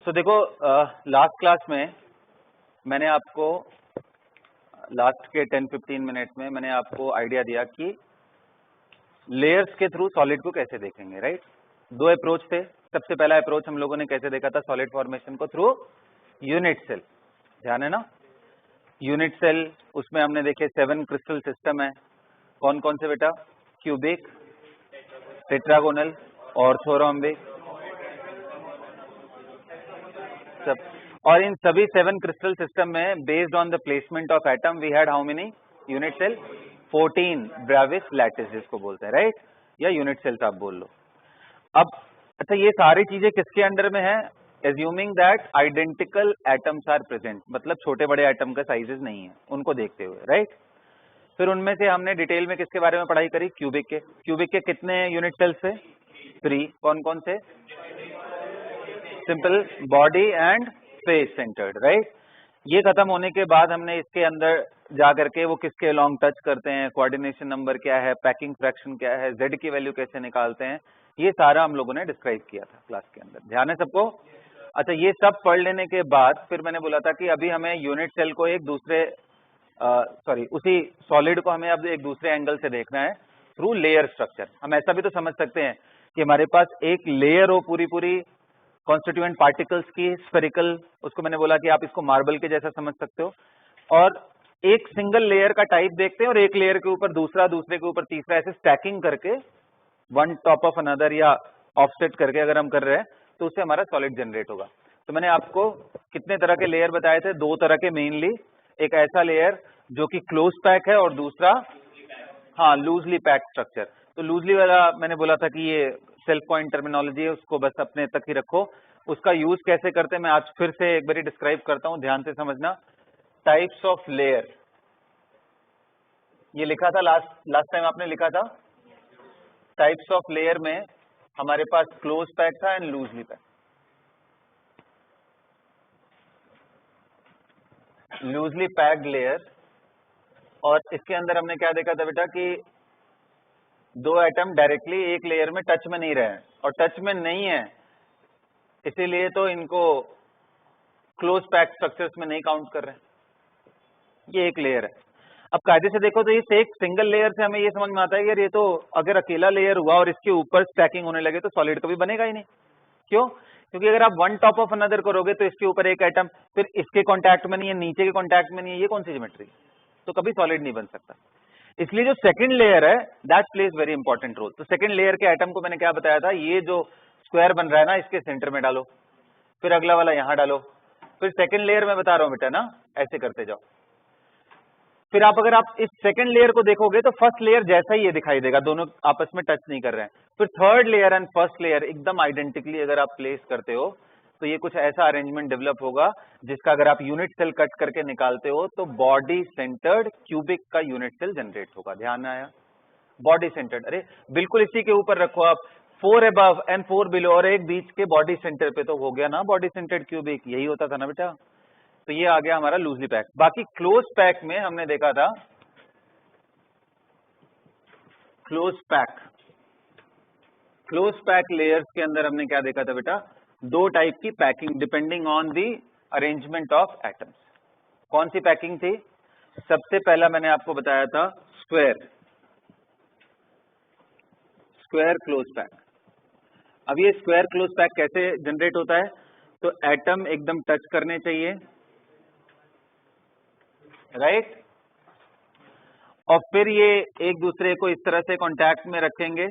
तो देखो last class में मैंने आपको लास्ट के 10-15 मिनट में मैंने आपको आइडिया दिया कि लेयर्स के थ्रू सॉलिड को कैसे देखेंगे, राइट। दो अप्रोच थे। सबसे पहला अप्रोच हम लोगों ने कैसे देखा था सॉलिड फॉर्मेशन को, थ्रू यूनिट सेल, ध्यान है ना। यूनिट सेल, उसमें हमने देखे 7 क्रिस्टल सिस्टम है। कौन कौन से बेटा? क्यूबिक, टेट्रागोनल, ऑर्थोरोम्बिक, सब। और इन सभी 7 क्रिस्टल सिस्टम में based on the placement of atom we had how many unit cell? 14 Bravais lattice जिसको बोलते हैं, राइट, या यूनिट सेल्स आप बोल लो। अब अच्छा, ये सारी चीजें किसके अंडर में है? Assuming that identical atoms are present, मतलब छोटे बड़े एटम का साइजेस नहीं है उनको देखते हुए, राइट। फिर उनमें से हमने डिटेल में किसके बारे में पढ़ाई करी? क्यूबिक के। क्यूबिक के कितने यूनिट सेल्स थे? 3। कौन कौन से? Simple, body and face centred, right. ये खत्म होने के बाद हमने इसके अंदर जा करके वो किसके अलोंग टच करते हैं, कोऑर्डिनेशन नंबर क्या है, पैकिंग फ्रैक्शन क्या है, जेड की वैल्यू कैसे निकालते हैं, ये सारा हम लोगों ने डिस्क्राइब किया था क्लास के अंदर। ध्यान है सबको? अच्छा, ये सब पढ़ लेने के बाद फिर मैंने बोला था कि अभी हमें यूनिट सेल को एक दूसरे उसी सॉलिड को हमें अब एक दूसरे एंगल से देखना है थ्रू लेयर स्ट्रक्चर। हम ऐसा भी तो समझ सकते हैं कि हमारे पास एक लेयर हो पूरी पूरी कॉन्स्टिट्यूएंट पार्टिकल्स की, स्फेरिकल, उसको मैंने बोला कि आप इसको मार्बल के जैसा समझ सकते हो। और एक सिंगल लेयर का टाइप देखते हैं और एक लेयर के ऊपर दूसरा, दूसरे के ऊपर तीसरा, ऐसे स्टैकिंग करके वन टॉप ऑफ अनदर या ऑफसेट करके अगर हम कर रहे हैं तो उससे हमारा सॉलिड जनरेट होगा। तो मैंने आपको कितने तरह के लेयर बताए थे? 2 तरह के मेनली। एक ऐसा लेयर जो कि क्लोज पैक है और दूसरा हाँ लूजली पैक स्ट्रक्चर। तो लूजली वाला मैंने बोला था कि ये सेल्फ पॉइंट टर्मिनोलॉजी है, उसको बस अपने तक ही रखो। उसका यूज कैसे करते हैं मैं आज फिर से एक बार डिस्क्राइब करता हूं, ध्यान से समझना। टाइप्स ऑफ लेयर, ये लिखा था लास्ट टाइम आपने लिखा था। टाइप्स ऑफ लेयर में हमारे पास क्लोज पैक था and loosely pack. Loosely packed layer, और इसके अंदर हमने क्या देखा था बेटा कि 2 एटम डायरेक्टली एक लेयर में टच में नहीं रहे हैं, और टच में नहीं है इसीलिए तो इनको क्लोज पैक स्ट्रक्चर्स में नहीं काउंट कर रहे हैं। ये एक लेयर है। अब कायदे से देखो तो इस एक सिंगल लेयर से हमें ये समझ में आता है यार ये तो अगर अकेला लेयर हुआ और इसके ऊपर स्टैकिंग होने लगे तो सॉलिड कभी बनेगा ही नहीं। क्यों? क्योंकि अगर आप वन टॉप ऑफ अनदर करोगे तो इसके ऊपर एक एटम, फिर इसके कांटेक्ट में नहीं है, नीचे के कांटेक्ट में नहीं है, ये कौन सी ज्योमेट्री? तो कभी सॉलिड नहीं बन सकता। इसलिए जो सेकंड लेयर है that plays very important role. तो सेकंड लेयर के एटम को मैंने क्या बताया था, ये जो स्क्वायर बन रहा है ना इसके सेंटर में डालो, फिर अगला वाला यहां डालो, फिर सेकंड लेयर में बता रहा हूं बेटा ना, ऐसे करते जाओ। फिर अगर आप इस सेकंड लेयर को देखोगे तो फर्स्ट लेयर जैसा ही ये दिखाई देगा, दोनों आपस में टच नहीं कर रहे हैं। फिर third layer and first layer एकदम आइडेंटिकली अगर आप प्लेस करते हो तो ये कुछ ऐसा अरेंजमेंट डेवलप होगा जिसका अगर आप यूनिट सेल कट करके निकालते हो तो बॉडी सेंटर्ड क्यूबिक का यूनिट सेल जनरेट होगा। ध्यान आया? बॉडी सेंटर्ड, अरे बिल्कुल इसी के ऊपर रखो आप, 4 अबव एंड 4 बिलो और एक बीच के बॉडी सेंटर पे, तो हो गया ना बॉडी सेंटर्ड क्यूबिक। यही होता था ना बेटा। तो ये आ गया हमारा लूजली पैक। बाकी क्लोज पैक में हमने देखा था क्लोज पैक लेयर्स के अंदर हमने क्या देखा था बेटा? 2 टाइप की packing depending on the arrangement of atoms. कौन सी पैकिंग थी? सबसे पहला मैंने आपको बताया था स्क्वायर क्लोज पैक। अब ये स्क्वायर क्लोज पैक कैसे जनरेट होता है? तो एटम एकदम टच करने चाहिए, राइट, और फिर ये एक दूसरे को इस तरह से कांटेक्ट में रखेंगे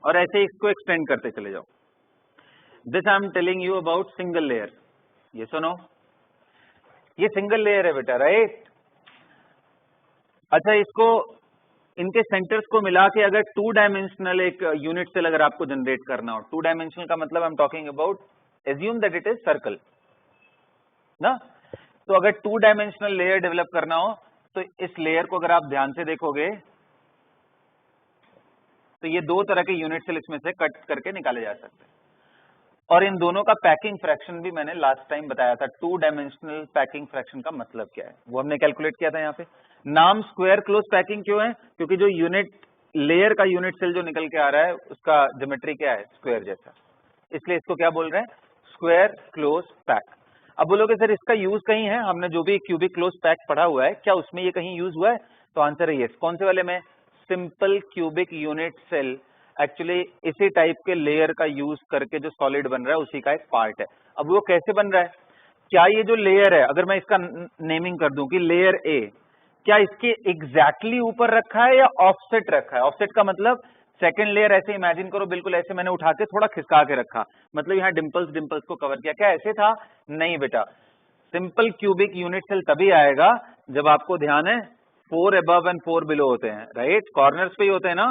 और ऐसे इसको एक्सटेंड करते चले जाओ। This I am telling you about single layer. ये सुनो, ये सिंगल लेयर है बेटा, राइट। अच्छा, इसको इनके सेंटर्स को मिला के अगर 2 डायमेंशनल एक यूनिट सेल अगर आपको जनरेट करना हो, 2 डायमेंशनल का मतलब आई am talking about, assume that it is circle ना। तो अगर 2 डायमेंशनल लेयर डेवलप करना हो तो इस लेयर को अगर आप ध्यान से देखोगे तो ये 2 तरह के यूनिट सेल इसमें से कट करके निकाले जा सकते हैं। और इन दोनों का पैकिंग फ्रैक्शन भी मैंने लास्ट टाइम बताया था। 2 डायमेंशनल पैकिंग फ्रैक्शन का मतलब क्या है वो हमने कैलकुलेट किया था। यहाँ पे नाम स्क्वायर क्लोज पैकिंग क्यों है? क्योंकि जो यूनिट लेयर का यूनिट सेल जो निकल के आ रहा है उसका ज्योमेट्री क्या है? स्क्वायर जैसा, इसलिए इसको क्या बोल रहे हैं? Square close pack. अब बोलोगे सर इसका यूज कहीं है, हमने जो भी क्यूबिक क्लोज पैक पढ़ा हुआ है क्या उसमें ये कहीं यूज हुआ है? तो आंसर है यस। कौन से वाले में? Simple cubic unit cell actually इसी टाइप के लेयर का यूज करके जो सॉलिड बन रहा है उसी का एक पार्ट है। अब वो कैसे बन रहा है? क्या ये जो लेयर है, अगर मैं इसका नेमिंग कर दूं कि लेयर ए, क्या इसके एग्जैक्टली ऊपर रखा है या ऑफसेट रखा है? ऑफसेट का मतलब सेकंड लेयर ऐसे इमेजिन करो, बिल्कुल ऐसे मैंने उठा के थोड़ा खिसका के रखा, मतलब यहाँ डिंपल्स को कवर किया। क्या ऐसे था? नहीं बेटा, सिंपल क्यूबिक यूनिट सेल तभी आएगा जब आपको ध्यान है 4 अबव एंड 4 बिलो होते हैं, राइट? कॉर्नर्स पे ही होते हैं ना,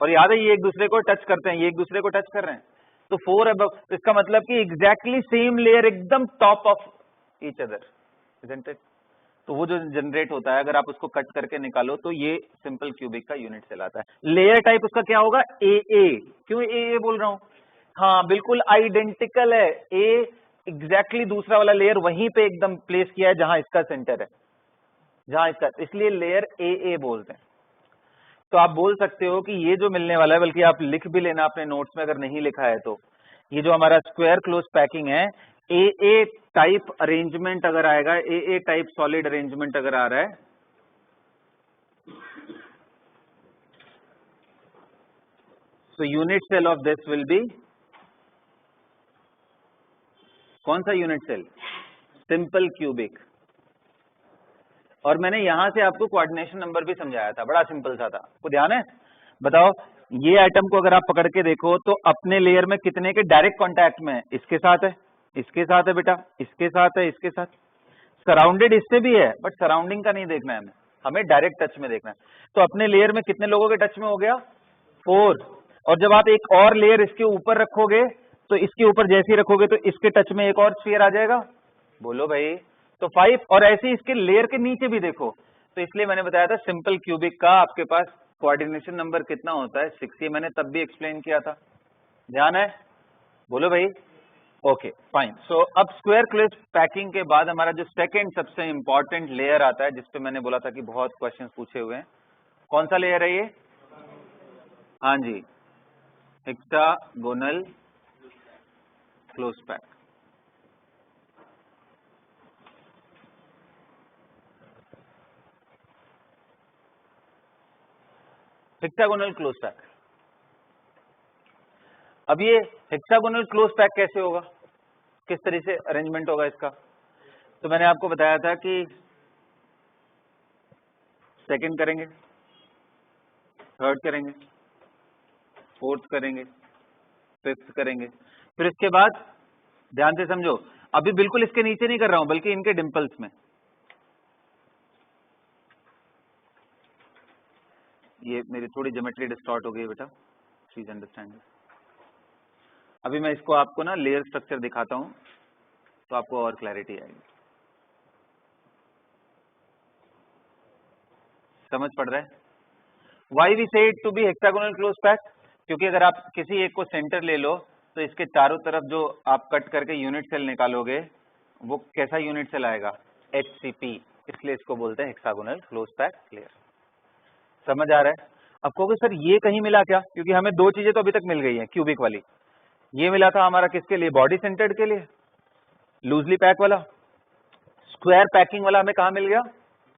और याद है ये एक दूसरे को टच करते हैं, ये एक दूसरे को टच कर रहे हैं, तो 4 अबव, तो इसका मतलब कि एग्जैक्टली सेम लेयर एकदम top of each other, isn't it? तो वो जो जनरेट होता है अगर आप उसको कट करके निकालो तो ये सिंपल क्यूबिक का यूनिट सेल आता है। लेयर टाइप उसका क्या होगा? ए ए। क्यों ए बोल रहा हूं? हाँ बिल्कुल आइडेंटिकल है, ए एग्जैक्टली दूसरा वाला लेयर वहीं पे एकदम प्लेस किया है जहां इसका सेंटर है, जहां इसका, इसलिए लेयर ए बोलते हैं। तो आप बोल सकते हो कि ये जो मिलने वाला है, बल्कि आप लिख भी लेना अपने नोट्स में अगर नहीं लिखा है तो, ये जो हमारा स्क्वायर क्लोज पैकिंग है, ए टाइप अरेंजमेंट अगर आएगा, ए टाइप सॉलिड अरेंजमेंट अगर आ रहा है, so unit cell of this will be, कौन सा यूनिट सेल? Simple cubic. और मैंने यहां से आपको कोऑर्डिनेशन नंबर भी समझाया था, बड़ा सिंपल सा था, आपको ध्यान है? बताओ ये आइटम को अगर आप पकड़ के देखो तो अपने लेयर में कितने के डायरेक्ट कांटेक्ट में है? इसके साथ है, इसके साथ है बेटा, इसके साथ है, इसके साथ, सराउंडेड इससे भी है, बट सराउंडिंग का नहीं देखना है हमें डायरेक्ट टच में देखना है। तो अपने लेयर में कितने लोगों के टच में हो गया? 4। और जब आप एक और लेयर इसके ऊपर रखोगे तो इसके ऊपर जैसे ही रखोगे तो इसके टच में एक और स्फीयर आ जाएगा, बोलो भाई, तो 5। और ऐसे ही इसके लेयर के नीचे भी देखो, तो इसलिए मैंने बताया था सिंपल क्यूबिक का आपके पास कोऑर्डिनेशन नंबर कितना होता है? 6। ये मैंने तब भी एक्सप्लेन किया था, ध्यान है? बोलो भाई। Okay fine. सो अब स्क्वायर क्लोज पैकिंग के बाद हमारा जो सेकंड सबसे इंपॉर्टेंट लेयर आता है, जिसपे मैंने बोला था कि बहुत क्वेश्चंस पूछे हुए हैं, कौन सा लेयर है ये? हाँ जी, hexagonal close pack. Hexagonal close pack. अब ये हेक्सागोनल क्लोज पैक कैसे होगा, किस तरह से अरेंजमेंट होगा इसका? तो मैंने आपको बताया था कि सेकंड करेंगे, थर्ड करेंगे, फोर्थ करेंगे, फिफ्थ करेंगे, फिर इसके बाद ध्यान से समझो, अभी बिल्कुल इसके नीचे नहीं कर रहा हूं बल्कि इनके डिंपल्स में, ये मेरी थोड़ी ज्योमेट्री डिस्टॉर्ट हो गई बेटा, प्लीज अंडरस्टैंड। अभी मैं इसको आपको ना लेयर स्ट्रक्चर दिखाता हूं तो आपको और क्लैरिटी आएगी, समझ पड़ रहा है? Why we say it to be hexagonal close pack? क्योंकि अगर आप किसी एक को सेंटर ले लो तो इसके चारों तरफ जो आप कट करके यूनिट सेल निकालोगे वो कैसा यूनिट सेल आएगा? HCP, इसलिए इसको बोलते हैं हेक्सागोनल क्लोज पैक लेयर। समझ आ रहा है? अब कहोगे सर ये कहीं मिला क्या? क्योंकि हमें दो चीजें तो अभी तक मिल गई हैं क्यूबिक वाली, ये मिला था हमारा किसके लिए? बॉडी सेंटर्ड के लिए, लूजली पैक वाला। स्क्वायर पैकिंग वाला हमें कहा मिल गया?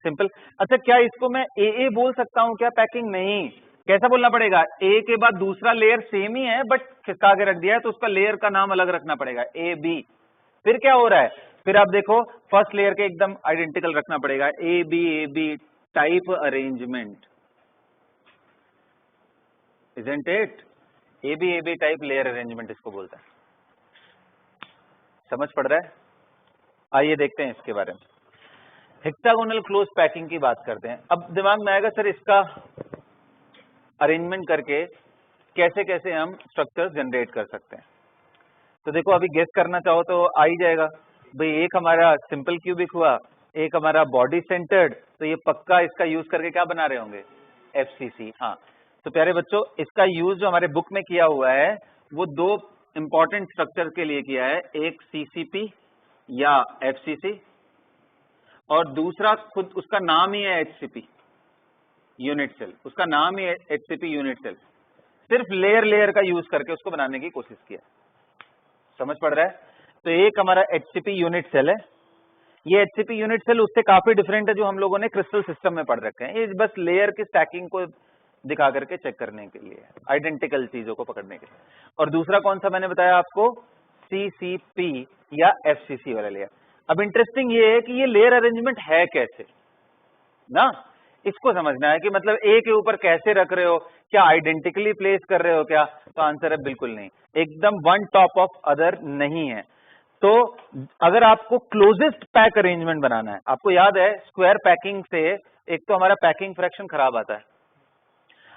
सिंपल। अच्छा क्या इसको मैं ए बोल सकता हूं क्या पैकिंग? नहीं, कैसा बोलना पड़ेगा? ए के बाद दूसरा लेयर सेम ही है बट खिसका के रख दिया है तो उसका लेयर का नाम अलग रखना पड़ेगा, AB। फिर क्या हो रहा है? फिर आप देखो फर्स्ट लेयर के एकदम आइडेंटिकल रखना पड़ेगा, AB type arrangement, isn't it? AB type layer arrangement इसको बोलता है। समझ पड़ रहा है? आइए देखते हैं इसके बारे में। हेक्सागोनल क्लोज पैकिंग की बात करते हैं। अब दिमाग में आएगा सर इसका अरेंजमेंट करके कैसे कैसे हम स्ट्रक्चर्स जनरेट कर सकते हैं। तो देखो अभी गेस करना चाहो तो आ ही जाएगा भाई, एक हमारा सिंपल क्यूबिक हुआ, एक हमारा बॉडी सेंटर्ड, तो ये पक्का इसका यूज करके क्या बना रहे होंगे? FCC। हाँ, तो प्यारे बच्चों इसका यूज जो हमारे बुक में किया हुआ है वो दो इंपॉर्टेंट स्ट्रक्चर के लिए किया है, एक CCP या FCC और दूसरा खुद उसका नाम ही है HCP यूनिट सेल, उसका नाम ही है HCP यूनिट सेल। सिर्फ लेयर लेयर का यूज करके उसको बनाने की कोशिश किया। समझ पड़ रहा है? तो एक हमारा HCP यूनिट सेल है। ये HCP यूनिट सेल उससे काफी डिफरेंट है जो हम लोगों ने क्रिस्टल सिस्टम में पढ़ रखे हैं। ये बस लेयर की स्टैकिंग को दिखा करके चेक करने के लिए, आइडेंटिकल चीजों को पकड़ने के लिए। और दूसरा कौन सा मैंने बताया आपको, CCP या FCC वाला लेयर। अब इंटरेस्टिंग ये है कि ये लेयर अरेंजमेंट है कैसे ना, इसको समझना है कि मतलब ए के ऊपर कैसे रख रहे हो, क्या आइडेंटिकली प्लेस कर रहे हो क्या? तो आंसर है बिल्कुल नहीं, एकदम वन टॉप ऑफ अदर नहीं है। तो अगर आपको क्लोजेस्ट पैक अरेंजमेंट बनाना है, आपको याद है स्क्वायर पैकिंग से एक तो हमारा पैकिंग फ्रैक्शन खराब आता है,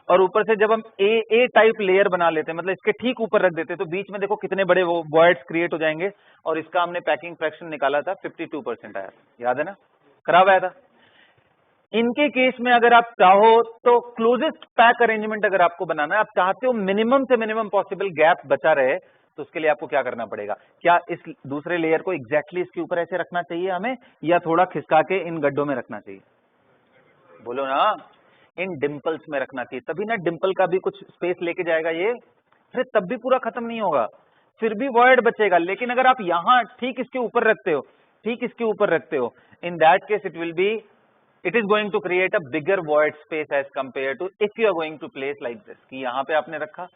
और ऊपर से जब हम ए टाइप लेयर बना लेते हैं, मतलब इसके ठीक ऊपर रख देते हैं, तो बीच में देखो कितने बड़े वो वॉइड्स क्रिएट हो जाएंगे। और इसका हमने पैकिंग फ्रैक्शन निकाला था 52% आया, याद है ना, खराब आया था। इनके केस में अगर आप चाहो तो क्लोजेस्ट पैक अरेंजमेंट अगर आपको बनाना है, आप चाहते हो मिनिमम से मिनिमम पॉसिबल गैप बचा रहे, तो उसके लिए आपको क्या करना पड़ेगा, क्या इस दूसरे लेयर को एग्जैक्टली इसके ऊपर ऐसे रखना चाहिए हमें, या थोड़ा खिसका के इन गड्ढों में रखना चाहिए? बोलो ना, इन डिंपल्स में रखना चाहिए, तभी ना डिंपल का भी कुछ स्पेस लेके जाएगा ये, फिर तब भी पूरा खत्म नहीं होगा, फिर भी वॉइड बचेगा। लेकिन अगर आप यहां ठीक इसके ऊपर रखते हो, ठीक इसके ऊपर रखते हो, in that case it is going to create a bigger void space as compared to if you are going to place like this, कि यहाँ पे आपने रखा,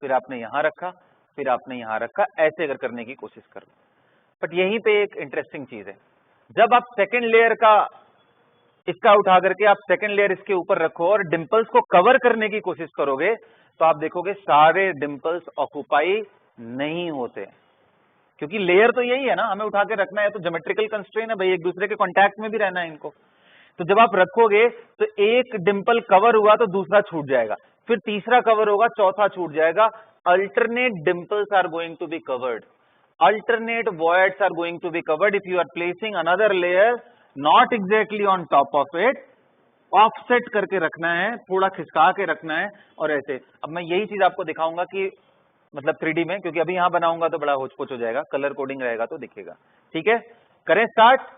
फिर आपने यहाँ रखा, फिर आपने यहाँ रखा, ऐसे अगर करने की कोशिश करो। बट यहीं पे एक इंटरेस्टिंग चीज है, जब आप सेकेंड लेयर का इसका उठा करके आप सेकेंड लेयर इसके ऊपर रखो और डिंपल्स को कवर करने की कोशिश करोगे, तो आप देखोगे सारे डिंपल्स ऑक्युपाई नहीं होते, क्योंकि लेयर तो यही है ना, हमें उठा के रखना है, तो ज्योमेट्रिकल कंस्ट्रेन है भाई, एक दूसरे के कॉन्टैक्ट में भी रहना है इनको। तो जब आप रखोगे तो एक डिंपल कवर हुआ तो दूसरा छूट जाएगा, फिर तीसरा कवर होगा, चौथा छूट जाएगा। Alternate dimples are going to be covered, alternate voids are going to be covered if you are placing another layer not exactly on top of it, offset करके रखना है, थोड़ा खिसका के रखना है, और ऐसे। अब मैं यही चीज आपको दिखाऊंगा कि मतलब 3D में, क्योंकि अभी यहां बनाऊंगा तो बड़ा होचपोच हो जाएगा, कलर कोडिंग रहेगा तो दिखेगा। ठीक है, करें स्टार्ट।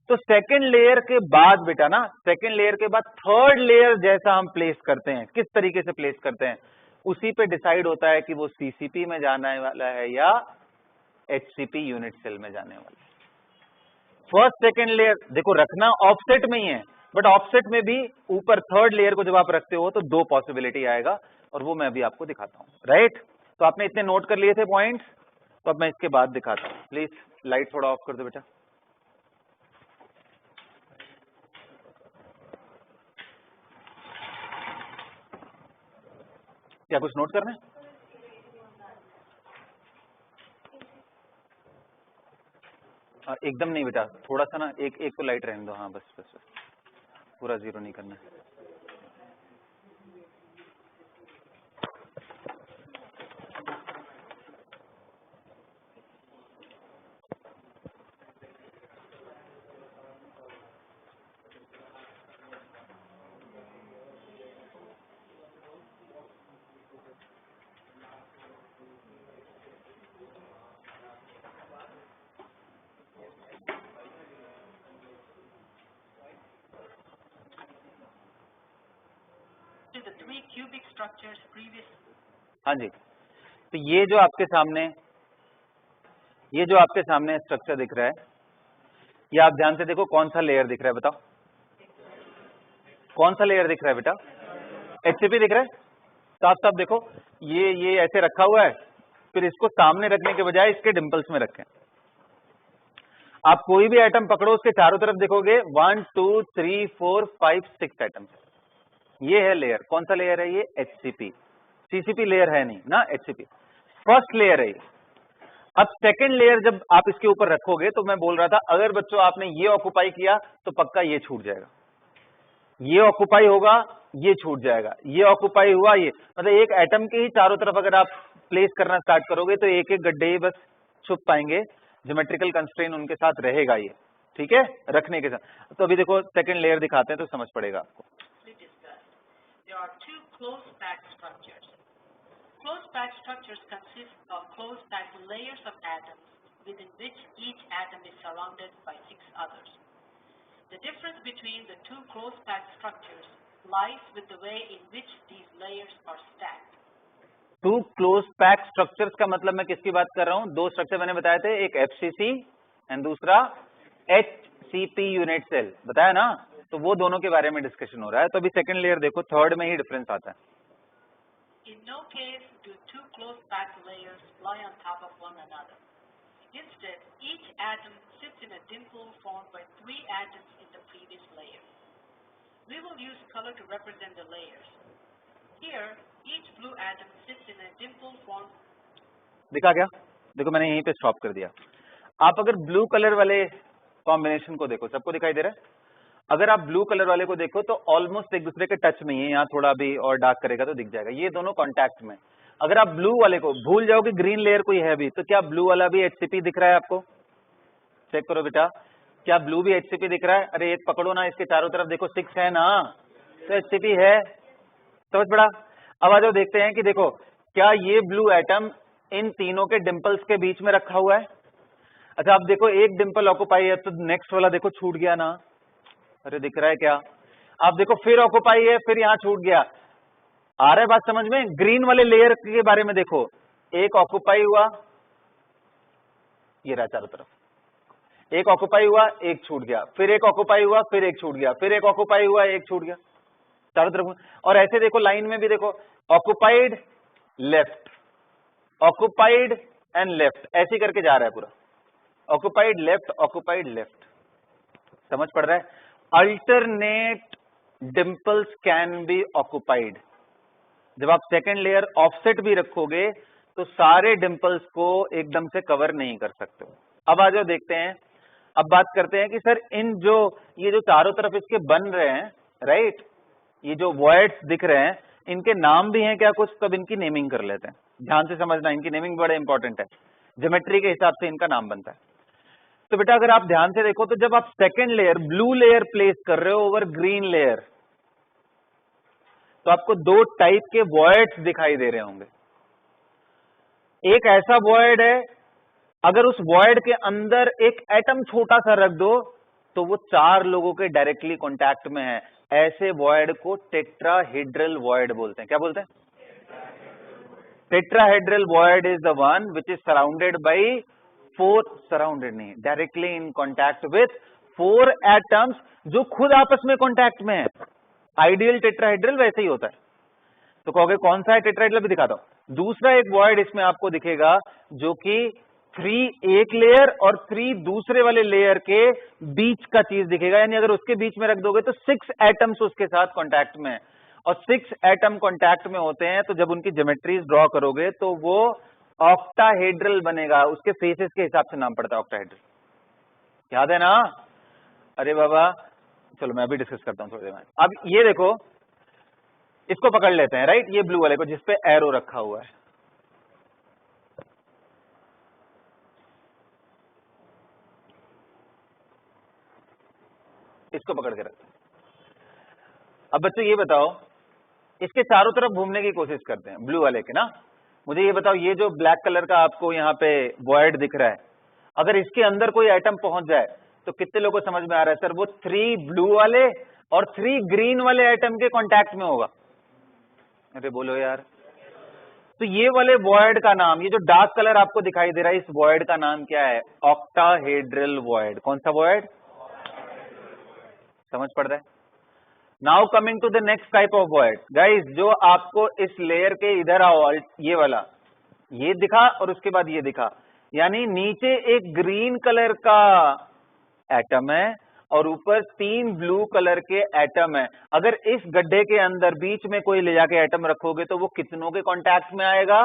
तो सेकेंड लेयर के बाद बेटा ना, सेकेंड लेयर के बाद थर्ड लेयर जैसा हम प्लेस करते हैं, किस तरीके से प्लेस करते हैं, उसी पे डिसाइड होता है कि वो CCP में जाने वाला है या HCP यूनिट सेल में जाने वाला है। फर्स्ट सेकेंड लेयर देखो रखना ऑफसेट में ही है, बट ऑफसेट में भी ऊपर थर्ड लेयर को जब आप रखते हो तो दो पॉसिबिलिटी आएगा, और वो मैं अभी आपको दिखाता हूं। राइट, तो आपने इतने नोट कर लिए थे पॉइंट्स, तो अब मैं इसके बाद दिखाता हूं। प्लीज लाइट थोड़ा ऑफ कर दो बेटा। क्या कुछ नोट करना है? एकदम नहीं बेटा, थोड़ा सा ना, एक तो लाइट रहने दो। हाँ बस बस बस, पूरा जीरो नहीं करना है। हाँ जी, तो ये जो आपके सामने स्ट्रक्चर दिख रहा है, ये आप ध्यान से देखो, कौन सा लेयर दिख रहा है बताओ, कौन सा लेयर दिख रहा है बेटा? HCP दिख रहा है, साफ साफ देखो, ये ऐसे रखा हुआ है, फिर इसको सामने रखने के बजाय इसके डिंपल्स में रखें। आप कोई भी आइटम पकड़ो, उसके चारों तरफ देखोगे 1 2 3 4 5 6 आइटम, ये है लेयर। कौन सा लेयर है ये? HCP। CCP लेयर है नहीं ना, HCP फर्स्ट लेयर है ये। अब सेकंड लेयर जब आप इसके ऊपर रखोगे, तो मैं बोल रहा था अगर बच्चों आपने ये ऑक्युपाई किया तो पक्का ये छूट जाएगा, ये ऑक्युपाई होगा ये छूट जाएगा, ये ऑक्युपाई हुआ ये, मतलब एक एटम के ही चारों तरफ अगर आप प्लेस करना स्टार्ट करोगे तो एक एक गड्ढे ही बस छुप पाएंगे, ज्योमेट्रिकल कंस्ट्रेन उनके साथ रहेगा ये। ठीक है, रखने के साथ। तो अभी देखो सेकंड लेयर दिखाते हैं तो समझ पड़ेगा आपको। Close packed structures consist of close packed layers of atoms within which each atom is surrounded by 6 others. The difference between the two close packed structures lies with the way in which these layers are stacked. Two close pack structures का मतलब मैं किसकी बात कर रहा हूं? दो structure मैंने बताए थे, एक FCC एंड दूसरा HCP यूनिट सेल, बताया ना? तो वो दोनों के बारे में डिस्कशन हो रहा है। तो अभी सेकंड लेयर देखो, थर्ड में ही डिफरेंस आता है। In no case do two close packed layers lie on top of one another. Instead, each atom sits in a dimple formed by three atoms in the previous layer. We will use color to represent the layers. Here, each blue atom sits in a dimple formed. दिखा क्या? देखो मैंने यहीं पे stop कर दिया। आप अगर ब्लू कलर वाले कॉम्बिनेशन को देखो, सबको दिखाई दे रहा है? अगर आप ब्लू कलर वाले को देखो तो ऑलमोस्ट एक दूसरे के टच में ही है, यहाँ थोड़ा भी और डार्क करेगा तो दिख जाएगा, ये दोनों कॉन्टैक्ट में। अगर आप ब्लू वाले को भूल जाओ कि ग्रीन लेयर कोई है भी, तो क्या ब्लू वाला भी HCP दिख रहा है आपको? चेक करो बेटा, क्या ब्लू भी HCP दिख रहा है? अरे एक पकड़ो ना, इसके चारों तरफ देखो 6 है ना, तो HCP है। समझ पड़ा? अब आ जाओ देखते हैं कि देखो क्या ये ब्लू एटम इन तीनों के डिंपल्स के बीच में रखा हुआ है। अच्छा आप देखो, एक डिंपल ऑक्यूपाई है तो नेक्स्ट वाला देखो छूट गया ना। अरे दिख रहा है क्या? आप देखो फिर ऑक्यूपाई है, फिर यहां छूट गया। आ रहा है बात समझ में? ग्रीन वाले लेयर के बारे में देखो, एक ऑक्यूपाई हुआ, ये रहा चारों तरफ, एक ऑक्यूपाई हुआ, एक छूट गया, फिर एक ऑक्यूपाई हुआ, फिर एक छूट गया, फिर एक ऑक्यूपाई हुआ, एक छूट गया, चारों तरफ। और ऐसे देखो लाइन में भी देखो, occupied left, occupied and left, ऐसे करके जा रहा है पूरा, ऑक्यूपाइड लेफ्ट, ऑक्यूपाइड लेफ्ट। समझ पड़ रहा है? Alternate dimples can be occupied. जब आप सेकेंड लेयर ऑफसेट भी रखोगे तो सारे डिंपल्स को एकदम से कवर नहीं कर सकते। अब आ जाओ देखते हैं, अब बात करते हैं कि सर इन जो ये जो चारों तरफ इसके बन रहे हैं, राइट, ये जो वॉइड्स दिख रहे हैं, इनके नाम भी हैं क्या कुछ? तब इनकी नेमिंग कर लेते हैं। ध्यान से समझना, इनकी नेमिंग बड़ा इंपॉर्टेंट है, ज्योमेट्री के हिसाब से इनका नाम बनता है। तो बेटा अगर आप ध्यान से देखो तो जब आप second layer blue layer place कर रहे हो ओवर ग्रीन लेयर, तो आपको दो टाइप के वॉइड्स दिखाई दे रहे होंगे। एक ऐसा वॉइड है, अगर उस वॉइड के अंदर एक एटम छोटा सा रख दो तो वो 4 लोगों के डायरेक्टली कांटेक्ट में है। ऐसे वॉइड को टेट्राहेड्रल वॉइड बोलते हैं। क्या बोलते हैं? Tetrahedral void is the one which is surrounded by 4, surrounded नहीं, directly in contact with 4 atoms जो खुद आपस में कांटेक्ट में है। आइडियल टेट्राहेड्रल वैसे ही होता है। तो कहोगे कौन सा है टेट्राहेड्रल? भी दिखाता हूं। दूसरा एक वॉइड इसमें आपको दिखेगा जो कि 3 एक लेयर और 3 दूसरे वाले लेयर के बीच का चीज दिखेगा, यानी अगर उसके बीच में रख दोगे तो 6 एटम्स उसके साथ कांटेक्ट में है, और 6 एटम कांटेक्ट में होते हैं तो जब उनकी ज्योमेट्रीज ड्रॉ करोगे तो वो ऑक्टाहेड्रल बनेगा। उसके फेसेस के हिसाब से नाम पड़ता है ऑक्टाहेड्रल। याद है ना? अरे बाबा चलो मैं अभी डिस्कस करता हूं थोड़ी देर में। अब ये देखो, इसको पकड़ लेते हैं, राइट, ये ब्लू वाले को जिसपे एरो रखा हुआ है। इसको पकड़ के रखते हैं। अब बच्चों ये बताओ, इसके चारों तरफ घूमने की कोशिश करते हैं ब्लू वाले के ना। मुझे ये बताओ, ये जो ब्लैक कलर का आपको यहाँ पे वॉइड दिख रहा है, अगर इसके अंदर कोई आइटम पहुंच जाए तो कितने लोगों को समझ में आ रहा है? सर वो 3 ब्लू वाले और 3 ग्रीन वाले आइटम के कांटेक्ट में होगा। अरे बोलो यार। तो ये वाले वॉइड का नाम, ये जो डार्क कलर आपको दिखाई दे रहा है, इस वॉइड का नाम क्या है? Octahedral void. कौन सा वॉइड? समझ पड़ रहा है? Now coming to the next type of void guys, जो आपको इस लेयर के इधर आओ, ये वाला, ये दिखा और उसके बाद ये दिखा, यानी नीचे एक ग्रीन कलर का एटम है और ऊपर 3 ब्लू कलर के एटम है। अगर इस गड्ढे के अंदर बीच में कोई ले जाके एटम रखोगे तो वो कितनों के कांटेक्ट में आएगा?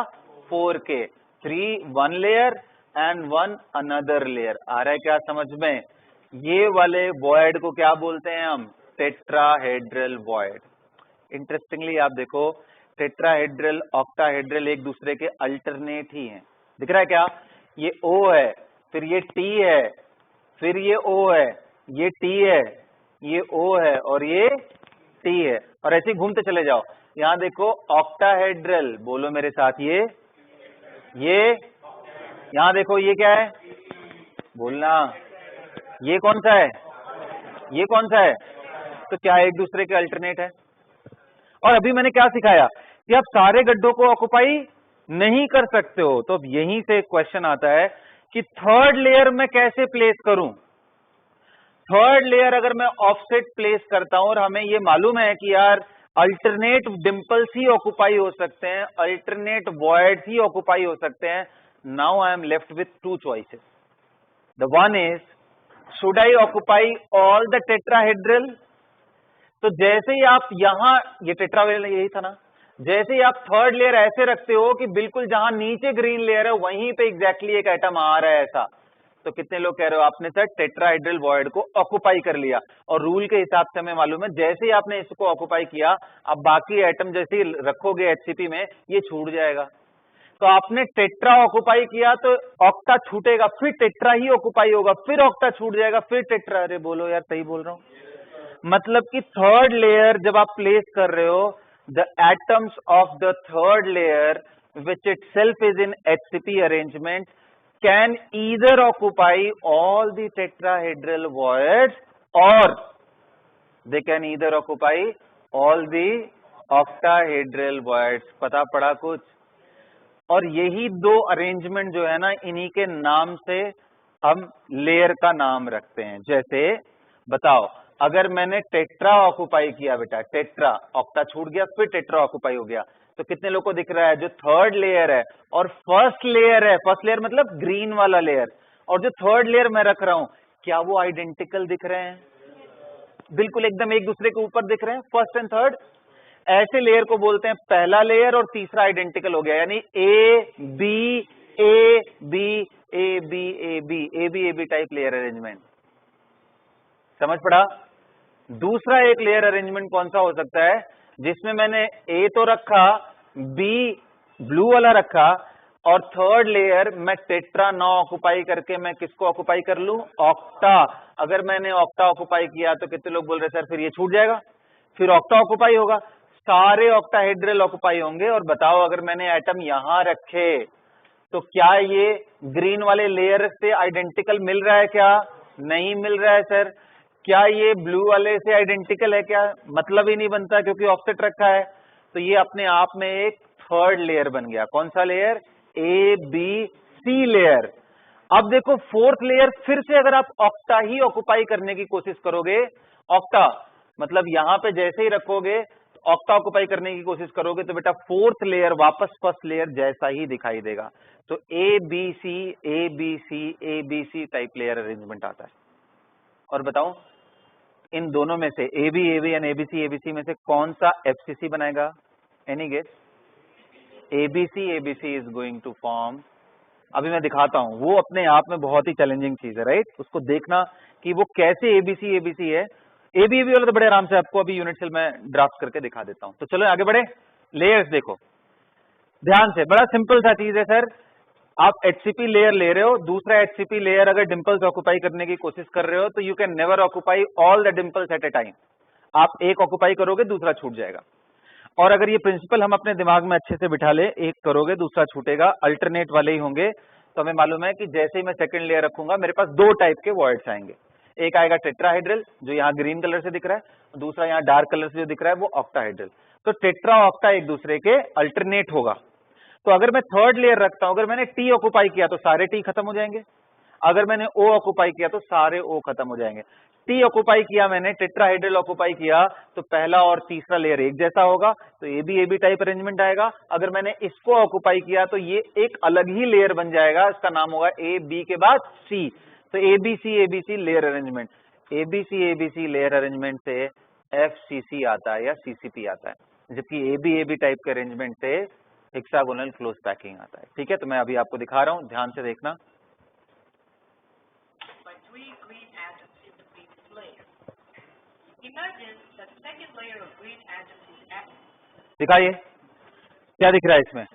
4 के। 3 1 लेयर एंड 1 अनदर लेयर। आ रहा है क्या समझ में? ये वाले वॉइड को क्या बोलते हैं हम? Tetrahedral void. इंटरेस्टिंगली आप देखो, टेट्राहेड्रल ऑक्टाहेड्रल एक दूसरे के अल्टरनेट ही हैं। दिख रहा है क्या? ये O है, फिर ये T है, फिर ये O है, ये T है, ये O है और ये T है, और ऐसे ही घूमते चले जाओ। यहां देखो ऑक्टाहेड्रल, बोलो मेरे साथ, ये यहां देखो, ये क्या है? बोलना, ये कौन सा है? ये कौन सा है? तो क्या एक दूसरे के अल्टरनेट है? और अभी मैंने क्या सिखाया कि आप सारे गड्ढों को ऑक्यूपाई नहीं कर सकते हो। तो अब यहीं से क्वेश्चन आता है कि थर्ड लेयर में कैसे प्लेस करूं। थर्ड लेयर अगर मैं ऑफसेट प्लेस करता हूं और हमें ये मालूम है कि यार अल्टरनेट डिंपल्स ही ऑक्युपाई हो सकते हैं, अल्टरनेट वॉइड्स ही ऑक्युपाई हो सकते हैं, now I M left with two choices. The one is, should I occupy all the tetrahedral. तो जैसे ही आप यहां, ये टेट्राहेड्रल यही था ना, जैसे ही आप थर्ड लेयर ऐसे रखते हो कि बिल्कुल जहां नीचे ग्रीन लेयर है वहीं पे एग्जैक्टली एक एटम आ रहा है ऐसा, तो कितने लोग कह रहे हो आपने सर टेट्राहेड्रल वॉइड को ऑक्युपाई कर लिया। और रूल के हिसाब से हमें मालूम है जैसे ही आपने इसको ऑक्युपाई किया, अब बाकी एटम जैसे ही रखोगे एचसीपी में ये छूट जाएगा। तो आपने टेट्रा ऑक्युपाई किया तो ऑक्टा छूटेगा, फिर टेट्रा ही ऑक्युपाई होगा, फिर ऑक्टा छूट जाएगा, फिर टेट्रा। अरे बोलो यार, सही बोल रहा हूं। मतलब कि थर्ड लेयर जब आप प्लेस कर रहे हो, the atoms of the third layer which itself is in HCP arrangement can either occupy all the tetrahedral voids or they can either occupy all the octahedral voids। पता पड़ा कुछ? और यही दो अरेंजमेंट जो है ना, इन्हीं के नाम से हम लेयर का नाम रखते हैं। जैसे बताओ, अगर मैंने टेट्रा ऑक्युपाई किया बेटा, टेट्रा, ऑक्टा छूट गया, फिर टेट्रा ऑक्युपाई हो गया, तो कितने लोग को दिख रहा है जो थर्ड लेयर है और फर्स्ट लेयर है, फर्स्ट लेयर मतलब ग्रीन वाला लेयर, और जो थर्ड लेयर मैं रख रहा हूं, क्या वो आइडेंटिकल दिख रहे हैं? बिल्कुल एकदम एक दूसरे के ऊपर दिख रहे हैं, फर्स्ट एंड थर्ड। ऐसे लेयर को बोलते हैं पहला लेयर और तीसरा आइडेंटिकल हो गया, यानी A B A B A B A B A B A B type layer arrangement. समझ पड़ा? दूसरा एक लेयर अरेंजमेंट कौन सा हो सकता है, जिसमें मैंने ए तो रखा, बी ब्लू वाला रखा, और थर्ड लेयर मैं टेट्रा ना ऑक्युपाई करके मैं किसको ऑक्युपाई कर लूं, ऑक्टा। अगर मैंने ऑक्टा ऑक्युपाई किया तो कितने लोग बोल रहे सर फिर ये छूट जाएगा, फिर ऑक्टा ऑक्युपाई होगा, सारे ऑक्टाहेड्रल ऑक्युपाई होंगे। और बताओ अगर मैंने एटम यहां रखे तो क्या ये ग्रीन वाले लेयर से आइडेंटिकल मिल रहा है? क्या नहीं मिल रहा है सर। क्या ये ब्लू वाले से आइडेंटिकल है? क्या मतलब ही नहीं बनता क्योंकि ऑफसेट रखा है। तो ये अपने आप में एक थर्ड लेयर बन गया। कौन सा layer? A B C layer. अब देखो फोर्थ लेयर, फिर से अगर आप ऑक्टा ही ऑक्युपाई करने की कोशिश करोगे, ऑक्टा मतलब यहां पे जैसे ही रखोगे ऑक्टा ऑक्युपाई करने की कोशिश करोगे तो बेटा फोर्थ लेयर वापस फर्स्ट लेयर जैसा ही दिखाई देगा। तो A B C type layer arrangement आता है। और बताओ इन दोनों में से ए बी एंड एबीसी में से कौन सा एफसीसी बनाएगा? Any guess? ABC is going to form, अभी मैं दिखाता हूं, वो अपने आप में बहुत ही चैलेंजिंग चीज है, राइट? उसको देखना कि वो कैसे एबीसी है। एबी वाला तो बड़े आराम से आपको अभी यूनिट सेल में ड्राफ्ट करके दिखा देता हूं। तो चलो आगे बढ़े। लेयर्स देखो ध्यान से, बड़ा सिंपल सा चीज है सर। आप एचसीपी लेयर ले रहे हो, दूसरा एचसीपी लेयर अगर डिंपल्स ऑक्युपाई करने की कोशिश कर रहे हो तो you can never occupy all the dimples at a time. आप एक ऑक्युपाई करोगे दूसरा छूट जाएगा। और अगर ये प्रिंसिपल हम अपने दिमाग में अच्छे से बिठा ले, एक करोगे दूसरा छूटेगा, अल्टरनेट वाले ही होंगे, तो हमें मालूम है कि जैसे ही मैं सेकंड लेयर रखूंगा मेरे पास दो टाइप के वॉइड्स आएंगे। एक आएगा टेट्राहेड्रल जो यहाँ ग्रीन कलर से दिख रहा है, दूसरा यहाँ डार्क कलर से जो दिख रहा है वो ऑक्टाहेड्रल। तो टेट्रा ऑक्टा एक दूसरे के अल्टरनेट होगा। तो अगर मैं थर्ड लेयर रखता हूं, अगर मैंने टी ऑक्युपाई किया तो सारे टी खत्म हो जाएंगे, अगर मैंने ओ ऑक्युपाई किया तो सारे ओ खत्म हो जाएंगे। टी ऑक्युपाई किया मैंने, टेट्राहेड्रल ऑक्युपाई किया, तो पहला और तीसरा लेयर एक जैसा होगा, तो एबी टाइप अरेंजमेंट आएगा। अगर मैंने इसको ऑक्युपाई किया तो ये एक अलग ही लेयर बन जाएगा, इसका नाम होगा ए बी के बाद सी। तो ABC layer arrangement, ABC layer arrangement से एफसीसी आता है या सीसीपी आता है, जबकि एबी टाइप के अरेंजमेंट से हेक्सागोनल क्लोज पैकिंग आता है। ठीक है, तो मैं अभी आपको दिखा रहा हूं, ध्यान से देखना। Imagine that the second layer of green atoms is active. दिखाइए क्या दिख रहा है इसमें,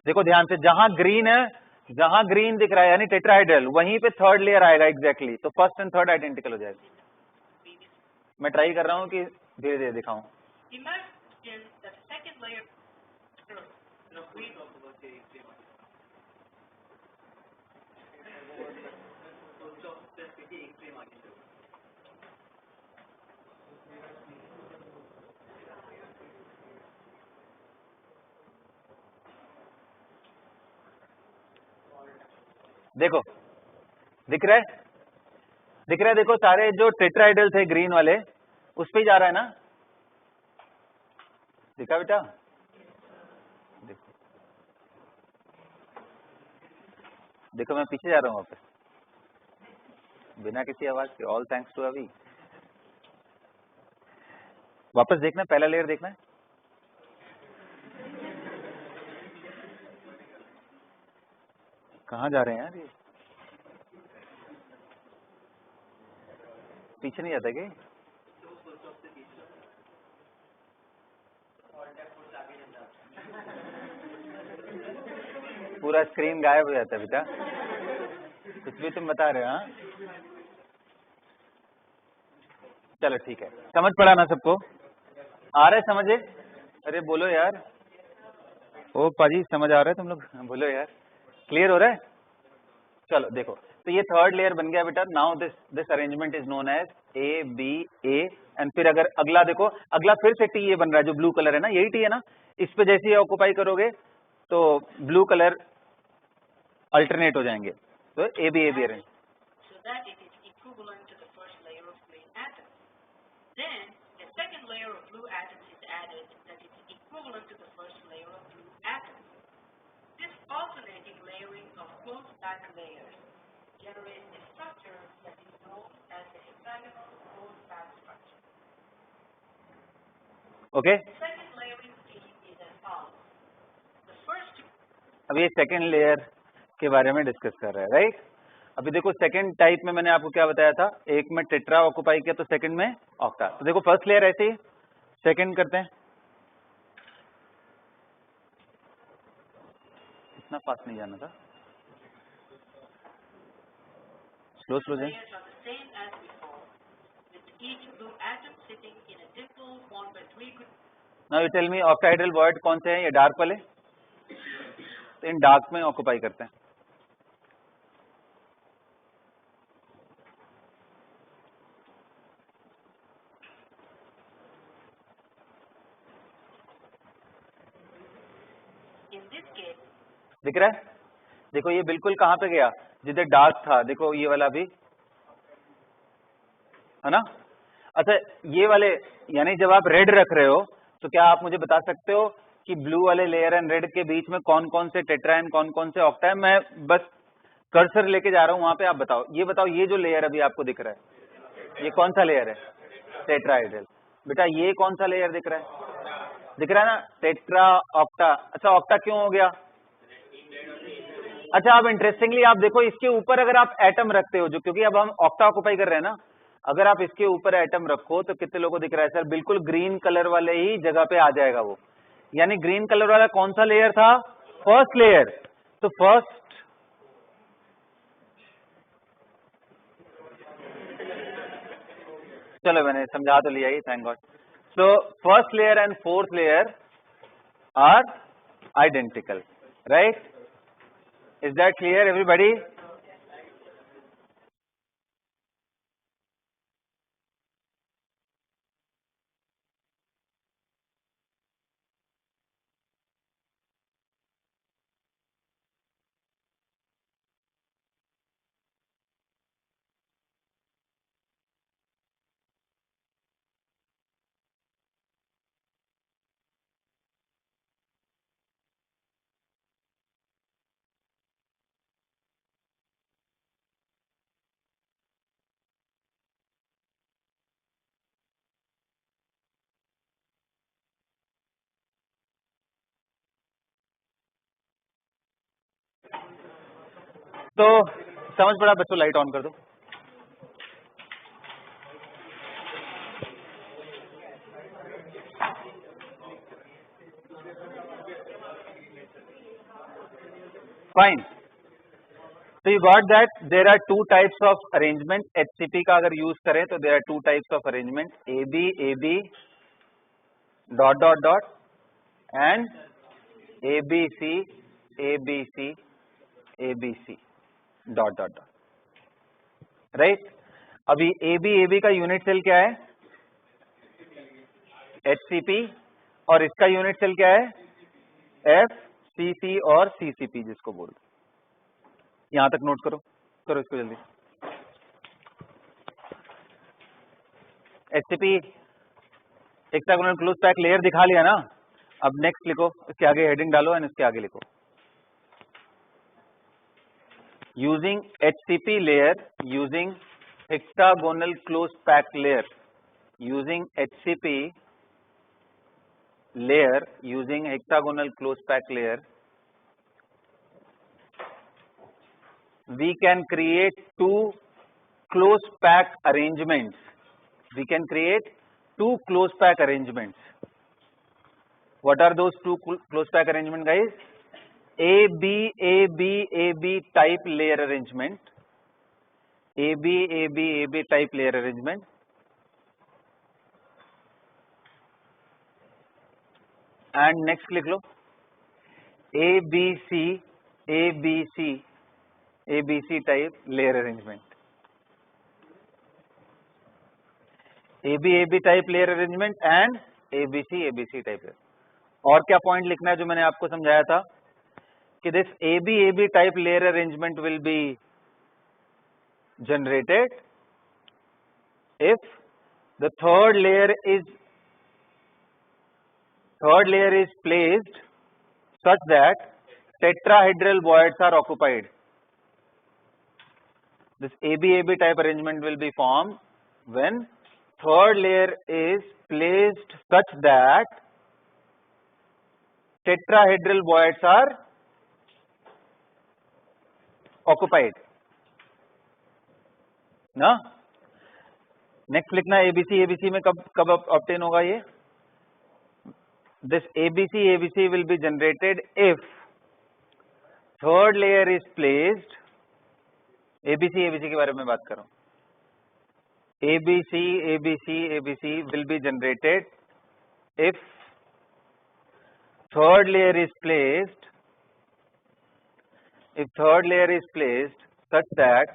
देखो ध्यान से, जहां ग्रीन है, जहां ग्रीन दिख रहा है यानी टेट्राहेड्रल, वहीं पे थर्ड लेयर आएगा एग्जैक्टली, तो फर्स्ट एंड थर्ड आइडेंटिकल हो जाएगा। मैं ट्राई कर रहा हूं कि धीरे धीरे दिखाऊं। Imagine that the second layer of green देखो दिख रहा है, दिख रहा है, देखो सारे जो टेट्राइडल थे ग्रीन वाले उस पे ही जा रहा है ना, दिखा बेटा, देखो देखो मैं पीछे जा रहा हूँ वापस बिना किसी आवाज के, ऑल थैंक्स टू अभी। वापस देखना, पहला लेयर देखना है, कहाँ जा रहे हैं यार ये, पीछे नहीं जाता क्या? पूरा स्क्रीन गायब हो जाता है बेटा, कुछ भी तुम बता रहे हो। हाँ चलो ठीक है, समझ पड़ा ना सबको, आ रहा है समझे? अरे बोलो यार, ओ पाजी समझ आ रहा है तुम लोग, बोलो यार, क्लियर हो रहा है? चलो देखो, तो ये थर्ड लेयर बन गया बेटा। Now this arrangement is known as A B A, and फिर अगर अगला देखो, अगला फिर से टी ए बन रहा है, जो ब्लू कलर है ना, यही टी है ना, इस पे जैसे ही ऑक्यूपाई करोगे तो ब्लू कलर अल्टरनेट हो जाएंगे, तो A be arrange. So that it is equivalent to the first layer of green atoms. Then a second layer of blue atoms is added that is equivalent to the first layer of blue atoms. This alternating layering of close back layers generates a structure that is known as the hexagonal close back structure. Okay, The second layering scheme is as follows. The first अब ये second layer के बारे में discuss कर रहा है, right? अभी देखो सेकंड टाइप में मैंने आपको क्या बताया था, एक में टेट्रा ऑक्यूपाई किया तो सेकंड में ऑक्टा। तो देखो फर्स्ट लेयर ऐसे ही, सेकंड करते हैं, इतना फास्ट नहीं जाना था, स्लो स्लो जाए। layers are the same as before, with each blue atom sitting in a dimple formed by three green. Now you tell me octahedral void कौन से हैं, ये डार्क वाले, तो इन डार्क में ऑक्यूपाई करते हैं। In this case, दिख रहा है? देखो ये बिल्कुल कहाँ पे गया, जिधर डार्क था, देखो ये वाला भी है ना। अच्छा ये वाले, यानी जब आप रेड रख रहे हो तो क्या आप मुझे बता सकते हो कि ब्लू वाले लेयर एंड रेड के बीच में कौन कौन से टेट्रा एंड कौन कौन से ऑक्टा है? मैं बस कर्सर लेके जा रहा हूँ वहां पे, आप बताओ। ये बताओ, ये जो लेयर अभी आपको दिख रहा है ये कौन सा लेयर है? टेट्राहेड्रल। बेटा ये कौन सा लेयर दिख रहा है? दिख रहा है ना, टेट्रा ऑक्टा। अच्छा ऑक्टा क्यों हो गया? अच्छा अब इंटरेस्टिंगली आप देखो, इसके ऊपर अगर आप एटम रखते हो, जो क्योंकि अब हम ऑक्टा ऑक्यूपाई कर रहे हैं ना, अगर आप इसके ऊपर एटम रखो तो कितने लोगों को दिख रहा है? सर बिल्कुल ग्रीन कलर वाले ही जगह पे आ जाएगा वो। यानी ग्रीन कलर वाला कौन सा लेयर था? First layer. तो फर्स्ट, चलो मैंने समझा तो लिया ही, thank God. So first layer and fourth layer are identical, right? Is that clear everybody? तो समझ पड़ा बच्चों? लाइट ऑन कर दो। फाइन। तो you got that there are two types of arrangement. HCP का अगर यूज करें तो there are two types of arrangement, A B dot dot dot and A B C dot dot dot, right? अभी A B का unit cell क्या है? HCP. और इसका यूनिट सेल क्या है? एफ सी सी और सीसीपी जिसको बोलते, यहां तक नोट करो, करो इसको जल्दी। HCP hexagonal close pack layer दिखा लिया ना, अब नेक्स्ट लिखो, इसके आगे हेडिंग डालो एंड इसके आगे लिखो using HCP layer using hexagonal close pack layer, using HCP layer using hexagonal close pack layer, we can create two close pack arrangements. We can create two close pack arrangements. What are those two close pack arrangement, guys? AB type layer arrangement, AB type layer arrangement, and next लिख लो ABC type layer arrangement, AB type layer arrangement and ABC type layer. और क्या point लिखना है जो मैंने आपको समझाया था कि this AB type layer arrangement will be generated if the third layer is placed such that tetrahedral voids are occupied. This AB type arrangement will be formed when third layer is placed such that tetrahedral voids are occupied. ना next लिखना ABC में कब obtain होगा ये? This ABC will be generated if third layer is placed, ABC के बारे में बात कर रहा हूं, ABC will be generated if third layer is placed such that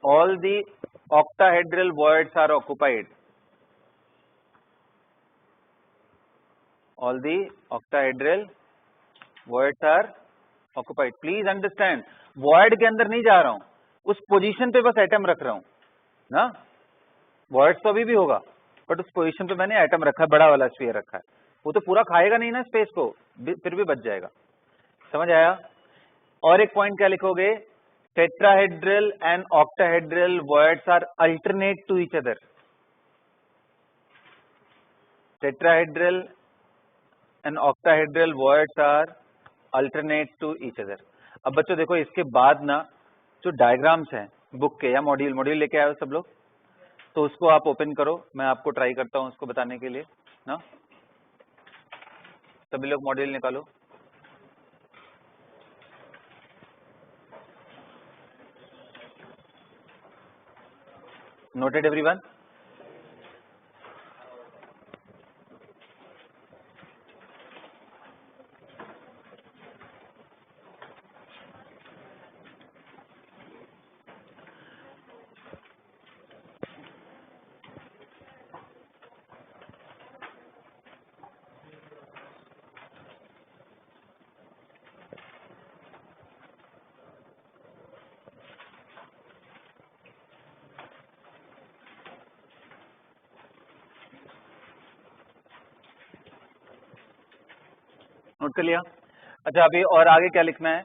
all the octahedral voids are occupied. All the octahedral voids are occupied. Please understand, void के अंदर नहीं जा रहा हूं, उस पोजीशन पे बस एटम रख रहा हूं ना, voids तो अभी भी होगा बट उस पोजीशन पे मैंने एटम रखा है, बड़ा वाला स्फीयर रखा है, वो तो पूरा खाएगा नहीं ना स्पेस को, फिर भी बच जाएगा। समझ आया? और एक पॉइंट क्या लिखोगे? tetrahedral and octahedral voids are alternate to each other. Tetrahedral and octahedral voids are alternate to each other. अब बच्चों देखो, इसके बाद ना जो डायग्राम्स हैं बुक के या मॉड्यूल लेके आए हो सब लोग, तो उसको आप ओपन करो, मैं आपको ट्राई करता हूं उसको बताने के लिए ना। सभी लोग मॉड्यूल निकालो। Noted everyone? नोट कर लिया? अच्छा, अभी और आगे क्या लिखना है?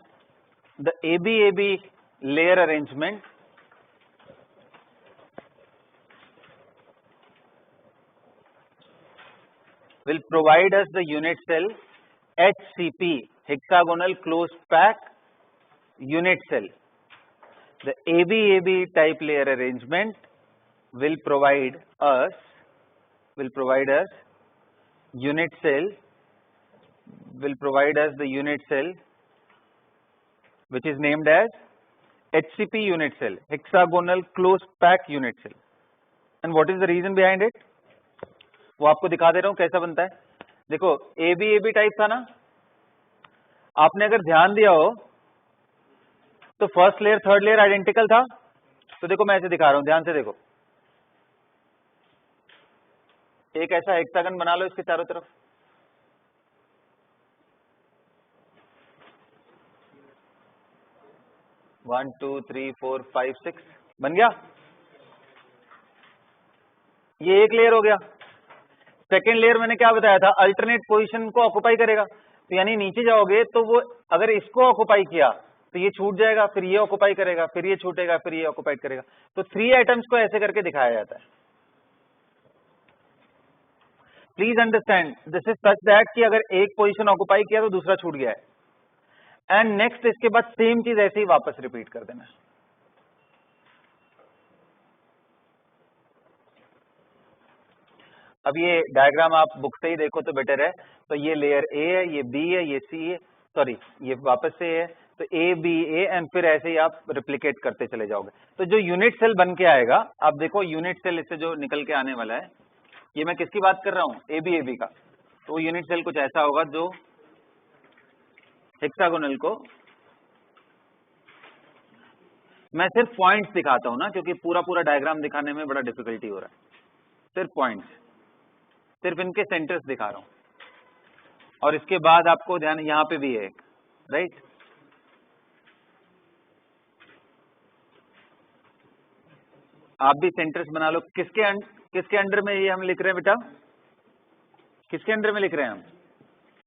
The AB layer arrangement will provide us the unit cell HCP, hexagonal closed pack unit cell. The AB type layer arrangement will provide us unit cell, the unit cell which is named as HCP unit cell, hexagonal closed pack unit cell. And what is the reason behind it? वो आपको दिखा दे रहा हूं कैसा बनता है। देखो, AB type था ना, आपने अगर ध्यान दिया हो तो first layer third layer identical था। तो देखो मैं ऐसे दिखा रहा हूं, ध्यान से देखो, एक ऐसा हेक्सागन बना लो इसके चारों तरफ, 1 2 3 4 5 6 बन गया। ये एक लेयर हो गया। सेकेंड लेयर मैंने क्या बताया था, अल्टरनेट पोजीशन को ऑक्युपाई करेगा। तो यानी नीचे जाओगे तो वो अगर इसको ऑक्युपाई किया तो ये छूट जाएगा, फिर ये ऑक्युपाई करेगा, फिर ये छूटेगा, फिर ये ऑक्युपाई करेगा। तो 3 आइटम्स को ऐसे करके दिखाया जाता है। Please understand this is such that कि अगर एक पोजीशन ऑक्युपाई किया तो दूसरा छूट गया है, एंड नेक्स्ट इसके बाद सेम चीज ऐसे ही वापस रिपीट कर देना है। अब ये डायग्राम आप बुक से ही देखो तो बेटर है। तो ये लेयर ए है, ये बी है, ये सी है, सॉरी ये वापस से है। तो ए बी ए एंड फिर ऐसे ही आप रिप्लिकेट करते चले जाओगे। तो जो यूनिट सेल बन के आएगा, आप देखो यूनिट सेल इससे जो निकल के आने वाला है, ये मैं किसकी बात कर रहा हूँ, ए बी का। तो यूनिट सेल कुछ ऐसा होगा जो हेक्सागोनल को, मैं सिर्फ पॉइंट्स दिखाता हूं ना, क्योंकि पूरा पूरा डायग्राम दिखाने में बड़ा डिफिकल्टी हो रहा है। सिर्फ पॉइंट्स, सिर्फ इनके सेंटर्स दिखा रहा हूं। और इसके बाद आपको ध्यान, यहां पे भी है एक, राइट। आप भी सेंटर्स बना लो। किसके अंडर में ये हम लिख रहे हैं बेटा, किसके अंडर में लिख रहे हैं हम,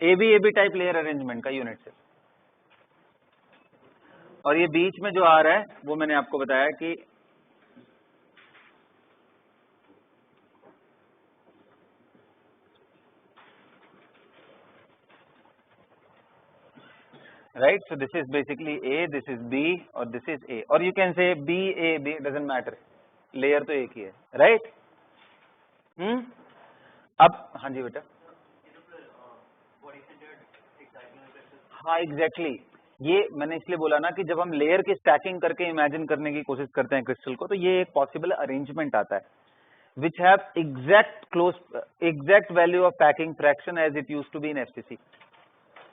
A B type layer arrangement का यूनिट सेल। और ये बीच में जो आ रहा है वो मैंने आपको बताया कि right, so this is basically A, this is B और this is A, or you can say B A B, doesn't matter, layer तो एक ही है, right? अब हाँ जी बेटा, हाँ एग्जैक्टली ये मैंने इसलिए बोला ना कि जब हम लेयर की स्टैकिंग करके इमेजिन करने की कोशिश करते हैं क्रिस्टल को, तो ये एक पॉसिबल अरेंजमेंट आता है which have exact value of packing fraction as it used to be in FCC।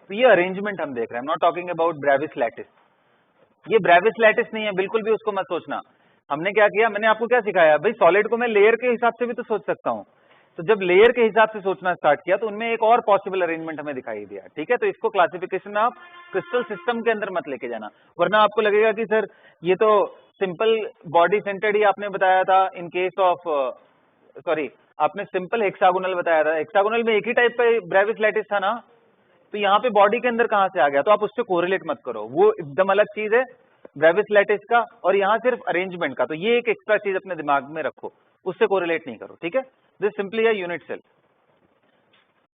तो ये अरेंजमेंट हम देख रहे हैं, not talking about Brevis lattice. ये ब्रेविस लैटिस नहीं है, बिल्कुल भी उसको मत सोचना। हमने क्या किया, मैंने आपको क्या सिखाया भाई, सॉलिड को मैं लेयर के हिसाब से भी तो सोच सकता हूँ। तो जब लेयर के हिसाब से सोचना स्टार्ट किया तो उनमें एक और पॉसिबल अरेंजमेंट हमें दिखाई दिया, ठीक है। तो इसको क्लासिफिकेशन आप क्रिस्टल सिस्टम के अंदर मत लेके जाना, वरना आपको लगेगा कि सर ये तो सिंपल बॉडी सेंटर्ड ही आपने बताया था इन केस ऑफ, सॉरी आपने सिंपल हेक्सागोनल बताया था। हेक्सागोनल में एक ही टाइप का ब्रेविस लैटिस था ना, तो यहाँ पे बॉडी के अंदर कहां से आ गया, तो आप उससे कोरिलेट मत करो, वो एकदम अलग चीज है ब्रेविस लैटिस का, और यहाँ सिर्फ अरेंजमेंट का। तो ये एक एक्स्ट्रा चीज अपने दिमाग में रखो, उससे कोरिलेट नहीं करो, ठीक है। दिस सिंपली है यूनिट सेल।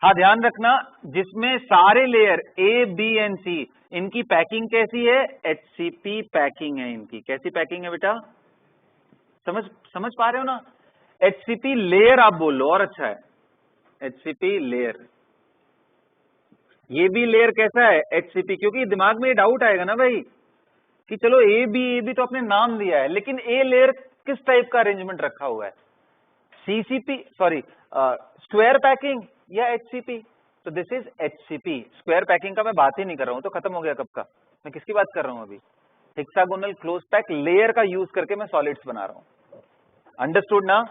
हाँ ध्यान रखना, जिसमें सारे लेयर ए बी एंड सी, इनकी पैकिंग कैसी है, HCP पैकिंग है इनकी। कैसी पैकिंग है बेटा, समझ पा रहे हो ना, HCP लेयर आप बोल लो और अच्छा है, HCP लेयर। ये भी लेयर कैसा है, HCP, क्योंकि दिमाग में ये डाउट आएगा ना भाई कि चलो ए बी तो अपने नाम दिया है, लेकिन ए लेयर किस टाइप का अरेंजमेंट रखा हुआ है, CCP, सॉरी स्क्वायर पैकिंग या HCP। तो this is HCP। Square packing का मैं बात ही नहीं कर रहा हूं, तो खत्म हो गया कब का, मैं किसकी बात कर रहा हूं अभी, हेक्सागोनल क्लोज पैक लेयर का यूज करके मैं सॉलिड्स बना रहा हूं। अंडरस्टूड ना,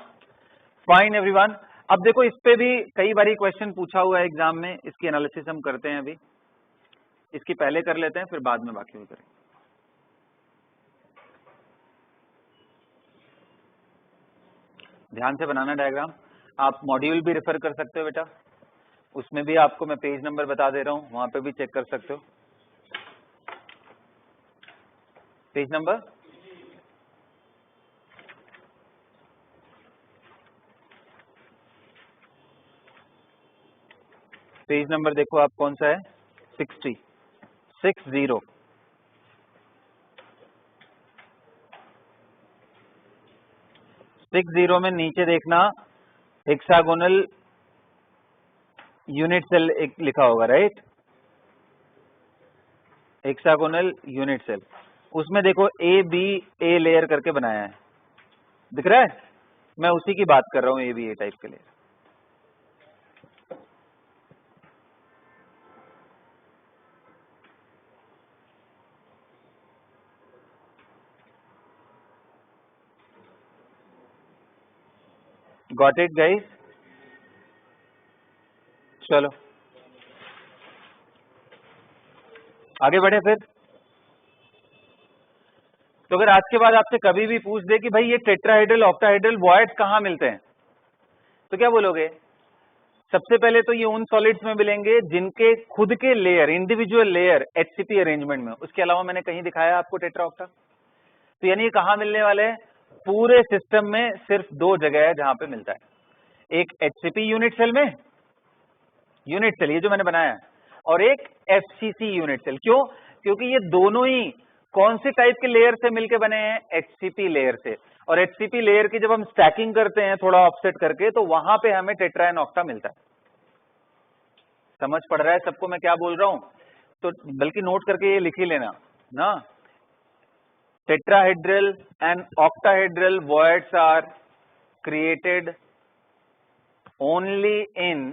फाइन एवरीवन। अब देखो इस पे भी कई बारी क्वेश्चन पूछा हुआ है एग्जाम में, इसकी एनालिसिस हम करते हैं अभी, इसकी पहले कर लेते हैं फिर बाद में बाकी भी करेंगे। ध्यान से बनाना डायग्राम, आप मॉड्यूल भी रेफर कर सकते हो बेटा, उसमें भी आपको मैं पेज नंबर बता दे रहा हूं, वहां पे भी चेक कर सकते हो। पेज नंबर देखो आप कौन सा है, 60 60 में नीचे देखना हेक्सागोनल यूनिट सेल एक लिखा होगा, राइट, हेक्सागोनल यूनिट सेल। उसमें देखो ए बी ए लेयर करके बनाया है, दिख रहा है, मैं उसी की बात कर रहा हूँ, ए बी ए टाइप के लेयर। गॉट इट गाइस, चलो आगे बढ़े फिर। तो अगर आज के बाद आपसे कभी भी पूछ दे कि भाई ये टेट्राहेड्रल ऑक्टाहेड्रल वॉइड्स कहाँ मिलते हैं, तो क्या बोलोगे? सबसे पहले तो ये उन सॉलिड्स में मिलेंगे जिनके खुद के layer, individual layer HCP arrangement में, उसके अलावा मैंने कहीं दिखाया आपको टेट्रा ऑक्टा? तो यानी ये कहाँ मिलने वाले हैं? पूरे सिस्टम में सिर्फ 2 जगह है जहां पे मिलता है, एक HCP यूनिट सेल में, यूनिट सेल ये जो मैंने बनाया है, और एक FCC यूनिट सेल। क्यों? क्योंकि ये दोनों ही कौन से टाइप के लेयर से मिलके बने हैं? HCP लेयर से। और HCP लेयर की जब हम स्टैकिंग करते हैं थोड़ा ऑफसेट करके, तो वहां पे हमें टेट्रा एंड ऑक्टा मिलता है। समझ पड़ रहा है सबको मैं क्या बोल रहा हूं? तो बल्कि नोट करके ये लिख ही लेना ना, tetrahedral and octahedral voids are created only in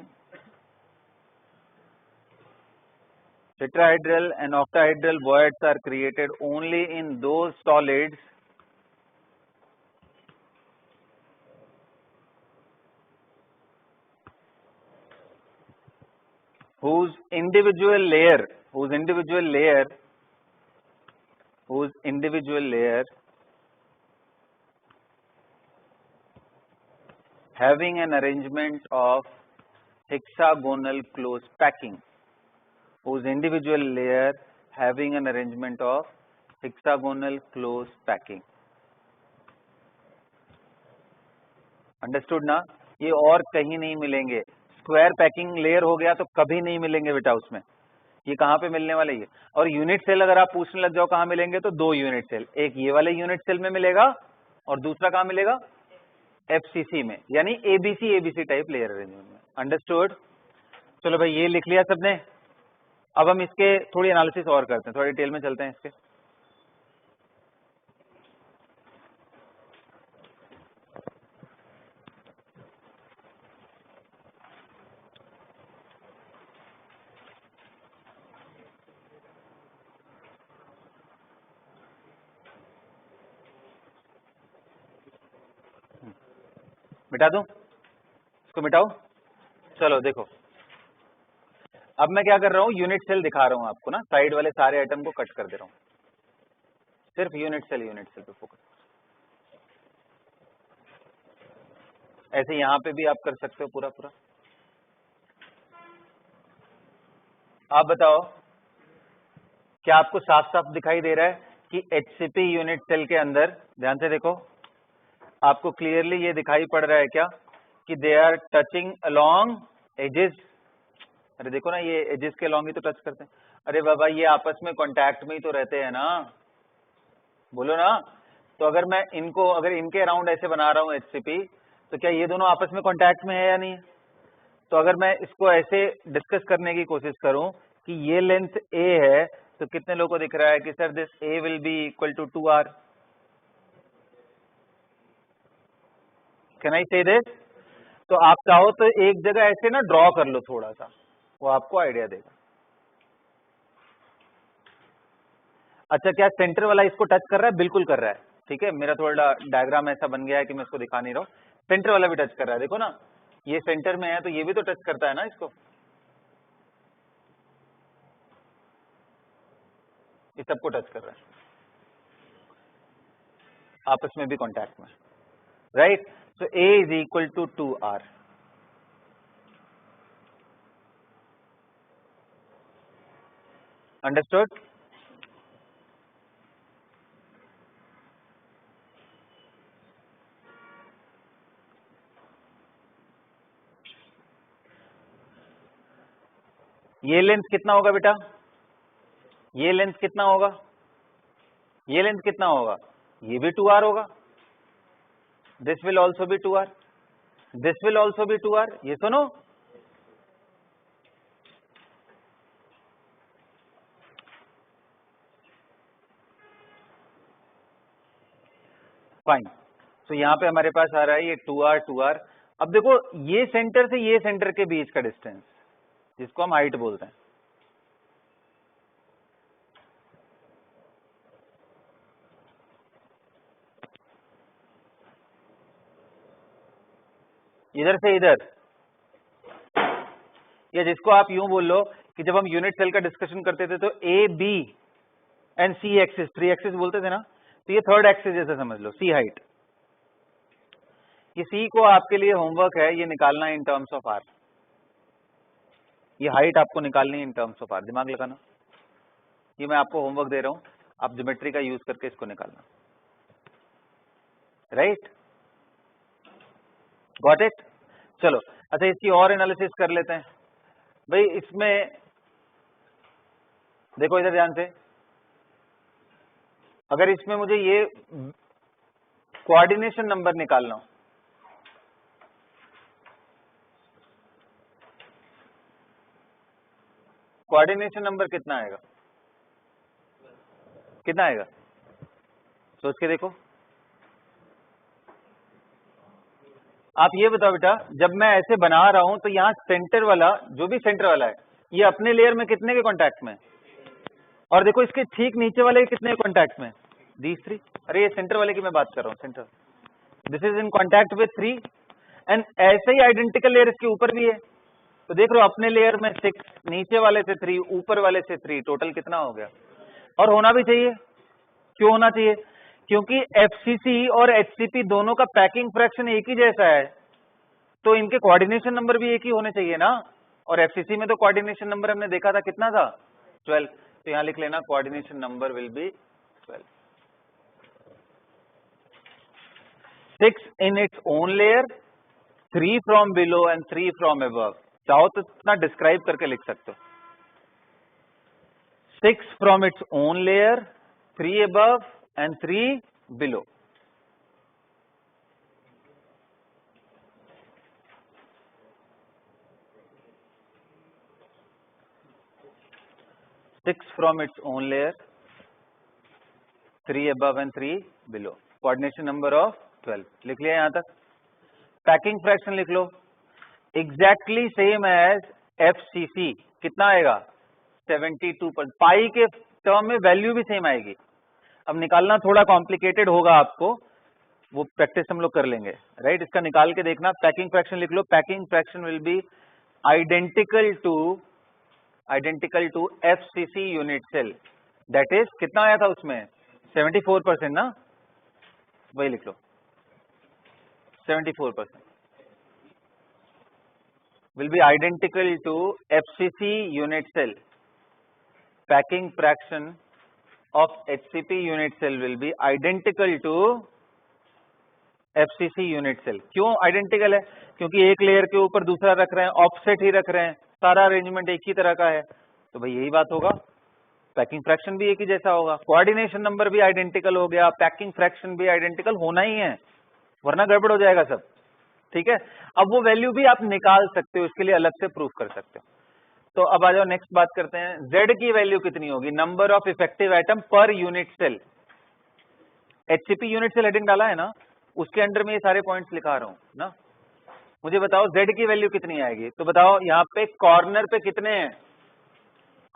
tetrahedral and octahedral voids are created only in those solids whose individual layer having an arrangement of hexagonal close packing, whose individual layer having an arrangement of hexagonal close packing. Understood ना? ये और कहीं नहीं मिलेंगे। Square packing layer हो गया तो कभी नहीं मिलेंगे बेटा उसमें। ये कहाँ पे मिलने वाले ये? और यूनिट सेल अगर आप पूछने लग जाओ कहाँ मिलेंगे, तो 2 यूनिट सेल, एक ये वाले यूनिट सेल में मिलेगा और दूसरा कहाँ मिलेगा? FCC में, यानी ABC टाइप लेयर अरेंजमेंट में। अंडरस्टूड? चलो भाई ये लिख लिया सबने। अब हम इसके थोड़ी एनालिसिस और करते हैं, थोड़ा डिटेल में चलते हैं इसके। मिटा दूं इसको? मिटाओ। चलो देखो, अब मैं क्या कर रहा हूं, यूनिट सेल दिखा रहा हूं आपको ना, साइड वाले सारे आइटम को कट कर दे रहा हूं, सिर्फ यूनिट सेल पे फोकस। ऐसे यहां पे भी आप कर सकते हो पूरा। आप बताओ क्या आपको साफ साफ दिखाई दे रहा है कि HCP यूनिट सेल के अंदर, ध्यान से देखो, आपको क्लियरली ये दिखाई पड़ रहा है क्या कि they are touching along edges? अरे देखो ना, ये एजेस के अलोंग ही तो टच करते हैं। अरे बाबा ये आपस में कांटेक्ट में ही तो रहते हैं ना, बोलो ना। तो अगर मैं इनको, अगर इनके अराउंड ऐसे बना रहा हूँ HCP, तो क्या ये दोनों आपस में कांटेक्ट में है या नहीं? तो अगर मैं इसको ऐसे डिस्कस करने की कोशिश करूं कि ये लेंथ A है, तो कितने लोगों को दिख रहा है कि sir this A will be equal to 2R? Can I say this? तो आप चाहो तो एक जगह ऐसे ना ड्रॉ कर लो थोड़ा सा, वो आपको आइडिया देगा। अच्छा, क्या सेंटर वाला इसको टच कर रहा है? बिल्कुल कर रहा है, ठीक है। मेरा थोड़ा डायग्राम ऐसा बन गया है कि मैं इसको दिखा नहीं रहा हूं। सेंटर वाला भी टच कर रहा है, देखो ना, ये सेंटर में है तो ये भी तो टच करता है ना इसको, ये सबको टच कर रहा है, आपस में भी कांटेक्ट में, right? So A is equal to 2R. Understood? ये लेंथ कितना होगा बेटा? ये लेंथ कितना होगा? ये लेंथ कितना होगा? ये भी 2R होगा। This will also be 2R. This will also be 2R. ये सुनो, फाइन। तो यहां पे हमारे पास आ रहा है ये 2R। अब देखो, ये सेंटर से ये सेंटर के बीच का डिस्टेंस, जिसको हम हाइट बोलते हैं, इधर से इधर, या जिसको आप यूं बोल लो कि जब हम यूनिट सेल का डिस्कशन करते थे तो A, B and C axis, 3 axis बोलते थे ना, तो ये थर्ड एक्सिस जैसे समझ लो, सी हाइट। ये सी को आपके लिए होमवर्क है, ये निकालना है इन टर्म्स ऑफ आर। ये हाइट आपको निकालनी है इन टर्म्स ऑफ आर, दिमाग लगाना। ये मैं आपको होमवर्क दे रहा हूं, आप ज्योमेट्री का यूज करके इसको निकालना। Right, got it? चलो अच्छा, इसकी और एनालिसिस कर लेते हैं भाई। इसमें देखो इधर ध्यान से, अगर इसमें मुझे ये कोऑर्डिनेशन नंबर निकालना हो, कोऑर्डिनेशन नंबर कितना आएगा? कितना आएगा सोच के देखो। आप ये बताओ बेटा, जब मैं ऐसे बना रहा हूं तो यहाँ सेंटर वाला, जो भी सेंटर वाला है, ये अपने लेयर में कितने के कांटेक्ट में? और देखो इसके ठीक नीचे वाले कितने कांटेक्ट में? दीज 3। अरे ये सेंटर वाले की मैं बात कर रहा हूँ, centre, this is in contact with 3 and ऐसे ही आइडेंटिकल लेयर इसके ऊपर भी है। तो देख लो अपने लेयर में 6, नीचे वाले से 3, ऊपर वाले से 3, टोटल कितना हो गया? और होना भी चाहिए। क्यों होना चाहिए? क्योंकि एफसीसी और एचसीपी दोनों का पैकिंग फ्रैक्शन एक ही जैसा है, तो इनके कोऑर्डिनेशन नंबर भी एक ही होने चाहिए ना। और एफसीसी में तो कोऑर्डिनेशन नंबर हमने देखा था कितना था? 12। तो यहां लिख लेना coordination number will be 12। 6 in its own layer, 3 from below and 3 from above. चाहो तो इतना डिस्क्राइब करके लिख सकते हो। 6 from its own layer, 3 above and 3 below. Six from its own layer, 3 above and 3 below. Coordination number of 12. लिख लिया यहां तक। पैकिंग फ्रैक्शन लिख लो, एग्जैक्टली सेम एज एफसीसी। कितना आएगा? 72%। पाई के टर्म में वैल्यू भी सेम आएगी। अब निकालना थोड़ा कॉम्प्लिकेटेड होगा आपको, वो प्रैक्टिस हम लोग कर लेंगे। राइट, इसका निकाल के देखना। पैकिंग फ्रैक्शन लिख लो, packing fraction will be identical to FCC unit cell. That is कितना आया था उसमें? 74% ना, वही लिख लो, 74% will be identical to FCC unit cell. Packing fraction of HCP unit cell will be identical to FCC unit cell। क्यों identical है? क्योंकि एक लेयर के ऊपर दूसरा रख रहे हैं, ऑफसेट ही रख रहे हैं, सारा अरेंजमेंट एक ही तरह का है, तो भाई यही बात होगा। पैकिंग फ्रैक्शन भी एक ही जैसा होगा, कोऑर्डिनेशन नंबर भी आइडेंटिकल हो गया, पैकिंग फ्रैक्शन भी आइडेंटिकल होना ही है, वरना गड़बड़ हो जाएगा सब। ठीक है, अब वो वैल्यू भी आप निकाल सकते हो, इसके लिए अलग से प्रूफ कर सकते हो। तो अब आ जाओ, नेक्स्ट बात करते हैं, Z की वैल्यू कितनी होगी? Number of effective atom per unit cell. HCP unit cell heading डाला है ना, उसके अंडर में ये सारे पॉइंट्स लिखा रहा हूं ना। मुझे बताओ Z की वैल्यू कितनी आएगी? तो बताओ यहाँ पे कॉर्नर पे कितने हैं?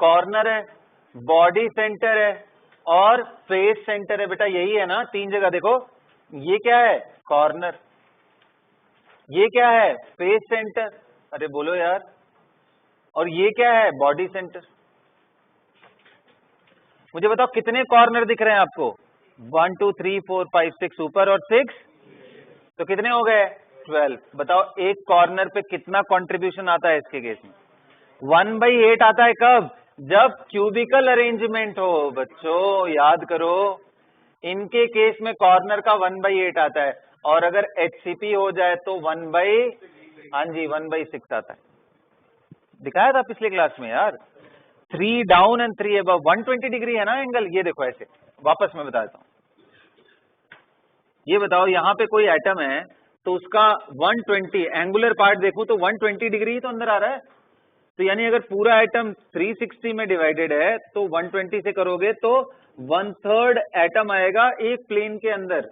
कॉर्नर है, बॉडी सेंटर है और फेस सेंटर है। बेटा यही है ना, 3 जगह देखो, ये क्या है? कॉर्नर। ये क्या है? Face centre. अरे बोलो यार। और ये क्या है? Body centre. मुझे बताओ कितने कॉर्नर दिख रहे हैं आपको? 1 2 3 4 5 6 ऊपर और 6, तो कितने हो गए? 12। बताओ एक कॉर्नर पे कितना कंट्रीब्यूशन आता है इसके केस में? 1/8 आता है। कब? जब क्यूबिकल अरेंजमेंट हो। बच्चों याद करो, इनके केस में कॉर्नर का 1/8 आता है, और अगर एचसीपी हो जाए तो 1/6 आता है। दिखाया था पिछले क्लास में यार, 3 डाउन एंड 3 अबव, 120 डिग्री है ना एंगल। ये देखो ऐसे, वापस मैं बता देता हूं। ये बताओ यहाँ पे कोई एटम है तो उसका 120 एंगुलर पार्ट देखो तो 120 डिग्री ही तो अंदर आ रहा है। तो यानी अगर पूरा एटम 360 में डिवाइडेड है तो 120 से करोगे तो 1/3 एटम आएगा एक प्लेन के अंदर।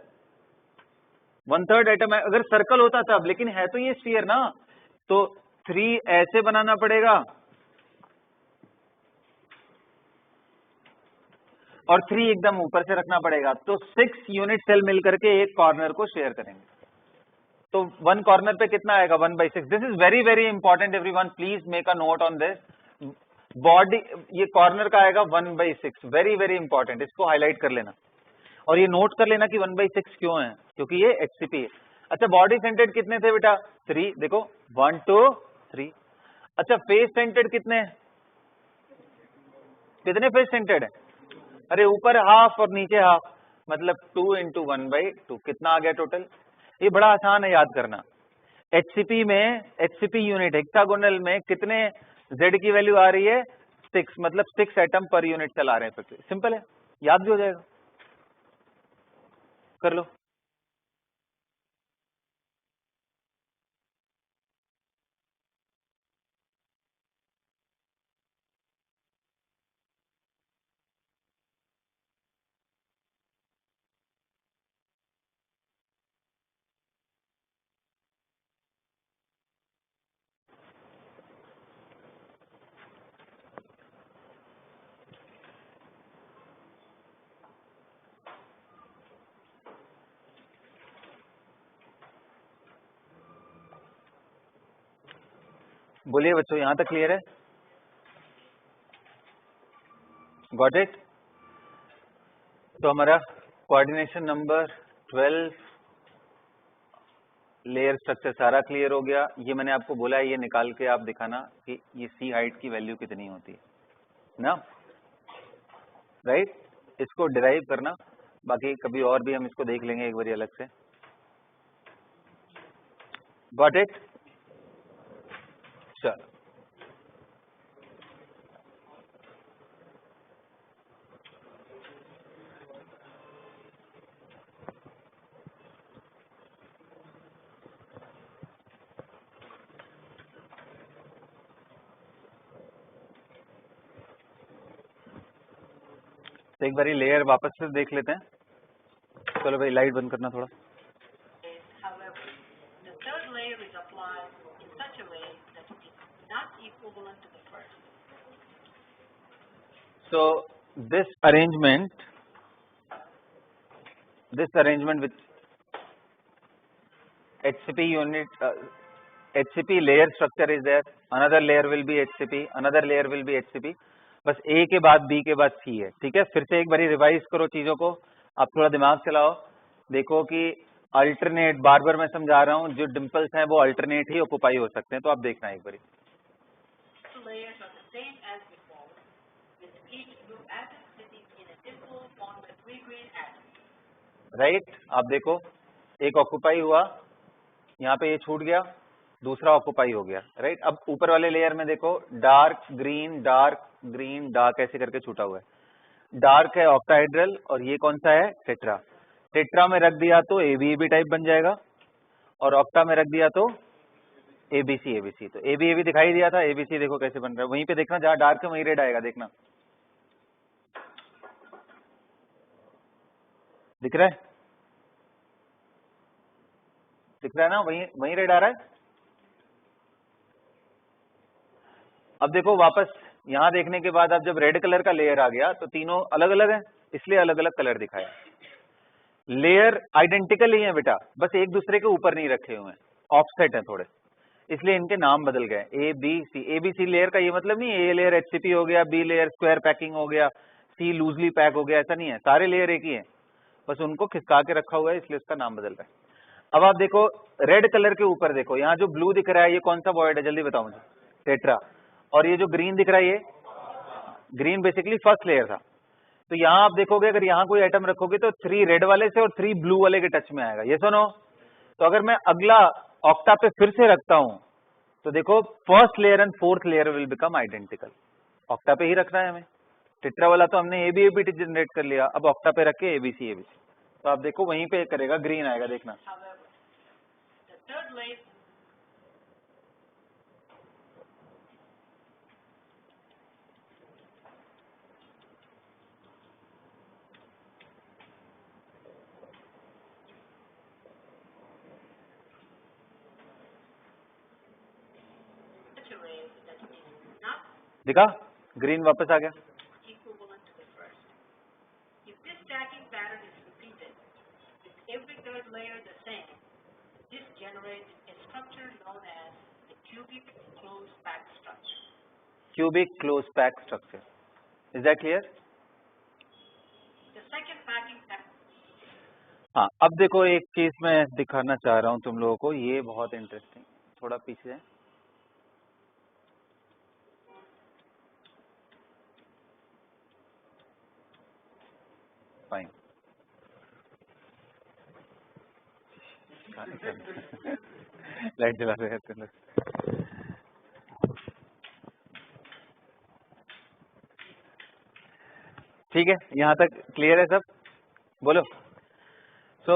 1/3 एटम है। अगर सर्कल होता तब, लेकिन है तो ये स्फीयर ना, तो 3 ऐसे बनाना पड़ेगा और 3 एकदम ऊपर से रखना पड़ेगा। तो 6 यूनिट सेल मिलकर के एक कॉर्नर को शेयर करेंगे। तो 1 कॉर्नर पे कितना आएगा? 1/6। This is very very important everyone, please make a note on this. Body, ये कॉर्नर का आएगा 1/6, वेरी वेरी इंपॉर्टेंट, इसको हाईलाइट कर लेना। और ये नोट कर लेना कि 1/6 क्यों है, क्योंकि ये HCP है। अच्छा बॉडी सेंटर्ड कितने थे बेटा? 3, देखो 1 2 3। अच्छा फेस सेंटर्ड कितने हैं? कितने फेस सेंटर्ड है? अरे ऊपर हाफ और नीचे हाफ, मतलब 2 × 1/2 कितना आ गया टोटल? ये बड़ा आसान है याद करना। HCP में, HCP यूनिट हेक्सागोनल में कितने Z की वैल्यू आ रही है? 6, मतलब 6 एटम पर यूनिट चला रहे हैं। सिंपल है, याद भी हो जाएगा, कर लो। बोलिए बच्चों, यहां तक क्लियर है? Got it? तो हमारा कोऑर्डिनेशन नंबर 12 लेयर स्ट्रक्चर सारा क्लियर हो गया। ये मैंने आपको बोला है, ये निकाल के आप दिखाना कि ये C हाइट की वैल्यू कितनी होती है ना, राइट? इसको डिराइव करना, बाकी कभी और भी हम इसको देख लेंगे एक बार अलग से। Got it? चलो तो एक बारी लेयर वापस से देख लेते हैं। चलो भाई लाइट बंद करना थोड़ा। However, the third layer is applied in such a way that it is not equivalent to the first. So this arrangement with HCP unit, HCP layer structure is there, another layer will be HCP, another layer will be HCP, बस A के बाद B के बाद C है, ठीक है? फिर से एक बारी रिवाइज करो चीजों को, आप थोड़ा दिमाग चलाओ, देखो कि अल्टरनेट, बार बार मैं समझा रहा हूँ, जो डिंपल्स हैं वो अल्टरनेट ही ऑक्यूपाई हो सकते हैं, तो आप देखना एक बारी। Two layers are the same as before, with each blue atom sitting in a dimple formed by 3 green atoms. Right? आप देखो एक ऑक्यूपाई हुआ, यहाँ पे ये छूट गया, दूसरा ऑक्यूपाई हो गया, राइट? अब ऊपर वाले लेयर में देखो डार्क ग्रीन डार्क ऐसे करके छूटा हुआ है। डार्क है ऑक्टाहेड्रल और ये कौन सा है? टेट्रा। टेट्रा में रख दिया तो ABAB टाइप बन जाएगा, और ऑक्टा में रख दिया तो ABC। तो AB दिखाई दिया था, ABC देखो कैसे बन रहा है, वहीं पे देखना जहां डार्क है वहीं रेड आएगा, देखना दिख रहा है? दिख रहा है ना, वहीं रेड आ रहा है। अब देखो वापस यहां देखने के बाद, अब जब रेड कलर का लेयर आ गया तो तीनों अलग अलग है, इसलिए अलग अलग कलर दिखाया। लेयर आइडेंटिकल ही है बेटा, बस एक दूसरे के ऊपर नहीं रखे हुए हैं, ऑफसेट है थोड़े, इसलिए इनके नाम बदल गए। ABC लेयर का ये मतलब नहीं है A लेयर HCP हो गया, B लेयर स्क्वायर पैकिंग हो गया, C लूजली पैक हो गया, ऐसा नहीं है, सारे लेयर एक ही है, बस उनको खिसका के रखा हुआ है, इसलिए उसका नाम बदल रहा है। अब आप देखो रेड कलर के ऊपर देखो, यहाँ जो ब्लू दिख रहा है ये कौन सा वॉइड है, जल्दी बताओ मुझे? टेट्रा। और ये जो ग्रीन दिख रहा है, ये ग्रीन बेसिकली फर्स्ट लेयर था। तो यहाँ आप देखोगे, अगर यहाँ कोई आइटम रखोगे तो 3 रेड वाले से और 3 ब्लू वाले के टच में आएगा, ये सुनो। तो अगर मैं अगला ऑक्टा पे फिर से रखता हूं तो देखो first layer and fourth layer will become identical. Octa पे ही रखना है हमें, टेट्रा वाला तो हमने ABAB जनरेट कर लिया, अब ऑक्टा पे रख के ABC। तो आप देखो वहीं पे करेगा, ग्रीन आएगा, देखना। However, the third layer such a way that it is not दिखा, ग्रीन वापस आ गया। equivalent to the first. If this stacking pattern is repeated, with every third layer the same, this generates a structure known as the cubic closed pack structure. Cubic close pack structure. Is that clear? The second packing pattern हाँ, अब देखो एक चीज मैं दिखाना चाह रहा हूँ तुम लोगों को, ये बहुत इंटरेस्टिंग, थोड़ा पीछे है। फाइन। लाइट जला रहे हैं। ठीक है, यहाँ तक क्लियर है सब? बोलो। सो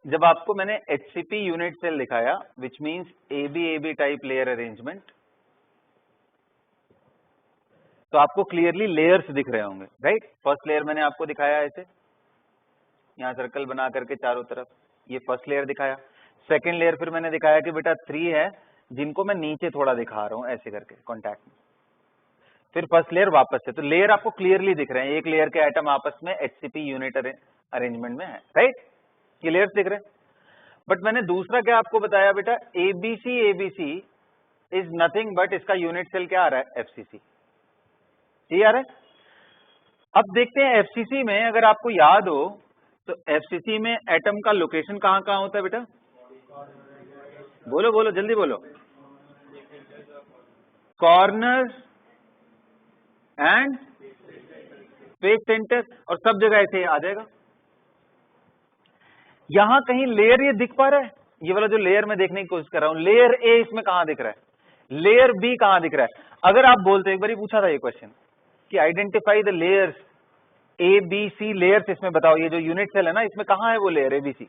जब आपको मैंने HCP यूनिट सेल दिखाया, which means AB type layer arrangement, तो आपको क्लियरली लेयर्स दिख रहे होंगे, राइट? फर्स्ट लेयर मैंने आपको दिखाया ऐसे, यहाँ सर्कल बना करके चारों तरफ, ये फर्स्ट लेयर दिखाया। सेकंड लेयर फिर मैंने दिखाया कि बेटा 3 है, जिनको मैं नीचे थोड़ा दिखा रहा हूँ ऐसे करके कॉन्टैक्ट में। फिर फर्स्ट लेयर वापस से, तो लेयर आपको क्लियरली दिख रहे हैं, एक लेयर के एटम आपस में HCP यूनिट अरेंजमेंट में है, राइट? ये लेयर्स दिख रहे हैं। बट मैंने दूसरा क्या आपको बताया बेटा, ABC इज नथिंग बट इसका यूनिट सेल क्या आ रहा है, FCC। ठीक आ रहा है? अब देखते हैं FCC में, अगर आपको याद हो तो FCC में एटम का लोकेशन कहां कहां होता है बेटा? बोलो बोलो जल्दी बोलो। कॉर्नर एंड स्पेस सेंटर, और सब जगह ऐसे आ जाएगा। यहां कहीं लेयर ये दिख पा रहा है? ये वाला जो लेयर मैं देखने की कोशिश कर रहा हूं, लेयर A इसमें कहां दिख रहा है, लेयर B कहां दिख रहा है? अगर आप बोलते, एक बार पूछा था ये क्वेश्चन कि identify the layers ABC layers, इसमें बताओ ये जो यूनिट सेल है ना, इसमें कहां है वो लेयर ABC?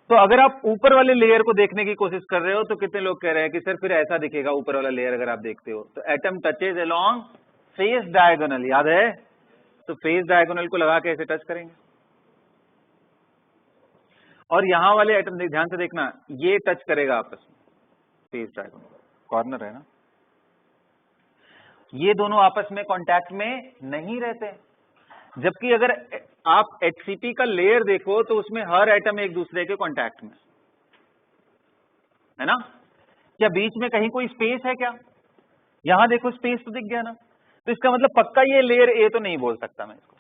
तो अगर आप ऊपर वाले लेयर को देखने की कोशिश कर रहे हो तो कितने लोग कह रहे हैं कि सर फिर ऐसा दिखेगा ऊपर वाला लेयर, अगर आप देखते हो तो atom touches along face diagonal, याद है? तो फेस डायगोनल को लगा के ऐसे टच करेंगे, और यहां वाले एटम ध्यान से देखना, ये टच करेगा आपस में, फेस डायगोनल, कॉर्नर है ना, ये दोनों आपस में कांटेक्ट में नहीं रहते। जबकि अगर आप HCP का लेयर देखो तो उसमें हर एटम एक दूसरे के कांटेक्ट में है ना। क्या बीच में कहीं कोई स्पेस है क्या? यहां देखो स्पेस तो दिख गया ना, तो इसका मतलब पक्का ये लेयर A तो नहीं बोल सकता मैं इसको।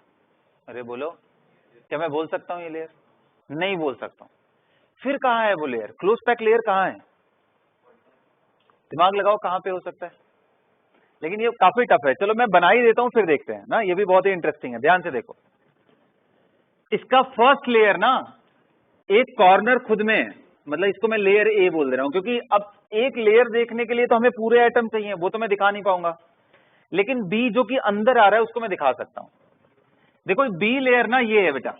अरे बोलो, क्या मैं बोल सकता हूं ये लेयर? नहीं बोल सकता हूं। फिर कहां है वो लेयर? क्लोज पैक लेयर कहां है? दिमाग लगाओ कहां पे हो सकता है, लेकिन ये काफी टफ है। चलो मैं बना ही देता हूं, फिर देखते हैं ना, ये भी बहुत ही इंटरेस्टिंग है। ध्यान से देखो, इसका फर्स्ट लेयर ना एक कॉर्नर खुद में, मतलब इसको मैं लेयर A बोल दे रहा हूं, क्योंकि अब एक लेयर देखने के लिए तो हमें पूरे एटम चाहिए, वो तो मैं दिखा नहीं पाऊंगा, लेकिन B जो कि अंदर आ रहा है उसको मैं दिखा सकता हूं। देखो B लेयर ना ये है बेटा,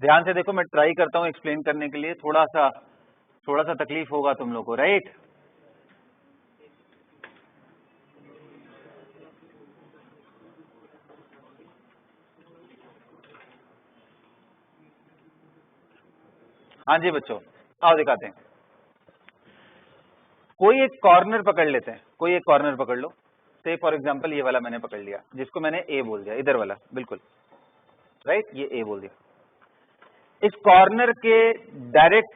ध्यान से देखो, मैं ट्राई करता हूं एक्सप्लेन करने के लिए, थोड़ा सा तकलीफ होगा तुम लोग को, राइट? हाँ जी बच्चों, आओ दिखाते हैं। कोई एक कॉर्नर पकड़ लेते हैं, कोई एक कॉर्नर पकड़ लो, से फॉर एग्जांपल ये वाला मैंने पकड़ लिया, जिसको मैंने A बोल दिया, इधर वाला, बिल्कुल राइट, ये A बोल दिया। इस कॉर्नर के डायरेक्ट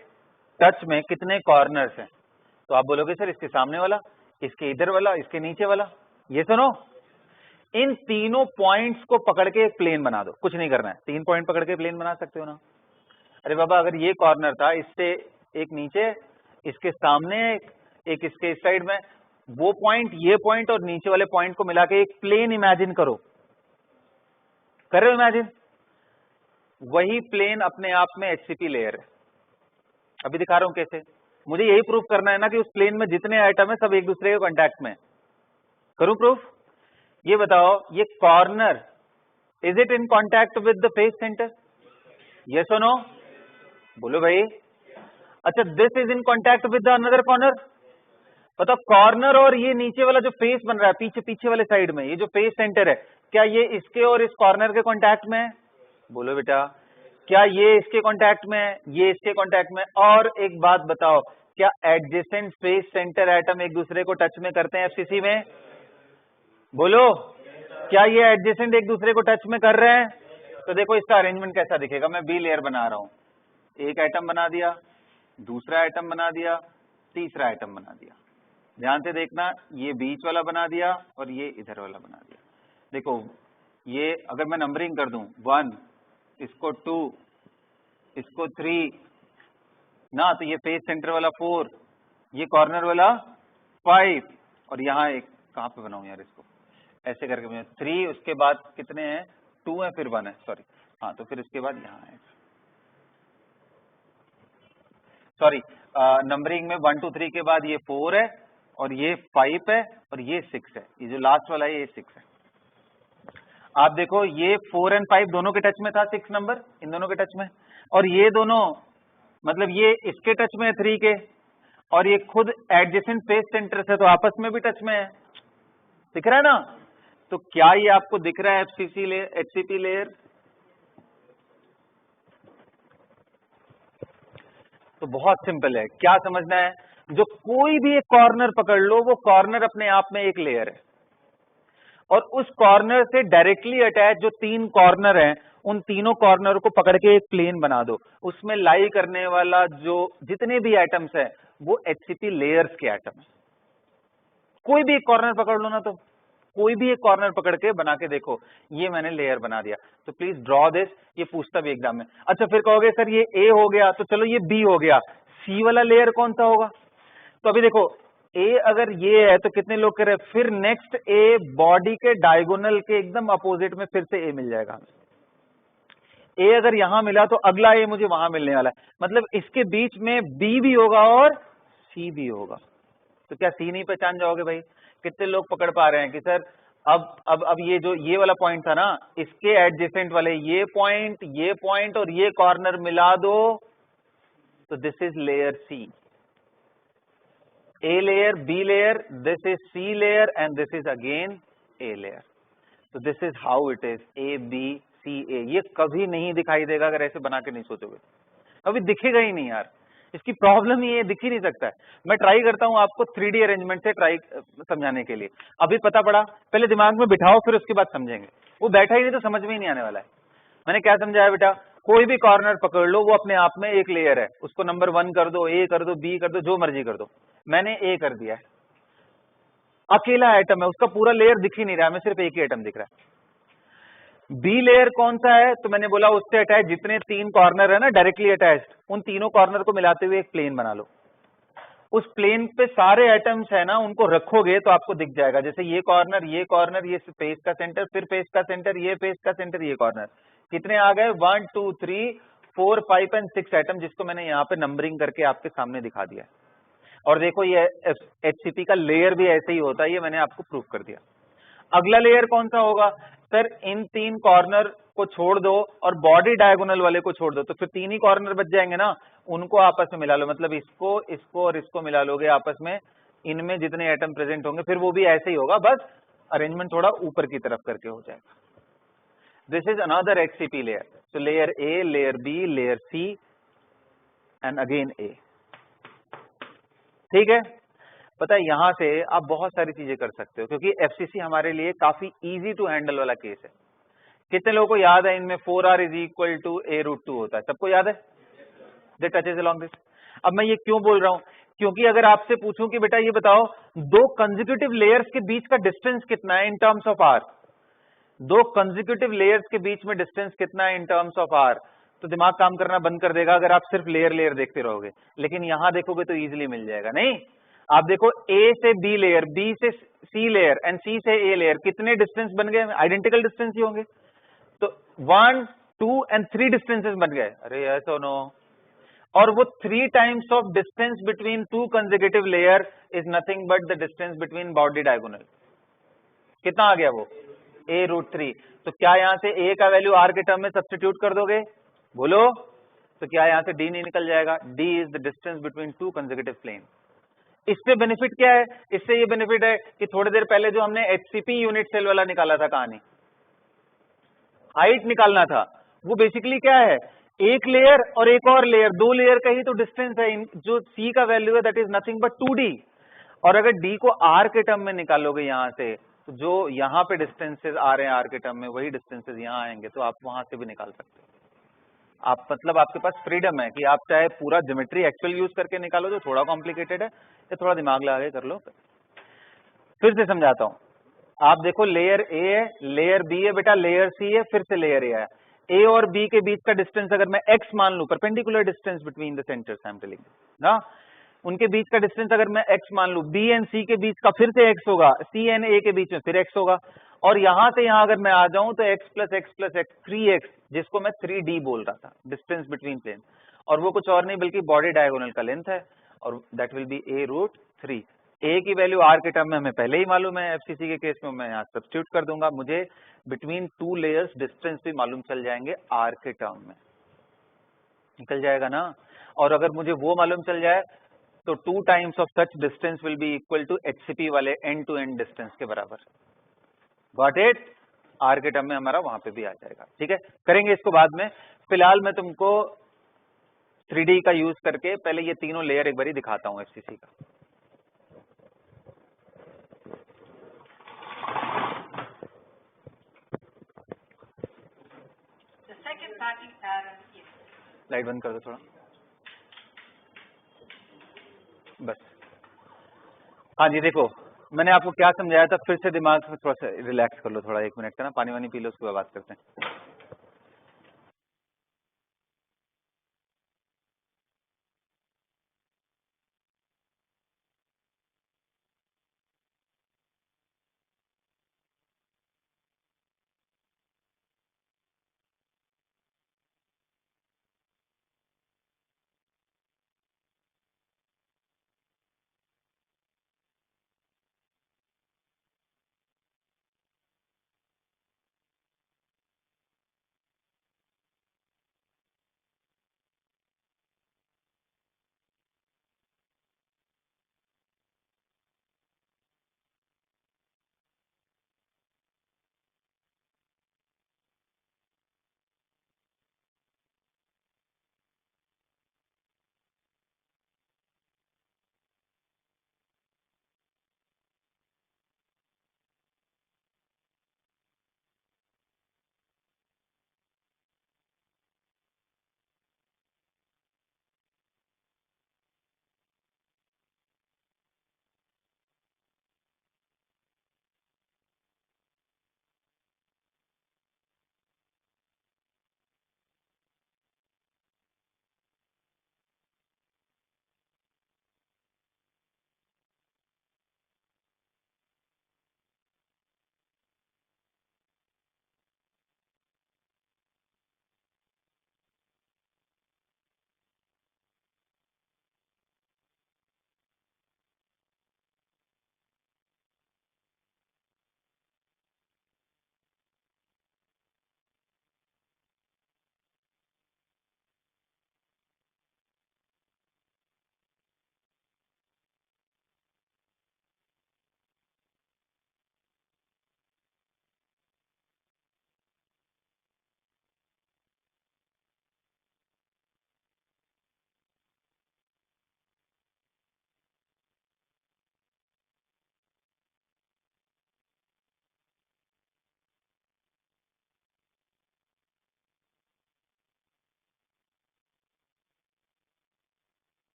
टच में कितने कॉर्नर्स हैं? तो आप बोलोगे सर इसके सामने वाला, इसके इधर वाला, इसके नीचे वाला। ये सुनो, इन तीनों पॉइंट्स को पकड़ के एक प्लेन बना दो, कुछ नहीं करना है, 3 पॉइंट पकड़ के प्लेन बना सकते हो ना। अरे बाबा, अगर ये कॉर्नर था, इससे एक नीचे, इसके सामने एक इसके इस साइड में, वो पॉइंट, ये पॉइंट और नीचे वाले पॉइंट को मिला के एक प्लेन इमेजिन करो। कर रहे हो इमेजिन? वही प्लेन अपने आप में HCP लेयर है। अभी दिखा रहा हूं कैसे। मुझे यही प्रूफ करना है ना कि उस प्लेन में जितने आइटम है सब एक दूसरे के कांटेक्ट में। करूं प्रूफ? ये बताओ, ये corner is it in contact with the face centre? Yes और नो? बोलो भाई। अच्छा, this is in contact with the another corner. बताओ, कॉर्नर और ये नीचे वाला जो फेस बन रहा है पीछे वाले साइड में, ये जो फेस सेंटर है, क्या ये इसके और इस कॉर्नर के कांटेक्ट में है? बोलो बेटा। क्या ये इसके कांटेक्ट में है? ये इसके कांटेक्ट में। और एक बात बताओ, क्या एडजेसेंट फेस सेंटर एटम एक दूसरे को टच में करते हैं FCC में? बोलो। क्या ये एडजेसेंट एक दूसरे को टच में कर रहे हैं? तो देखो इसका अरेंजमेंट कैसा दिखेगा। मैं बी लेयर बना रहा हूं, एक एटम बना दिया, दूसरा एटम बना दिया, तीसरा एटम बना दिया। ध्यान से देखना, ये बीच वाला बना दिया और ये इधर वाला बना दिया। देखो ये अगर मैं नंबरिंग कर दूं 1, इसको 2, इसको 3 ना, तो ये फेस सेंटर वाला 4, ये कॉर्नर वाला 5 और यहाँ एक कहाँ पे बनाऊं यार इसको, ऐसे करके मैं 3, उसके बाद कितने हैं 2 है फिर 1 है, सॉरी हाँ, तो फिर उसके बाद यहाँ है, सॉरी नंबरिंग में 1 2 3 के बाद ये 4 है और ये 5 है और ये 6 है, ये जो लास्ट वाला है ये 6 है। आप देखो ये 4 और 5 दोनों के टच में था 6 नंबर, इन दोनों के टच में, और ये दोनों मतलब ये इसके टच में है 3 के, और ये खुद एडजेसेंट फेस सेंटर से तो आपस में भी टच में है, दिख रहा है ना? तो क्या ये आपको दिख रहा है एफसीसी लेयर, एचसीपी लेयर? तो बहुत सिंपल है, क्या समझना है, जो कोई भी एक कॉर्नर पकड़ लो, वो कॉर्नर अपने आप में एक लेयर है, और उस कॉर्नर से डायरेक्टली अटैच जो 3 कॉर्नर हैं, उन तीनों कॉर्नर को पकड़ के एक प्लेन बना दो, उसमें लाई करने वाला जो जितने भी एटम्स है वो एचसीपी लेयर्स के एटम है। कोई भी एक कॉर्नर पकड़ लो ना, तो कोई भी एक कॉर्नर पकड़ के बना के देखो, ये मैंने लेयर बना दिया। तो प्लीज ड्रॉ दिस, ये पूछता भी एग्जाम में। अच्छा फिर कहोगे सर ये ए हो गया, तो चलो ये बी हो गया, सी वाला लेयर कौन सा होगा? तो अभी देखो ए अगर ये है तो कितने लोग कह रहे हैं, फिर नेक्स्ट ए बॉडी के डायगोनल के एकदम अपोजिट में फिर से ए मिल जाएगा। ए अगर यहां मिला तो अगला ए मुझे वहां मिलने वाला है, मतलब इसके बीच में बी भी होगा और सी भी होगा। तो क्या सी नहीं पहचान जाओगे भाई? कितने लोग पकड़ पा रहे हैं कि सर अब ये जो ये वाला पॉइंट था ना, इसके एडजेसेंट वाले ये पॉइंट और ये कॉर्नर मिला दो, तो this is layer C. A layer, B layer, this is C layer and this is again A layer. So this is how it is, A, B, C, A. ये कभी नहीं दिखाई देगा अगर ऐसे बना के नहीं सोचोगे, कभी दिखेगा ही नहीं यार, इसकी प्रॉब्लम ये दिख ही नहीं सकता है। मैं ट्राई करता हूँ आपको 3D अरेंजमेंट से ट्राई समझाने के लिए, अभी पता पड़ा, पहले दिमाग में बिठाओ फिर उसके बाद समझेंगे। वो बैठा ही नहीं तो समझ में ही नहीं आने वाला है। मैंने क्या समझाया बेटा, कोई भी कॉर्नर पकड़ लो, वो अपने आप में एक लेयर है, उसको नंबर 1 कर दो, A कर दो, B कर दो, जो मर्जी कर दो। मैंने ए कर दिया है, अकेला एटम है, उसका पूरा लेयर दिख ही नहीं रहा है, हमें सिर्फ एक ही एटम दिख रहा है। बी लेयर कौन सा है? तो मैंने बोला उससे अटैच जितने 3 कॉर्नर है ना डायरेक्टली अटैच्ड, उन तीनों कॉर्नर को मिलाते हुए एक प्लेन बना लो। उस प्लेन पे सारे एटम्स है ना, उनको रखोगे तो आपको दिख जाएगा, जैसे ये कॉर्नर, ये फेस का सेंटर, फिर फेस का सेंटर, ये फेस का सेंटर, ये कॉर्नर। कितने आ गए? 1 2 3 4 5 और 6 एटम, जिसको मैंने यहाँ पे नंबरिंग करके आपके सामने दिखा दिया। और देखो ये एचसीपी का लेयर भी ऐसे ही होता है, ये मैंने आपको प्रूव कर दिया। अगला लेयर कौन सा होगा? सर इन 3 कॉर्नर को छोड़ दो और बॉडी डायगोनल वाले को छोड़ दो, तो फिर 3 ही कॉर्नर बच जाएंगे ना, उनको आपस में मिला लो, मतलब इसको इसको और इसको मिला लोगे आपस में, इनमें जितने एटम प्रेजेंट होंगे फिर वो भी ऐसे ही होगा, बस अरेंजमेंट थोड़ा ऊपर की तरफ करके हो जाएगा। This is another HCP layer. So layer A, layer B, layer C and again A. ठीक है, पता है यहां से आप बहुत सारी चीजें कर सकते हो, क्योंकि एफसीसी हमारे लिए काफी इजी टू हैंडल वाला केस है। कितने लोगों को याद है इनमें 4r is equal to a√2 होता है? सबको याद है? दे टचेस अलोंग दिस। अब मैं ये क्यों बोल रहा हूं, क्योंकि अगर आपसे पूछूं कि बेटा ये बताओ 2 कंसेक्यूटिव लेयर्स के बीच का डिस्टेंस कितना है in terms of r, 2 consecutive layers के बीच में डिस्टेंस कितना है इन टर्म्स ऑफ r, तो दिमाग काम करना बंद कर देगा अगर आप सिर्फ लेयर देखते रहोगे। लेकिन यहां देखोगे तो इजीली मिल जाएगा। नहीं, आप देखो A से B लेयर, B से C लेयर एंड C से A लेयर, कितने डिस्टेंस बन गए? आइडेंटिकल डिस्टेंस ही होंगे, तो 1 2 और 3 डिस्टेंसेस बन गए। अरे यस और नो? और वो 3 times of distance between 2 consecutive layer is nothing but the distance between body diagonal. कितना आ गया वो? a√3। तो क्या यहां से A का वैल्यू R के टर्म में सब्स्टिट्यूट कर दोगे? बोलो, तो क्या यहां से D नहीं निकल जाएगा? D is the distance between 2 consecutive plane. इससे बेनिफिट क्या है? इससे ये बेनिफिट है कि थोड़ी देर पहले जो हमने एचसीपी यूनिट सेल वाला निकाला था, कहानी हाइट निकालना था, वो बेसिकली क्या है? एक लेयर और एक और लेयर, 2 लेयर का ही तो डिस्टेंस है। जो C का वैल्यू है that is nothing but 2D, और अगर D को R के टर्म में निकालोगे यहां से, तो जो यहाँ पे डिस्टेंसेस आ रहे हैं आर के टर्म में वही डिस्टेंसेस यहाँ आएंगे, तो आप वहां से भी निकाल सकते हो। आप मतलब आपके पास फ्रीडम है कि आप चाहे पूरा ज्योमेट्री एक्चुअल यूज करके निकालो जो थोड़ा कॉम्प्लिकेटेड है, या थोड़ा दिमाग लगा के कर लो। फिर से समझाता हूँ, आप देखो लेयर ए है, लेयर बी है बेटा, लेयर सी है, फिर से लेयर ए है। ए और बी के बीच का डिस्टेंस अगर मैं एक्स मान लूं, perpendicular distance between the centres I am telling ना, उनके बीच का डिस्टेंस अगर मैं x मान लूं, b एंड c के बीच का फिर से x होगा, c एंड a के बीच में फिर x होगा, और यहां से यहां अगर मैं आ जाऊं तो x plus x plus x 3x, जिसको मैं 3d बोल रहा था, डिस्टेंस बिटवीन प्लेन, और वो कुछ और नहीं बल्कि बॉडी डायगोनल का लेंथ है, और that will be a√3। a की वैल्यू r के टर्म में हमें पहले ही मालूम है, एफसीसी के केस में मैं यहाँ सब्स्टिट्यूट कर दूंगा, मुझे बिटवीन टू लेयर्स डिस्टेंस भी मालूम चल जाएंगे r के टर्म में, निकल जाएगा ना। और अगर मुझे वो मालूम चल जाए तो 2 times of such distance will be equal to HCP वाले एंड टू एंड डिस्टेंस के बराबर। Got it? आर के टर्म में हमारा वहां पे भी आ जाएगा। ठीक है, करेंगे इसको बाद में। फिलहाल मैं तुमको 3D का यूज करके पहले ये तीनों लेयर एक बारी दिखाता हूं एफसीसी का। The second packing pattern is light बंद कर दो थोड़ा, बस। हाँ जी, देखो मैंने आपको क्या समझाया था, फिर से दिमाग में थोड़ा सा रिलैक्स कर लो, थोड़ा 1 मिनट का ना, पानी वानी पी लो, उसके बाद बात करते हैं।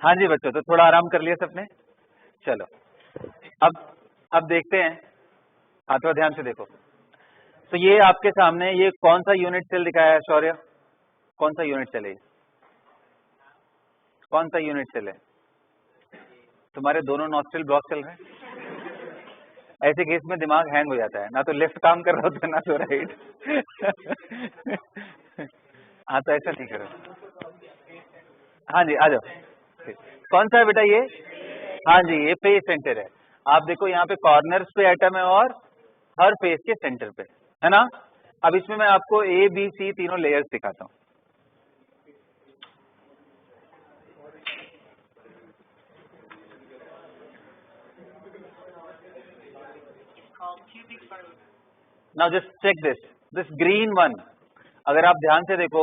हाँ जी बच्चों, तो थोड़ा आराम कर लिया सबने। चलो अब देखते हैं, हाँ थोड़ा ध्यान से देखो। तो ये आपके सामने ये कौन सा यूनिट सेल दिखाया है शौर्य? कौन सा यूनिट सेल है? कौन सा यूनिट सेल है? तुम्हारे दोनों नॉस्ट्रिल ब्लॉक चल रहे हैं? ऐसे केस में दिमाग हैंग हो जाता है, ना तो लेफ्ट काम कर रहा होता है ना तो राइट। हाँ तो ऐसा नहीं करो। हाँ जी आ जाओ। कौन सा है बेटा ये? हाँ जी ये फेस सेंटर है। आप देखो यहाँ पे कॉर्नर्स पे एटम है और हर फेस के सेंटर पे है ना। अब इसमें मैं आपको ए बी सी तीनों लेयर्स दिखाता हूँ। Now just check this green one. अगर आप ध्यान से देखो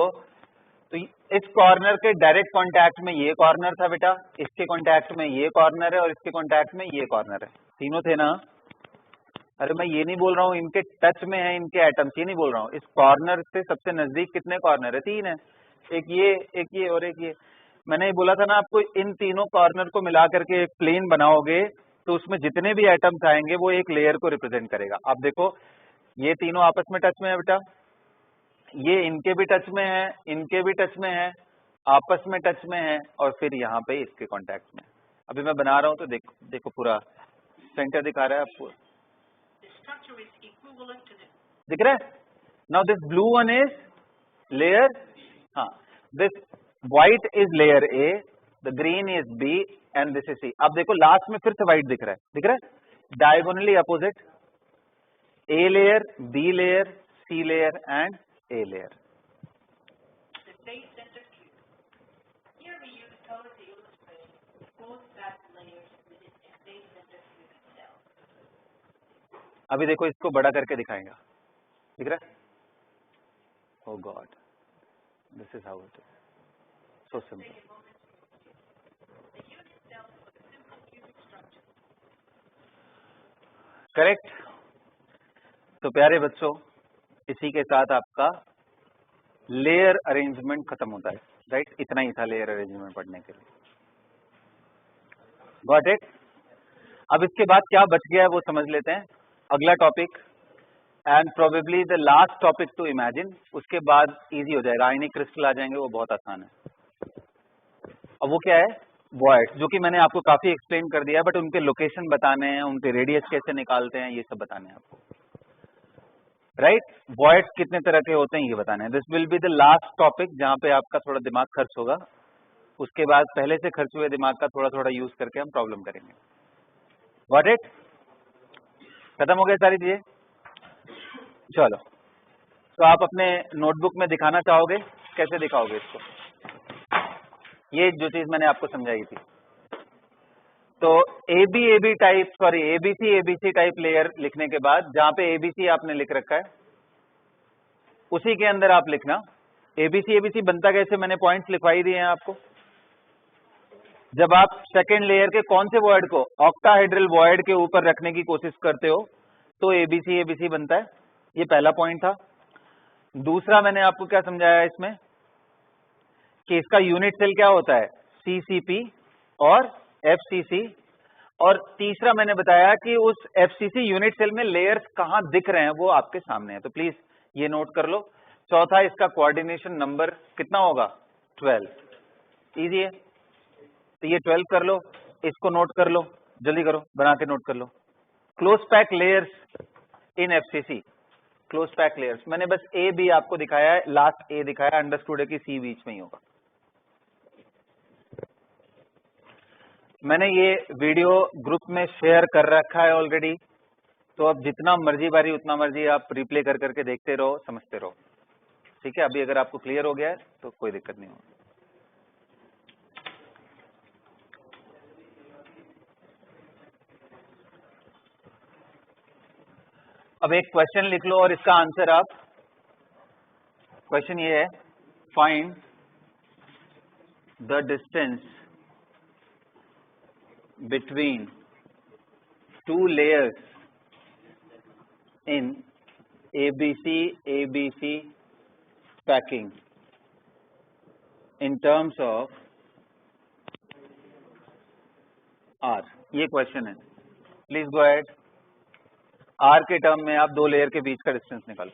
तो इस कॉर्नर के डायरेक्ट कांटेक्ट में ये कॉर्नर था बेटा, इसके कांटेक्ट में ये कॉर्नर है और इसके कांटेक्ट में ये कॉर्नर है। तीनों थे ना? अरे मैं ये नहीं बोल रहा हूँ इनके टच में है इनके एटम्स, ये नहीं बोल रहा हूँ। इस कॉर्नर से सबसे नजदीक कितने कॉर्नर है? 3 है। एक ये और एक ये। मैंने बोला था ना आपको, इन तीनों कॉर्नर को मिला करके एक प्लेन बनाओगे तो उसमें जितने भी एटम्स आएंगे वो एक लेयर को रिप्रेजेंट करेगा। आप देखो ये तीनों आपस में टच में है बेटा, ये इनके भी टच में है, इनके भी टच में है, आपस में टच में है और फिर यहाँ पे इसके कांटेक्ट में। अभी मैं बना रहा हूँ तो देखो पूरा सेंटर दिखा रहा है आपको, दिख रहा है? Now this blue one is layer, हाँ this white is layer A, the green is B and this is C. अब देखो लास्ट में फिर से व्हाइट दिख रहा है, diagonally opposite, A layer, B layer, C layer and A layer. अभी देखो इसको बड़ा करके दिखाएंगे, दिख रहा है? Oh God, this is how it is. So simple. Correct. तो प्यारे बच्चों, इसी के साथ आपका लेयर अरेंजमेंट खत्म होता है, राइट? इतना ही था लेयर अरेंजमेंट पढ़ने के लिए। Got it? अब इसके बाद क्या बच गया है वो समझ लेते हैं। अगला topic and probably the last topic to imagine, उसके बाद इजी हो जाएगा, आयनिक क्रिस्टल आ जाएंगे, वो बहुत आसान है। अब वो क्या है? वॉइड, जो कि मैंने आपको काफी एक्सप्लेन कर दिया है, बट उनके लोकेशन बताने हैं, उनके रेडियस कैसे निकालते हैं, ये सब बताने हैं आपको, राइट? वॉइड्स कितने तरह के होते हैं ये बताने हैं। This will be the last topic जहां पे आपका थोड़ा दिमाग खर्च होगा। उसके बाद पहले से खर्च हुए दिमाग का थोड़ा थोड़ा यूज करके हम प्रॉब्लम करेंगे। Got it? खत्म हो गया सारी चीजें? चलो, तो आप अपने नोटबुक में दिखाना चाहोगे, कैसे दिखाओगे इसको? ये जो चीज मैंने आपको समझाई थी, तो AB type, sorry ABC type layer लिखने के बाद जहां पे एबीसी आपने लिख रखा है उसी के अंदर आप लिखना एबीसी बनता कैसे, मैंने पॉइंट्स लिखवाई दिए हैं आपको। जब आप सेकेंड लेयर के कौन से वॉइड को ऑक्टाहेड्रल वॉइड के ऊपर रखने की कोशिश करते हो तो एबीसी बनता है, ये पहला पॉइंट था। दूसरा मैंने आपको क्या समझाया इसमें कि इसका यूनिट सेल क्या होता है, सीसीपी और एफसीसी। और तीसरा मैंने बताया कि उस एफसीसी यूनिट सेल में लेयर्स कहां दिख रहे हैं वो आपके सामने है, तो प्लीज ये नोट कर लो। चौथा, इसका कोऑर्डिनेशन नंबर कितना होगा, 12। इजी है, तो ये 12 कर लो, इसको नोट कर लो, जल्दी करो, बना के नोट कर लो। Close pack layers in FCC, close pack layers, मैंने बस ए बी आपको दिखाया है, लास्ट ए दिखाया, अंडरस्टूड है कि सी बीच में ही होगा। मैंने ये वीडियो ग्रुप में शेयर कर रखा है ऑलरेडी, तो अब जितना मर्जी बारी उतना मर्जी आप रिप्ले कर करके देखते रहो, समझते रहो, ठीक है? अभी अगर आपको क्लियर हो गया है तो कोई दिक्कत नहीं होगी। अब एक क्वेश्चन लिख लो और इसका आंसर आप, क्वेश्चन ये है, find the distance between two layers in ABC packing in terms of R, ये क्वेश्चन है। Please go ahead. आर के टर्म में आप दो लेयर के बीच का डिस्टेंस निकालो।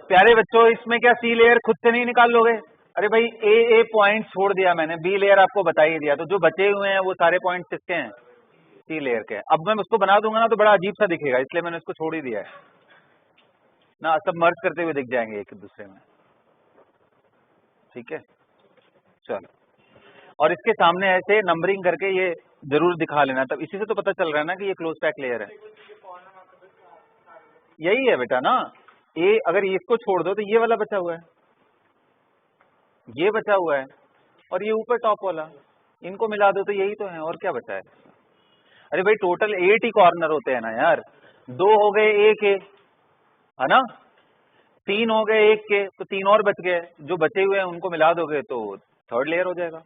प्यारे बच्चों, इसमें क्या सी लेयर खुद से नहीं निकाल लोगे? अरे भाई ए पॉइंट छोड़ दिया मैंने, बी लेयर आपको बता ही दिया, तो जो बचे हुए हैं वो सारे पॉइंट्स किसके हैं? सी लेयर के। अब मैं उसको बना दूंगा ना तो बड़ा अजीब सा दिखेगा, इसलिए मैंने उसको छोड़ ही दिया है ना, सब मर्ज करते हुए दिख जाएंगे एक दूसरे में। ठीक है, चलो। और इसके सामने ऐसे नंबरिंग करके ये जरूर दिखा लेना, तब इसी से तो पता चल रहा है ना कि ये क्लोज पैक लेयर है। यही है बेटा ना, ए अगर इसको छोड़ दो तो ये वाला बचा हुआ है, ये बचा हुआ है, और ये ऊपर टॉप वाला, इनको मिला दो तो यही तो है, और क्या बचा है? अरे भाई टोटल 8 ही कॉर्नर होते हैं ना यार, 2 हो गए ए के, है ना, 3 हो गए एक के, तो 3 और बच गए, जो बचे हुए हैं उनको मिला दोगे तो थर्ड लेयर हो जाएगा।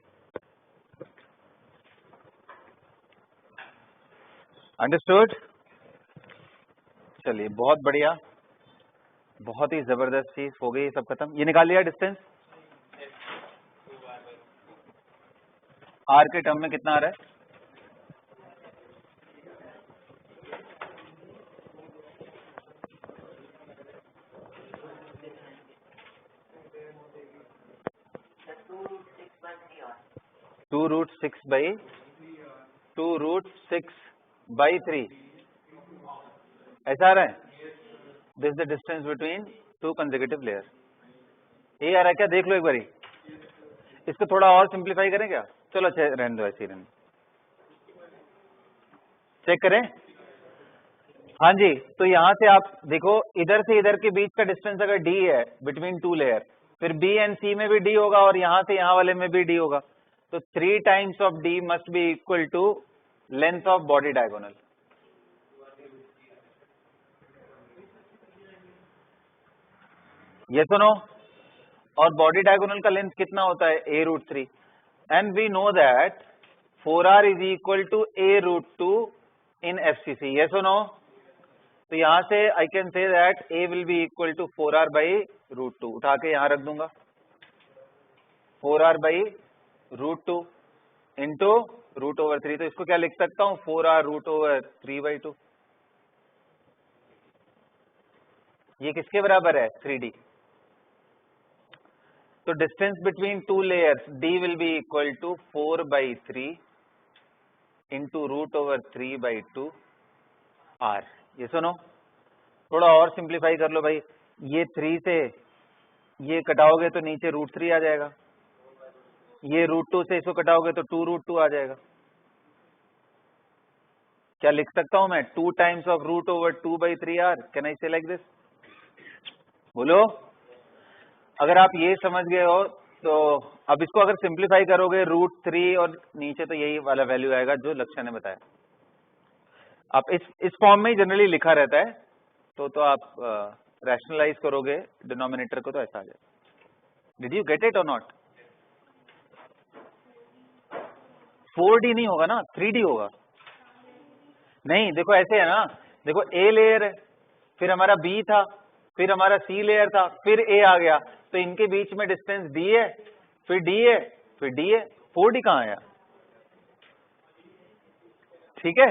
अंडरस्टूड? चलिए, बहुत बढ़िया, बहुत ही जबरदस्त चीज हो गई, सब खत्म। ये निकाल लिया डिस्टेंस, आर के टर्म में कितना आ रहा है? Two root six by three, ऐसा आ रहा है। This the distance between two consecutive layer. ये आ रहा है क्या? देख लो एक बारी, इसको थोड़ा और सिंप्लीफाई करें क्या? चलो अच्छा रहने दो, ऐसे ही रहने, चेक करें। हाँ जी, तो यहां से आप देखो, इधर से इधर के बीच का डिस्टेंस अगर डी है बिटवीन टू लेयर, फिर बी एंड सी में भी डी होगा और यहां से यहां वाले में भी डी होगा, तो 3 times of D must be equal to length of body diagonal. ये सुनो, और बॉडी डायगोनल का लेंथ कितना होता है? a√3, and we know that 4r is equal to a√2 in FCC। ये सुनो, तो यहां से I can say that a will be equal to 4r by √2, उठा के यहां रख दूंगा, 4r बाई √2 इंटू √3, तो इसको क्या लिख सकता हूं? 4r√3/2। ये किसके बराबर है? 3d। तो distance between two layers d will be equal to 4/3 into √3/2 r। ये सुनो, थोड़ा और सिंप्लीफाई कर लो भाई, ये 3 से ये कटाओगे तो नीचे √3 आ जाएगा, ये √2 से इसको कटाओगे तो 2√2 आ जाएगा। क्या लिख सकता हूं मैं? 2 times of √2/3r। Can I से लाइक दिस? बोलो, अगर आप ये समझ गए हो तो अब इसको अगर सिंप्लीफाई करोगे √3 और नीचे तो यही वाला वैल्यू आएगा जो लक्ष्य ने बताया। आप इस फॉर्म में ही जनरली लिखा रहता है, तो आप रैशनलाइज करोगे डिनोमिनेटर को तो ऐसा आ जाए। डिड यू गेट इट और नॉट? 4D नहीं होगा ना, 3D होगा। नहीं देखो ऐसे है ना, देखो A लेयर है, फिर हमारा B था, फिर हमारा C लेयर था, फिर A आ गया, तो इनके बीच में डिस्टेंस D है, फिर D है, फिर D है। 4D कहाँ आया? ठीक है,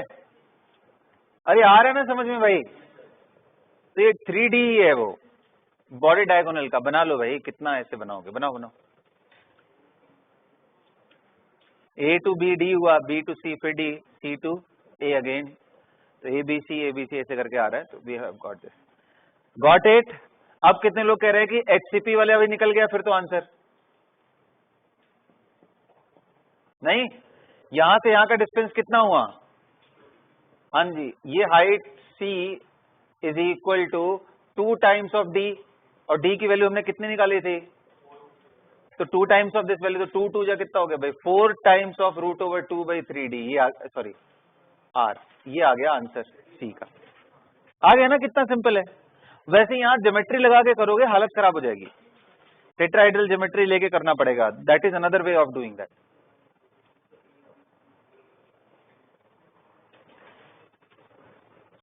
अरे आ रहा है ना समझ में भाई? तो ये 3D ही है वो बॉडी डायगोनल का। बना लो भाई, कितना ऐसे बनाओगे, बनाओ बनाओ। A to B D हुआ, B to C फिर D, C to A again, तो ABC ऐसे करके आ रहा है। तो we have got this, got it. अब कितने लोग कह रहे हैं कि HCP वाले अभी निकल गया, फिर तो आंसर नहीं। यहां से यहां का डिस्टेंस कितना हुआ? हाँ जी, ये height C is equal to 2 times of D, और D की वैल्यू हमने कितनी निकाली थी? तो 2 टाइम्स ऑफ दिस वैल्यू, तो 2 2 जा कितना हो गया भाई? 4 टाइम्स ऑफ √2/3D, ये सॉरी R, ये आ गया आंसर C का। आ गया ना, कितना सिंपल है। वैसे यहां ज्योमेट्री लगा के करोगे हालत खराब हो जाएगी, टेट्राहेड्रल ज्योमेट्री लेके करना पड़ेगा। That is another way of doing that.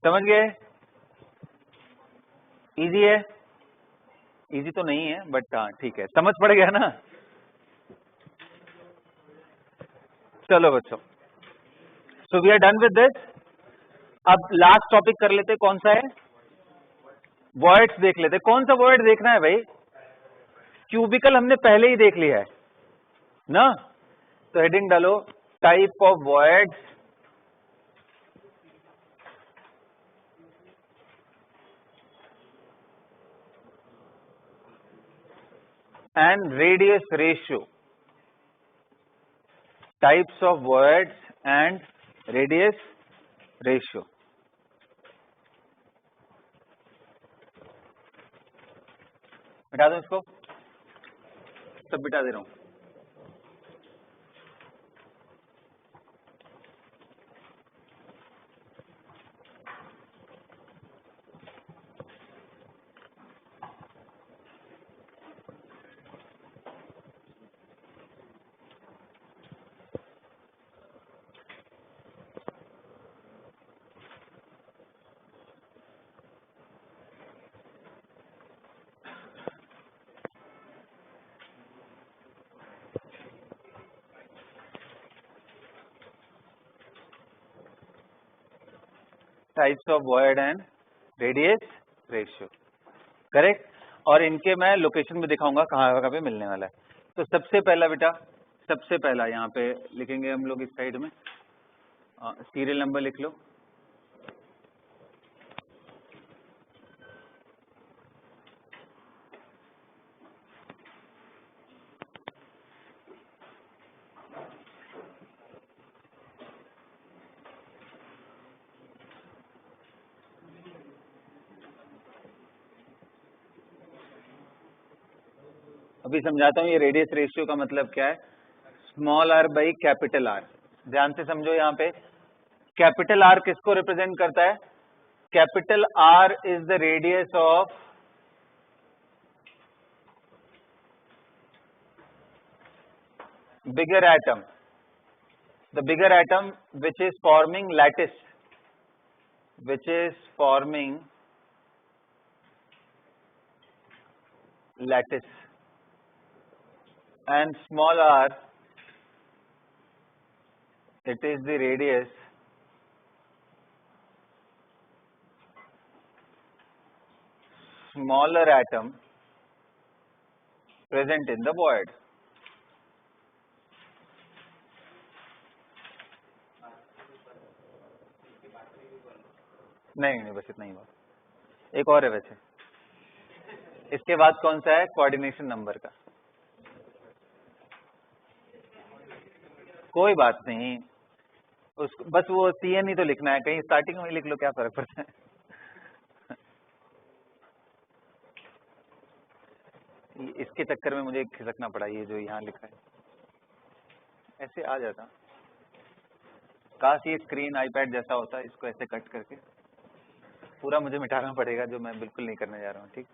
समझ गए? इजी है? इजी तो नहीं है बट हाँ ठीक है, समझ पड़ गया ना। चलो बच्चों, so we are done with this. अब लास्ट टॉपिक कर लेते, कौन सा है? वॉइड्स देख लेते। कौन सा वॉइड देखना है भाई? क्यूबिकल हमने पहले ही देख लिया है ना, तो हेडिंग डालो type of voids and radius ratio. Types of voids and radius ratio. बिठा दो इसको, सब बिठा दे रहा हूं। Types of void and radius ratio, correct. और इनके मैं लोकेशन भी दिखाऊंगा कहाँ कहाँ पे मिलने वाला है। तो सबसे पहला बेटा, सबसे पहला यहाँ पे लिखेंगे हम लोग इस साइड में, सीरियल नंबर लिख लो। अभी समझाता हूँ ये रेडियस रेशियो का मतलब क्या है। Small r by capital R, ध्यान से समझो। यहाँ पे कैपिटल R किसको रिप्रेजेंट करता है? Capital R is the radius of bigger atom, the bigger atom which is forming lattice, which is forming lattice, and small r, it is the radius smaller atom present in the void. नहीं बस इतना ही बात। एक और है वैसे, इसके बाद कौन सा है? कोऑर्डिनेशन नंबर का। कोई बात नहीं, उसको बस वो CN ही तो लिखना है, कहीं स्टार्टिंग में लिख लो, क्या फर्क पड़ता है। इसके चक्कर में मुझे खिसकना पड़ा, ये जो यहाँ लिखा है ऐसे आ जाता। काश ये स्क्रीन आईपैड जैसा होता, इसको ऐसे कट करके पूरा मुझे मिटाना पड़ेगा, जो मैं बिल्कुल नहीं करने जा रहा हूँ। ठीक,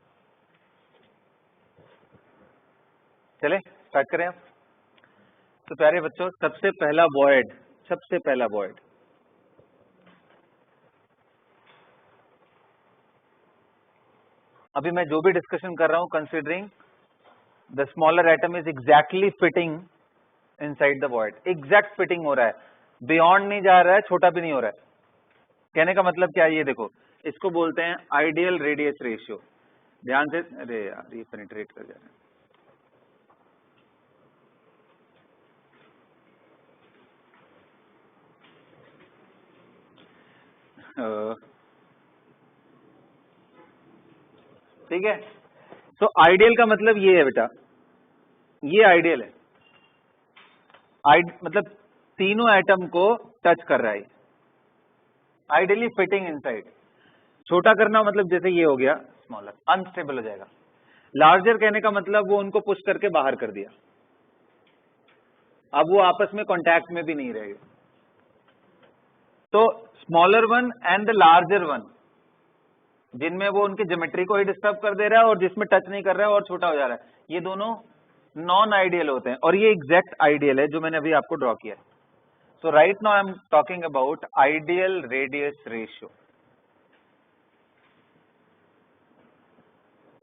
चले स्टार्ट करें आप। तो प्यारे बच्चों, सबसे पहला वॉइड, अभी मैं जो भी डिस्कशन कर रहा हूं, considering the smaller atom is exactly fitting inside the void, exact fitting हो रहा है, बियॉन्ड नहीं जा रहा है, छोटा भी नहीं हो रहा है। कहने का मतलब क्या है, ये देखो, इसको बोलते हैं आइडियल रेडियस रेशियो। ध्यान से, अरे यार ये पेनिट्रेट कर जा रहा है। ठीक है, तो आइडियल का मतलब ये है बेटा, ये आइडियल है, मतलब तीनों एटम को टच कर रहा है, आइडियली फिटिंग इनसाइड। छोटा करना मतलब जैसे ये हो गया स्मॉलर, अनस्टेबल हो जाएगा। लार्जर कहने का मतलब वो उनको पुश करके बाहर कर दिया, अब वो आपस में कांटेक्ट में भी नहीं रहेगा। तो smaller one and the larger one, जिनमें वो उनकी ज्योमेट्री को ही डिस्टर्ब कर दे रहा है और जिसमें टच नहीं कर रहा है और छोटा हो जा रहा है, ये दोनों नॉन आइडियल होते हैं, और ये एग्जैक्ट आइडियल है जो मैंने अभी आपको ड्रॉ किया है। So right now I am talking about ideal radius ratio,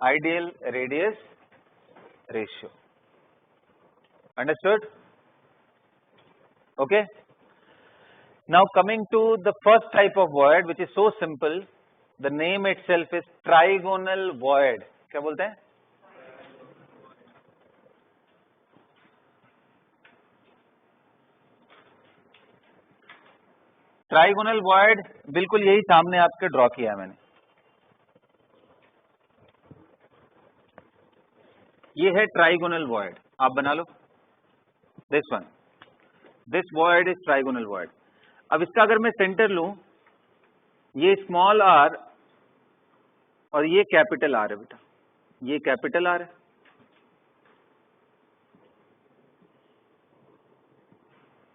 ideal radius ratio. Understood? Okay. Now coming to the first type of void, which is so simple, the name itself is trigonal void. क्या बोलते हैं? Trigonal void बिल्कुल यही सामने आपके draw किया है मैंने, ये है ट्राइगोनल void, आप बना लो this one, this void is trigonal void। अब इसका अगर मैं सेंटर लूं, ये स्मॉल आर और ये कैपिटल आर है बेटा, ये कैपिटल आर है,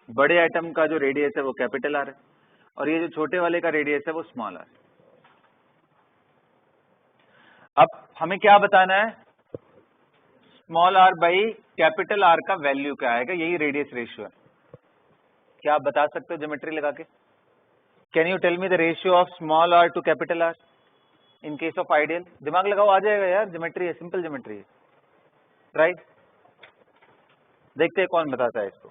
बड़े एटम का जो रेडियस है वो कैपिटल आर है, और ये जो छोटे वाले का रेडियस है वो स्मॉल आर। अब हमें क्या बताना है, small R by capital R का वैल्यू क्या आएगा, यही रेडियस रेशियो है। क्या आप बता सकते हो ज्योमेट्री लगा के? Can you tell me the ratio of small R to capital R in case of ideal? दिमाग लगाओ, आ जाएगा यार, ज्योमेट्री है, सिंपल ज्योमेट्री है। राइट, देखते हैं कौन बताता है इसको।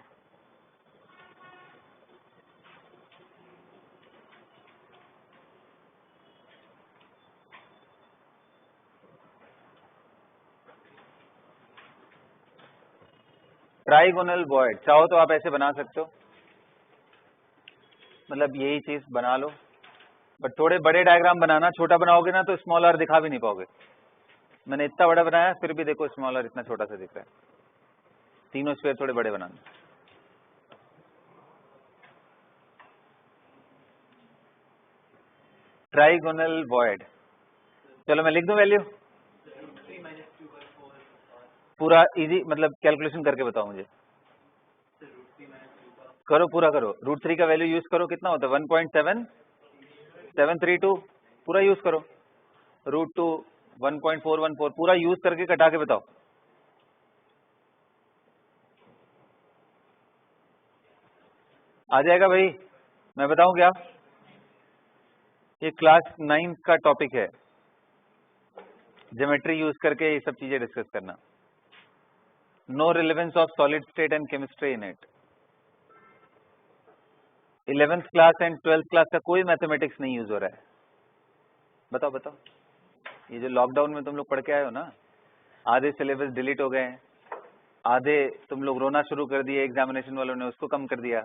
ट्राइगोनल वॉइड, चाहो तो आप ऐसे बना सकते हो, मतलब यही चीज बना लो, बट थोड़े बड़े डायग्राम बनाना, छोटा बनाओगे ना तो स्मॉल आर दिखा भी नहीं पाओगे। मैंने इतना बड़ा बनाया, फिर भी देखो स्मॉल आर इतना छोटा सा दिख रहा है। तीनों स्क्वायर थोड़े बड़े बनाना। ट्राइगोनल वॉइड, चलो मैं लिख दूं वैल्यू, पूरा इजी, मतलब कैलकुलेशन करके बताओ मुझे। करो, पूरा करो, √3 का वैल्यू यूज करो, कितना होता है 1.7732, पूरा यूज करो, √2 1.414, पूरा यूज करके कटा के बताओ। आ जाएगा भाई, मैं बताऊं क्या, ये क्लास 9 का टॉपिक है, ज्योमेट्री यूज करके ये सब चीजें डिस्कस करना। No relevance of solid state and chemistry in it. 11th class and 12th class का कोई मैथमेटिक्स नहीं यूज हो रहा है। बताओ बताओ, ये जो लॉकडाउन में तुम लोग पढ़ के आए हो ना, आधे सिलेबस डिलीट हो गए हैं, आधे तुम लोग रोना शुरू कर दिए, एग्जामिनेशन वालों ने उसको कम कर दिया,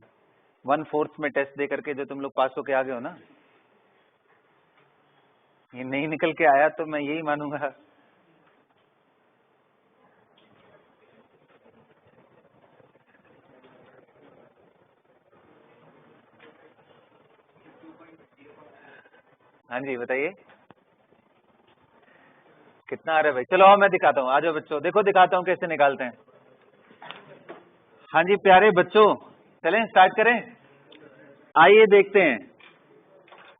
1/4 में टेस्ट दे करके जो तुम लोग पास होके आ गए हो ना, ये नहीं निकल के आया तो मैं यही मानूंगा। हाँ जी बताइए, कितना आ रहा है भाई? चलो आओ मैं दिखाता हूँ, आ जाओ बच्चों, देखो दिखाता हूँ कैसे निकालते हैं। हाँ जी प्यारे बच्चों, चलें स्टार्ट करें। आइए देखते हैं,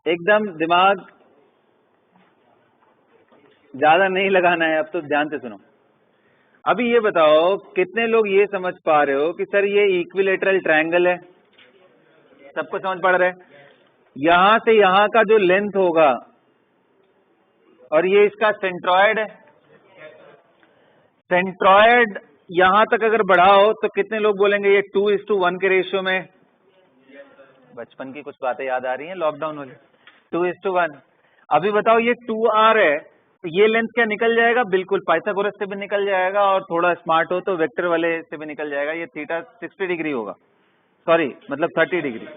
एकदम दिमाग ज्यादा नहीं लगाना है, अब तो ध्यान से सुनो। अभी ये बताओ कितने लोग ये समझ पा रहे हो कि सर ये इक्विलेटरल ट्रायंगल है? सबको समझ पड़ रहा है? यहां से यहां का जो लेंथ होगा और ये इसका सेंट्रॉयड है, सेंट्रॉयड यहां तक अगर बढ़ाओ तो कितने लोग बोलेंगे ये 2:1 के रेशियो में? बचपन की कुछ बातें याद आ रही हैं लॉकडाउन वाली। 2:1। अभी बताओ ये 2r है तो ये लेंथ क्या निकल जाएगा? बिल्कुल पाइथागोरस से भी निकल जाएगा और थोड़ा स्मार्ट हो तो वेक्टर वाले से भी निकल जाएगा। ये थीटा 60 डिग्री होगा, सॉरी मतलब 30 डिग्री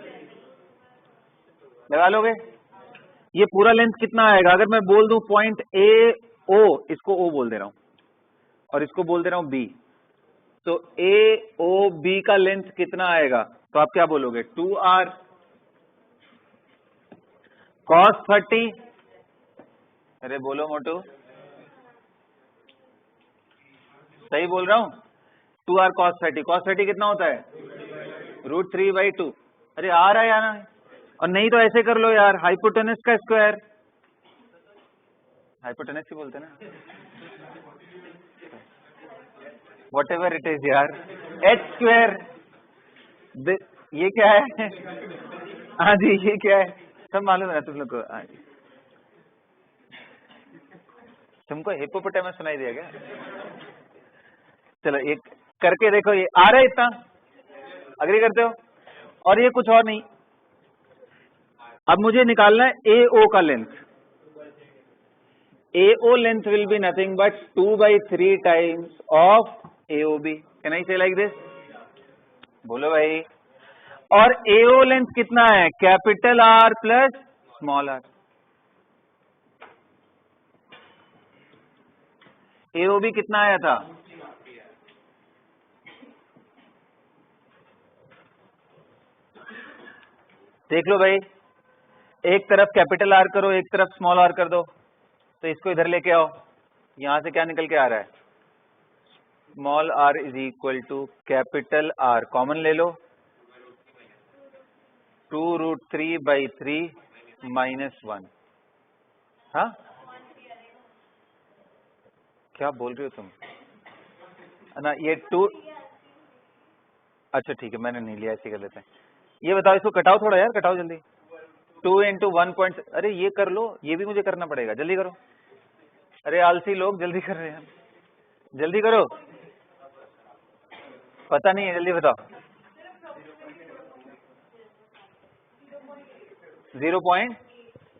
लगा लोगे। ये पूरा लेंथ कितना आएगा? अगर मैं बोल दूं पॉइंट ए ओ, इसको ओ बोल दे रहा हूं और इसको बोल दे रहा हूं बी, तो ए ओ बी का लेंथ कितना आएगा? तो आप क्या बोलोगे? 2r cos 30। अरे बोलो मोटू, सही बोल रहा हूं? 2r cos 30, cos 30 कितना होता है? √3/2। अरे आ रहा है यार, और नहीं तो ऐसे कर लो यार, हाइपोटेनस का स्क्वायर, हाइपोटेनस ही बोलते ना, वॉट एवर इट इज यार, h²। ये क्या है? हाँ जी ये क्या है? सब मालूम है तुम लोग को? हाँ जी। तुमको हिप्पोपोटामस सुनाई दिया क्या? चलो एक करके देखो, ये आ रहा है इतना, अग्री करते हो? और ये कुछ और नहीं, अब मुझे निकालना है AO का length. AO length will be nothing but 2/3 times of AOB। Can I से लाइक दिस? बोलो भाई। और AO लेंथ कितना है? Capital R plus small r। AOB कितना आया था? देख लो भाई, एक तरफ कैपिटल R करो, एक तरफ स्मॉल r कर दो, तो इसको इधर लेके आओ, यहां से क्या निकल के आ रहा है? Small r is equal to capital R, common ले लो, 2√3/3 -1। हाँ क्या बोल रहे हो तुम? ना ये 2, अच्छा ठीक है मैंने नहीं लिया, ऐसे कर लेते हैं। ये बताओ, इसको कटाओ थोड़ा यार, कटाओ जल्दी। 2 × 1. अरे ये कर लो, ये भी मुझे करना पड़ेगा, जल्दी करो। अरे आलसी लोग जल्दी कर रहे हैं, जल्दी करो, पता नहीं है, जल्दी बताओ। 0 पॉइंट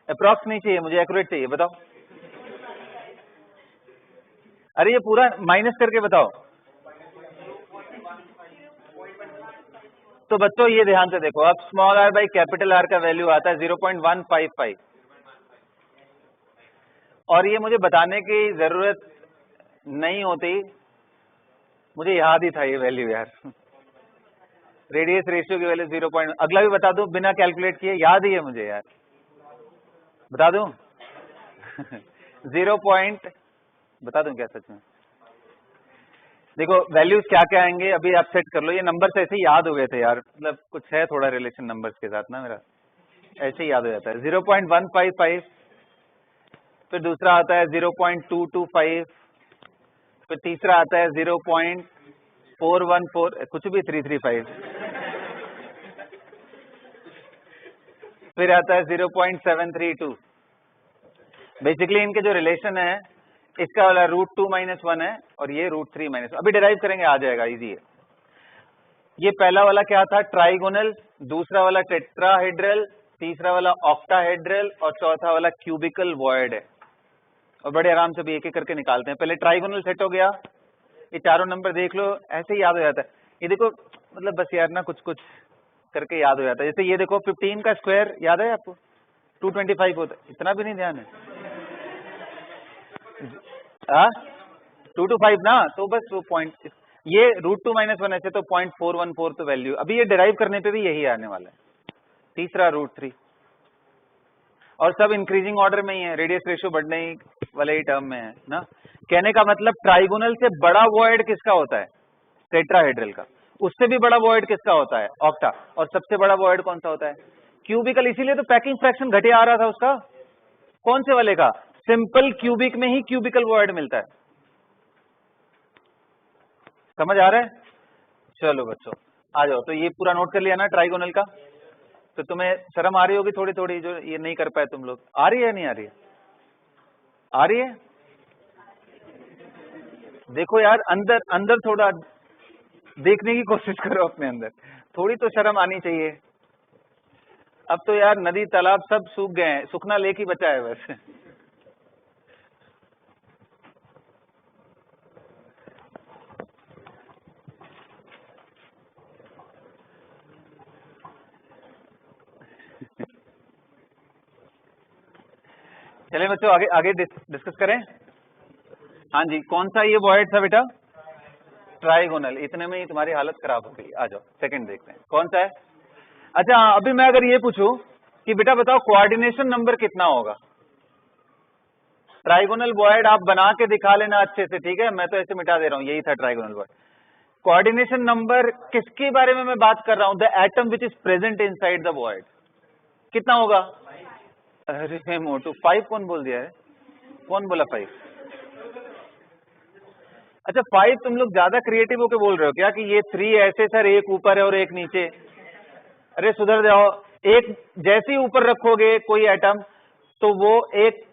अप्रॉक्स नहीं चाहिए मुझे, एक्यूरेट चाहिए, बताओ। अरे ये पूरा माइनस करके बताओ। तो बच्चों ये ध्यान से देखो, अब small r by capital R का वैल्यू आता है 0.155, और ये मुझे बताने की जरूरत नहीं होती, मुझे याद ही था ये वैल्यू यार। रेडियस रेशियो की वैल्यू 0. अगला भी बता दूं बिना कैलकुलेट किए, याद ही है मुझे यार, बता दूं? 0. बता दूं क्या सच में? देखो वैल्यूज क्या क्या आएंगे, अभी आप सेट कर लो, ये नंबर ऐसे ही याद हो गए थे यार, मतलब कुछ है थोड़ा रिलेशन नंबर्स के साथ ना मेरा, ऐसे ही याद हो जाता है। 0.155, फिर दूसरा आता है 0.225, फिर तीसरा आता है 0.414, कुछ भी 335, फिर आता है 0.732। बेसिकली इनके जो रिलेशन है, इसका वाला √2 - 1 है और ये √3 - 1। अभी डिराइव करेंगे, आ जाएगा, इजी है। ये पहला वाला क्या था? ट्राइगोनल, दूसरा वाला टेट्राहेड्रल, तीसरा वाला ऑक्टाहेड्रल और चौथा वाला क्यूबिकल वॉइड है। और बड़े आराम से भी एक एक करके निकालते हैं। पहले ट्राइगोनल सेट हो गया, ये चारों नंबर देख लो, ऐसे ही याद हो जाता है। ये देखो मतलब बस यार ना कुछ कुछ करके याद हो जाता है। जैसे ये देखो 15 का स्क्वायर याद है आपको? 225 होता है, इतना भी नहीं ध्यान है। 225 ना, तो बस वो पॉइंट, ये √2 - 1 ऐसे तो 0.414 तो वैल्यू, अभी ये डिराइव करने पे भी यही आने वाला है, तीसरा √3। और सब इंक्रीजिंग ऑर्डर में ही है, रेडियस रेशियो बढ़ने ही वाले ही टर्म में है ना। कहने का मतलब ट्राइगोनल से बड़ा वॉइड किसका होता है? टेट्राहेड्रल का। उससे भी बड़ा वॉइड किसका होता है? ऑक्टा। और सबसे बड़ा वॉइड कौन सा होता है? क्यूबिकल। इसीलिए तो पैकिंग फ्रैक्शन घटिया आ रहा था उसका। कौन से वाले का? सिंपल क्यूबिक में ही क्यूबिकल वॉइड मिलता है। समझ आ रहा है? चलो बच्चों आ जाओ। तो ये पूरा नोट कर लिया ना ट्राइगोनल का। तो तुम्हें शर्म आ रही होगी थोड़ी थोड़ी, जो ये नहीं कर पाए तुम लोग। आ रही है नहीं आ रही है? आ रही है? देखो यार, अंदर अंदर थोड़ा देखने की कोशिश करो अपने अंदर, थोड़ी तो शर्म आनी चाहिए। अब तो यार नदी तालाब सब सूख गए हैं, सूखना लेक ही बचा है बस। चले बच्चों आगे आगे डिस्कस करें। हाँ जी, कौन सा ये वॉइड था बेटा? ट्राइगोनल। इतने में ही तुम्हारी हालत खराब हो गई। आ जाओ सेकंड देखते हैं कौन सा है। अच्छा अभी मैं अगर ये पूछूं कि बेटा बताओ कोऑर्डिनेशन नंबर कितना होगा? ट्राइगोनल वॉइड आप बना के दिखा लेना अच्छे से, ठीक है? मैं तो ऐसे मिटा दे रहा हूं, यही था ट्राइगोनल वॉइड। कोऑर्डिनेशन नंबर किसके बारे में मैं बात कर रहा हूं? The atom which is present inside the void. कितना होगा? अरे मोटू 5 कौन बोल दिया है? कौन बोला 5? अच्छा 5 तुम लोग ज्यादा क्रिएटिव होके बोल रहे हो क्या कि ये 3 ऐसे सर, एक ऊपर है और एक नीचे? अरे सुधर जाओ। एक जैसे ही ऊपर रखोगे कोई एटम तो वो एक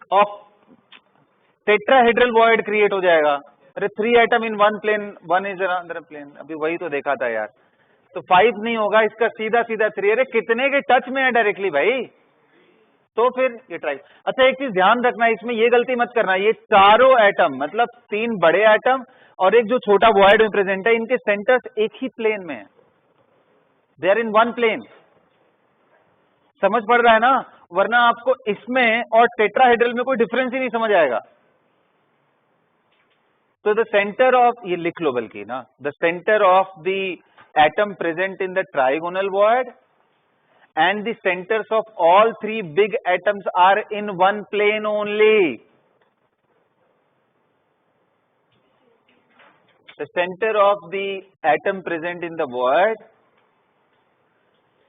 टेट्राहेड्रल वॉइड क्रिएट हो जाएगा। अरे 3 atom in one plane, one is another plane. अभी वही तो देखा था यार। तो 5 नहीं होगा इसका, सीधा सीधा 3। अरे कितने के टच में है डायरेक्टली भाई? तो फिर ये ट्राई। अच्छा एक चीज ध्यान रखना, इसमें ये गलती मत करना, ये चारों एटम मतलब 3 बड़े एटम और एक जो छोटा वॉइड में प्रेजेंट है, इनके सेंटर्स एक ही प्लेन में है। They are in one plane. समझ पड़ रहा है ना? वरना आपको इसमें और टेट्राहेड्रल में कोई डिफरेंस ही नहीं समझ आएगा। तो द सेंटर ऑफ, ये लिख लो बल्कि ना, the centre of the atom present in the trigonal void and the centers of all 3 big atoms are in one plane only. The center of the atom present in the void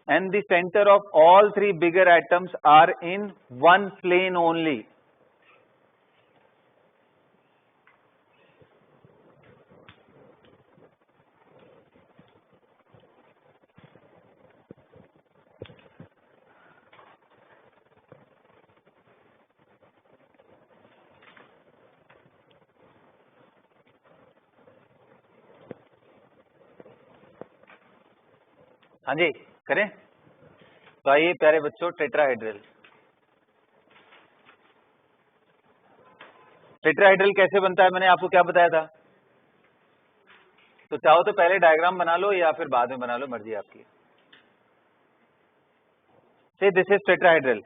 and the center of all 3 bigger atoms are in one plane only. हाँ जी करें। तो आइए प्यारे बच्चों, tetrahedral. Tetrahedral कैसे बनता है मैंने आपको क्या बताया था? तो चाहो तो पहले डायग्राम बना लो या फिर बाद में बना लो, मर्जी आपकी। से दिस इज टेट्राहेड्रल।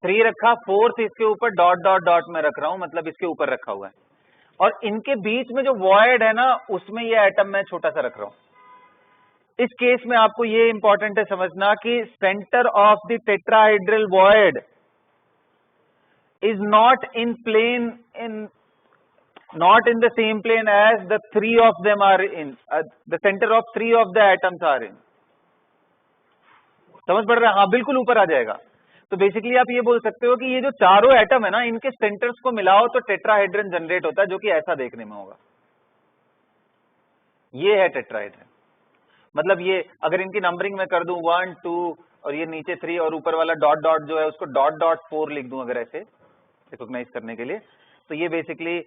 3 रखा, 4th इसके ऊपर डॉट डॉट डॉट में रख रहा हूं, मतलब इसके ऊपर रखा हुआ है। और इनके बीच में जो वॉइड है ना, उसमें ये एटम मैं छोटा सा रख रहा हूं। इस केस में आपको ये इंपॉर्टेंट है समझना कि centre of the tetrahedral void is not in plane, in not in the same plane as the 3 of them are in, the center of 3 of the atoms are in. समझ पड़ रहा है? हाँ बिल्कुल ऊपर आ जाएगा। तो बेसिकली आप ये बोल सकते हो कि ये जो चारों एटम है ना, इनके सेंटर्स को मिलाओ तो टेट्राहेड्रन जनरेट होता है, जो कि ऐसा देखने में होगा। ये है टेट्राहेड्रन। मतलब ये अगर इनकी नंबरिंग में कर दूं 1 2 और ये नीचे 3 और ऊपर वाला डॉट डॉट जो है उसको डॉट डॉट 4 लिख दूं अगर ऐसे रिकॉग्नाइज करने के लिए, तो ये बेसिकली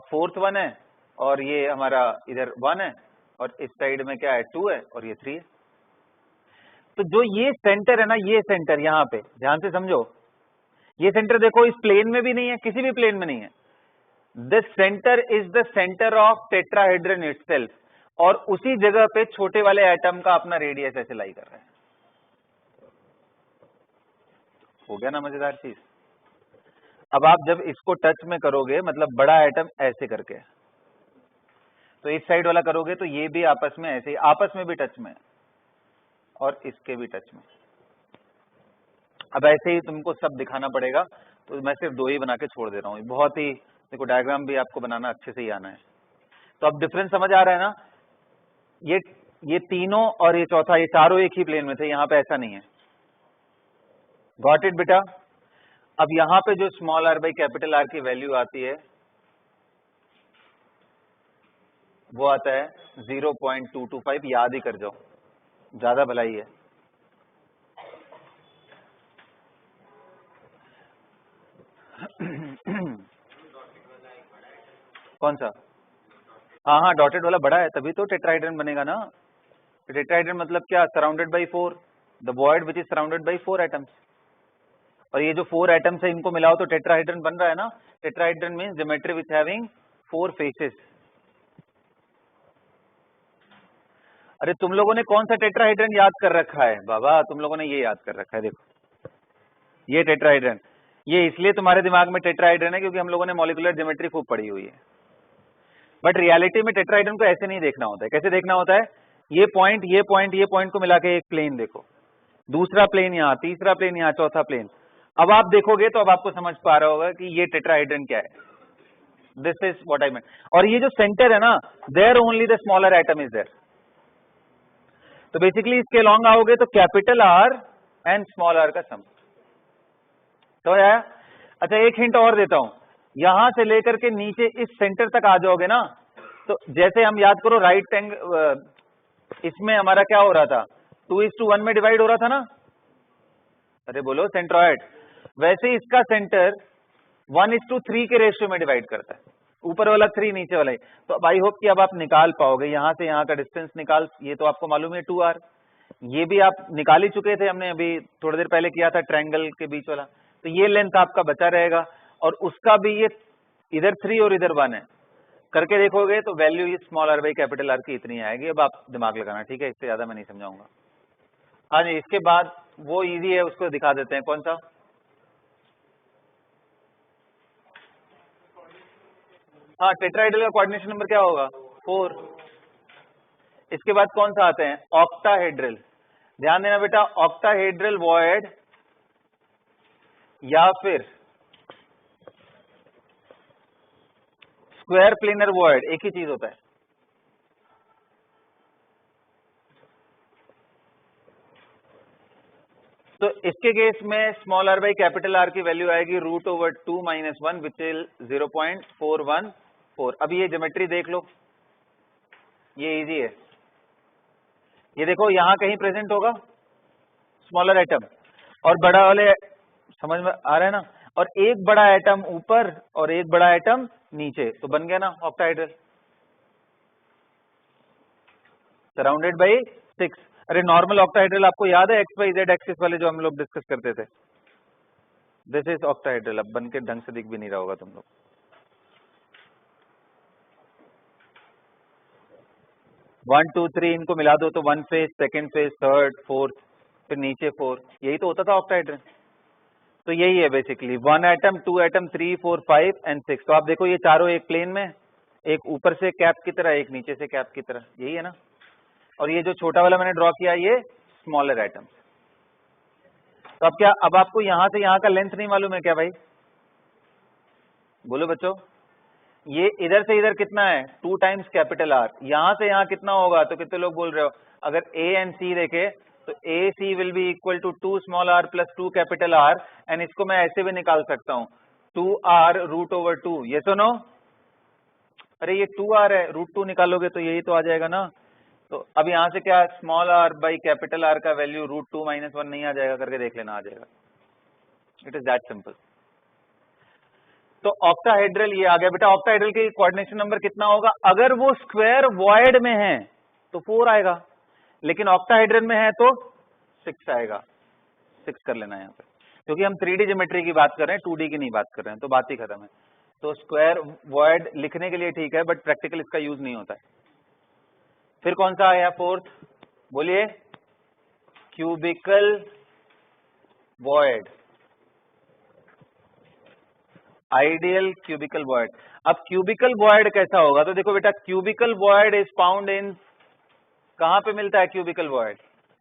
4th 1 है और ये हमारा इधर 1 है और इस साइड में क्या है 2 है और ये 3 है। तो जो ये सेंटर है ना, ये सेंटर यहाँ पे ध्यान से समझो, ये सेंटर देखो इस प्लेन में भी नहीं है, किसी भी प्लेन में नहीं है। The centre is the centre of tetrahedron itself, और उसी जगह पे छोटे वाले एटम का अपना रेडियस ऐसे लाई कर रहे हैं। हो गया ना मजेदार चीज? अब आप जब इसको टच में करोगे, मतलब बड़ा एटम ऐसे करके, तो इस साइड वाला करोगे तो ये भी आपस में ऐसे, आपस में भी टच में और इसके भी टच में। अब ऐसे ही तुमको सब दिखाना पड़ेगा, तो मैं सिर्फ 2 ही बना के छोड़ दे रहा हूँ। बहुत ही देखो, डायग्राम भी आपको बनाना अच्छे से ही आना है। तो अब डिफरेंस समझ आ रहा है ना, ये तीनों और ये चौथा, ये चारों एक ही प्लेन में थे, यहाँ पे ऐसा नहीं है। गॉट इट बेटा? अब यहाँ पे जो small R by capital R की वैल्यू आती है वो आता है 0.225, याद ही कर जाओ, ज्यादा भलाई है। कौन सा? हाँ, डॉटेड वाला बड़ा है, तभी तो टेट्राहेड्रन बनेगा ना। टेट्राहेड्रन मतलब क्या? Surrounded by 4, the void which is surrounded by 4 atoms. और ये जो 4 एटम्स है इनको मिलाओ तो टेट्राहेड्रन बन रहा है ना। Tetrahedron means geometry which having 4 faces. अरे तुम लोगों ने कौन सा टेट्राहेड्रन याद कर रखा है बाबा? तुम लोगों ने ये याद कर रखा है, देखो ये टेट्राहेड्रन। ये इसलिए तुम्हारे दिमाग में टेट्राहेड्रन है क्योंकि हम लोगों ने मॉलिक्यूलर ज्योमेट्री खूब पढ़ी हुई है। बट रियलिटी में टेट्राहेड्रन को ऐसे नहीं देखना होता है। कैसे देखना होता है? ये पॉइंट, ये पॉइंट, ये पॉइंट को मिला के एक प्लेन देखो, दूसरा प्लेन यहाँ, तीसरा प्लेन यहाँ, चौथा प्लेन। अब आप देखोगे तो अब आपको समझ पा रहा होगा कि ये टेट्राहेड्रन क्या है। This is what I mean. और ये जो सेंटर है ना, there only the smaller atom is there. तो बेसिकली इसके लॉन्ग आओगे तो capital R and small R का सम। तो है। अच्छा, एक हिंट और देता हूं, यहां से लेकर के नीचे इस सेंटर तक आ जाओगे ना, तो जैसे हम याद करो राइट एंगल, इसमें हमारा क्या हो रहा था? 2:1 में डिवाइड हो रहा था ना। अरे बोलो, सेंट्रॉइड। वैसे इसका सेंटर 1:3 के रेशियो में डिवाइड करता है, ऊपर वाला 3, नीचे वाला ही। तो अब आई होप कि अब आप निकाल पाओगे, यहां से यहां का डिस्टेंस निकाल, ये तो आपको मालूम है 2r, ये भी आप निकाल ही चुके थे, हमने अभी थोड़ी देर पहले किया था ट्रायंगल के बीच वाला। तो ये लेंथ आपका बचा रहेगा, और उसका भी ये इधर 3 और इधर 1 है, करके देखोगे तो वैल्यू ये small R by capital R की इतनी आएगी। अब आप दिमाग लगाना, ठीक है, इससे ज्यादा मैं नहीं समझाऊंगा। हाँ जी, इसके बाद वो इजी है, उसको दिखा देते हैं। कौन सा? हाँ, टेट्राहेड्रल का कोऑर्डिनेशन नंबर क्या होगा? 4। इसके बाद कौन सा आते हैं? ऑक्टाहेड्रल। ध्यान देना बेटा, ऑक्टाहेड्रल वॉइड या फिर स्क्वायर प्लेनर वॉइड एक ही चीज होता है। तो इसके केस में small R by capital R की वैल्यू आएगी √2 - 1 विच इज 0.414। अब ये ज्योमेट्री देख लो, ये इजी है। ये देखो यहां कहीं प्रेजेंट होगा स्मॉलर एटम, और बड़ा वाले, समझ में आ रहा है ना, और एक बड़ा एटम ऊपर और एक बड़ा एटम नीचे, तो बन गया ना ऑक्टाहेड्रल, सराउंडेड बाई 6। अरे नॉर्मल ऑक्टाहेड्रल आपको याद है, XYZ एक्सिस वाले जो हम लोग डिस्कस करते थे, दिस इज ऑक्टाहेड्रल। अब बन के ढंग से दिख भी नहीं रहा होगा तुम लोग। 1 2 3 इनको मिला दो तो 1 phase, second phase, third, fourth, फिर नीचे 4, यही तो होता था ऑक्टाहेड्रल। तो यही है बेसिकली, 1 एटम, 2 एटम, 3 4 5 एंड 6। तो आप देखो ये चारों एक प्लेन में, एक ऊपर से कैप की तरह, एक नीचे से कैप की तरह, यही है ना। और ये जो छोटा वाला मैंने ड्रॉ किया, ये स्मॉलर एटम। तो अब क्या, अब आपको यहां से यहां का लेंथ नहीं मालूम है क्या भाई? बोलो बच्चों, ये इधर से इधर कितना है? 2 टाइम्स कैपिटल आर। यहां से यहां कितना होगा? तो कितने लोग बोल रहे हो? अगर ए एंड सी देखे तो A C will be equal to 2 small R plus 2 capital R, and इसको मैं ऐसे भी निकाल सकता हूं, 2r √2। ये सुनो, अरे ये 2r है, √2 निकालोगे तो यही तो आ जाएगा ना। तो अब यहां से क्या, small R by capital R का वैल्यू √2 - 1 नहीं आ जाएगा? करके देख लेना, आ जाएगा। It is that simple. तो ऑक्टाहेड्रल ये आ गया बेटा। ऑक्टाहेड्रल के कोऑर्डिनेशन नंबर कितना होगा? अगर वो स्क्वायर वॉइड में है तो 4 आएगा, लेकिन ऑक्टाहेड्रल में है तो 6 आएगा। 6 कर लेना यहाँ पे, क्योंकि हम 3D ज्योमेट्री की बात कर रहे हैं, 2D की नहीं बात कर रहे हैं, तो बात ही खत्म है। तो स्क्वायर वॉइड लिखने के लिए ठीक है, बट प्रैक्टिकल इसका यूज नहीं होता है। फिर कौन सा आया फोर्थ? बोलिए। Cubical void, ideal cubical void. अब क्यूबिकल वॉइड कैसा होगा? तो देखो बेटा, cubical void is found in, कहां पे मिलता है क्यूबिकल वॉइड?